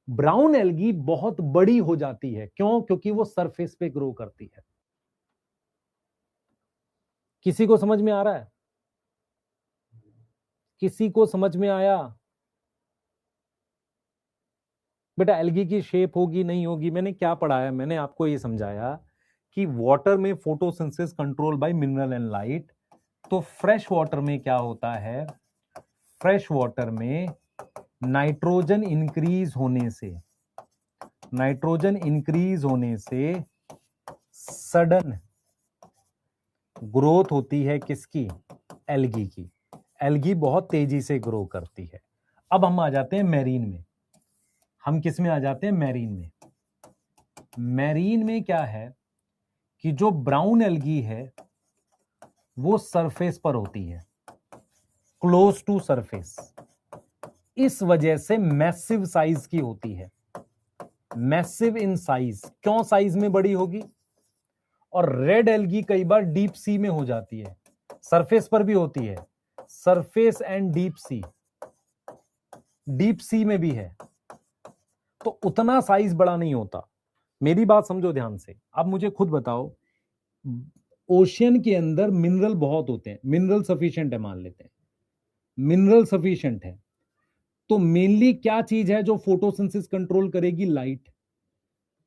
ब्राउन एल्गी बहुत बड़ी हो जाती है, क्यों? क्योंकि वो सरफेस पे ग्रो करती है। किसी को समझ में आ रहा है? किसी को समझ में आया? बेटा एल्गी की शेप होगी नहीं होगी, मैंने क्या पढ़ाया? मैंने आपको ये समझाया कि वाटर में photosynthesis control by mineral and light. तो फ्रेश वाटर में क्या होता है? फ्रेश वाटर में नाइट्रोजन इंक्रीज होने से, नाइट्रोजन इंक्रीज होने से सडन ग्रोथ होती है किसकी? एल्गी की। एल्गी बहुत तेजी से ग्रो करती है। अब हम आ जाते हैं मैरीन में। हम किस में आ जाते हैं? मैरीन में। मैरीन में क्या है कि जो ब्राउन एल्गी है वो सरफेस पर होती है, क्लोज टू सरफेस, इस वजह से मैसिव साइज की होती है। मैसिव इन साइज, क्यों साइज में बड़ी होगी? और रेड एल्गी कई बार डीप सी में हो जाती है, सरफेस पर भी होती है, surface and deep sea, deep sea में भी है, तो उतना साइज बड़ा नहीं होता। मेरी बात समझो ध्यान से। अब मुझे खुद बताओ, ओशियन के अंदर मिनरल बहुत होते हैं, मिनरल सफिशिएंट है, मान लेते हैं मिनरल सफिशिएंट है, तो मेनली क्या चीज है जो फोटोसिंथेसिस कंट्रोल करेगी? लाइट।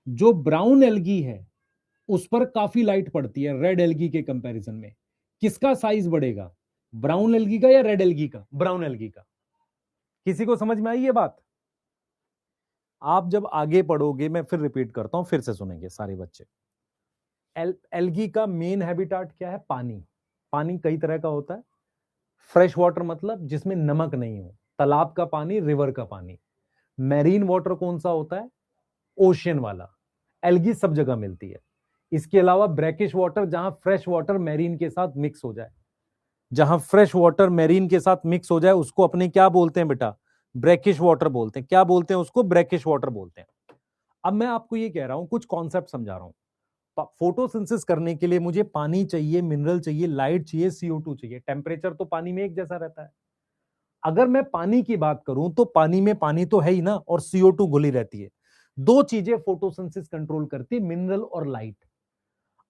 जो ब्राउन एल्गी है उस पर काफी लाइट पड़ती है रेड एल्गी के कंपैरिजन में। किसका साइज बढ़ेगा? ब्राउन एल्गी का या रेड एल्गी का? ब्राउन एल्गी का। किसी को समझ में आई ये बात? आप जब आगे पढ़ोगे, मैं फिर रिपीट करता हूं, फिर से सुनेंगे सारे बच्चे। एल्गी का मेन हैबिटाट क्या है? पानी। पानी कई तरह का होता है। फ्रेश वाटर मतलब जिसमें नमक नहीं हो, तालाब का पानी, रिवर का पानी। मैरीन वाटर कौन सा होता है? ओशियन वाला। एल्गी सब जगह मिलती है। इसके अलावा ब्रैकिश वाटर, जहां फ्रेश वाटर मैरीन के साथ मिक्स हो जाए, जहां फ्रेश वाटर मैरीन के साथ मिक्स हो जाए उसको अपने क्या बोलते हैं बेटा? ब्रैकिश वाटर बोलते हैं। क्या बोलते हैं उसको? ब्रैकिश वाटर बोलते हैं। अब मैं आपको ये कह रहा हूं, कुछ कॉन्सेप्ट समझा रहा हूं। फोटोसिंथेसिस करने के लिए मुझे पानी चाहिए, मिनरल चाहिए, लाइट चाहिए, CO2 चाहिए। टेम्परेचर तो पानी में एक जैसा रहता है। अगर मैं पानी की बात करूं तो पानी में पानी तो है ही ना, और CO2 घुली रहती है। दो चीजें फोटोसिंथेसिस कंट्रोल करती है, मिनरल और लाइट।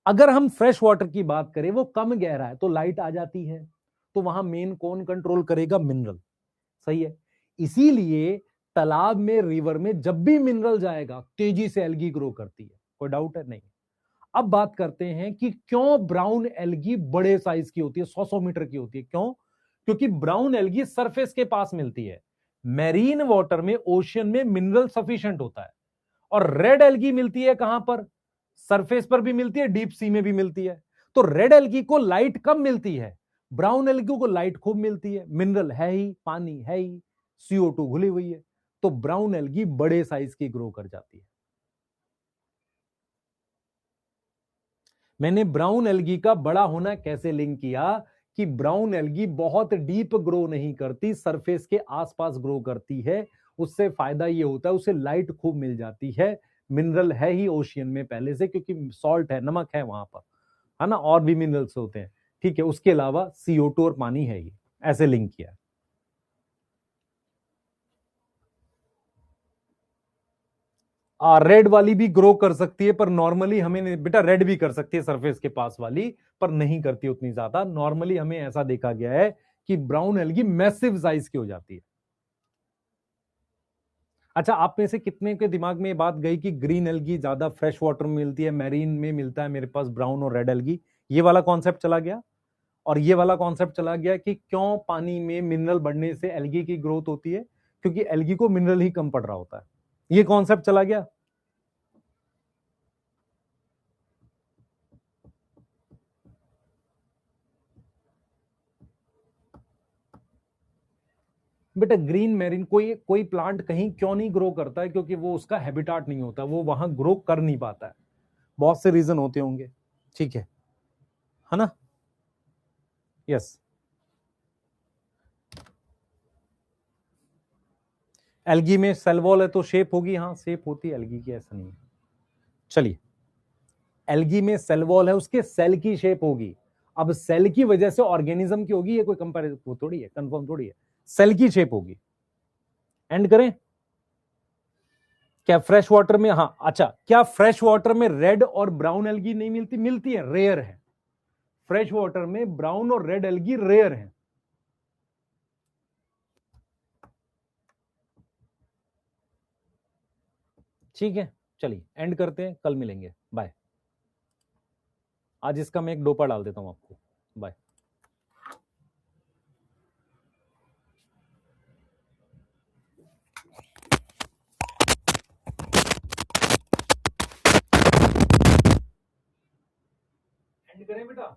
अगर हम फ्रेश वाटर की बात करें, वो कम गहरा है तो लाइट आ जाती है, तो वहां मेन कौन कंट्रोल करेगा? मिनरल। सही है। इसीलिए तालाब में, रिवर में जब भी मिनरल जाएगा तेजी से एल्गी ग्रो करती है। कोई डाउट है? नहीं। अब बात करते हैं कि क्यों ब्राउन एल्गी बड़े साइज की होती है, 100-100 मीटर की होती है। क्यों? क्योंकि ब्राउन एल्गी सरफेस के पास मिलती है। मैरीन वाटर में, ओशियन में मिनरल सफिशिएंट होता है। और रेड एल्गी मिलती है कहां पर? सरफेस पर भी मिलती है, डीप सी में भी मिलती है। तो रेड एल्गी को लाइट कम मिलती है, ब्राउन एल्गी को लाइट खूब मिलती है। मिनरल है ही, पानी है ही, CO2 घुली हुई है, तो ब्राउन एल्गी बड़े साइज की ग्रो कर जाती है। मैंने ब्राउन एल्गी का बड़ा होना कैसे लिंक किया कि ब्राउन एल्गी बहुत डीप ग्रो नहीं करती, सरफेस के आसपास ग्रो करती है। उससे फायदा ये होता है उसे लाइट खूब मिल जाती है, मिनरल है ही ओशियन में पहले से, क्योंकि सॉल्ट है, नमक है वहां पर, है ना, और भी मिनरल्स होते हैं, ठीक है। उसके अलावा CO2 और पानी है, ये ऐसे लिंक किया है। रेड वाली भी ग्रो कर सकती है, पर नॉर्मली हमें बेटा रेड भी कर सकती है सरफेस के पास वाली, पर नहीं करती उतनी ज्यादा। नॉर्मली हमें ऐसा देखा गया है कि ब्राउन एल्गी मैसिव साइज की हो जाती है। अच्छा, आप में से कितने के दिमाग में ये बात गई कि ग्रीन एल्गी ज्यादा फ्रेश वाटर में मिलती है, मैरीन में मिलता है मेरे पास ब्राउन और रेड एल्गी? ये वाला कॉन्सेप्ट चला गया। और ये वाला कॉन्सेप्ट चला गया कि क्यों पानी में मिनरल बढ़ने से एल्गी की ग्रोथ होती है, क्योंकि एल्गी को मिनरल ही कम पड़ रहा होता है। ये कॉन्सेप्ट चला गया। बेटा ग्रीन मैरीन कोई कोई प्लांट कहीं क्यों नहीं ग्रो करता है? क्योंकि वो उसका हैबिटाट नहीं होता, वो वहां ग्रो कर नहीं पाता है। बहुत से रीजन होते होंगे, ठीक है ना? यस। एल्गी में सेल वॉल है तो शेप होगी, हाँ शेप होती है एल्गी की, ऐसा नहीं है। चलिए, एल्गी में सेल वॉल है, उसके सेल की शेप होगी। अब सेल की वजह से ऑर्गेनिज्म की होगी, ये कोई कंपेरिजन थोड़ी है, कंफर्म थोड़ी है, सेल की शेप होगी। एंड करें? क्या फ्रेश वाटर में, हाँ अच्छा, क्या फ्रेश वाटर में रेड और ब्राउन एल्गी नहीं मिलती? मिलती है, रेयर है। फ्रेश वाटर में ब्राउन और रेड एल्गी रेयर है। ठीक है, चलिए एंड करते हैं, कल मिलेंगे, बाय। आज इसका मैं एक डोपा डाल देता हूं आपको, बाय। एंड करें बेटा?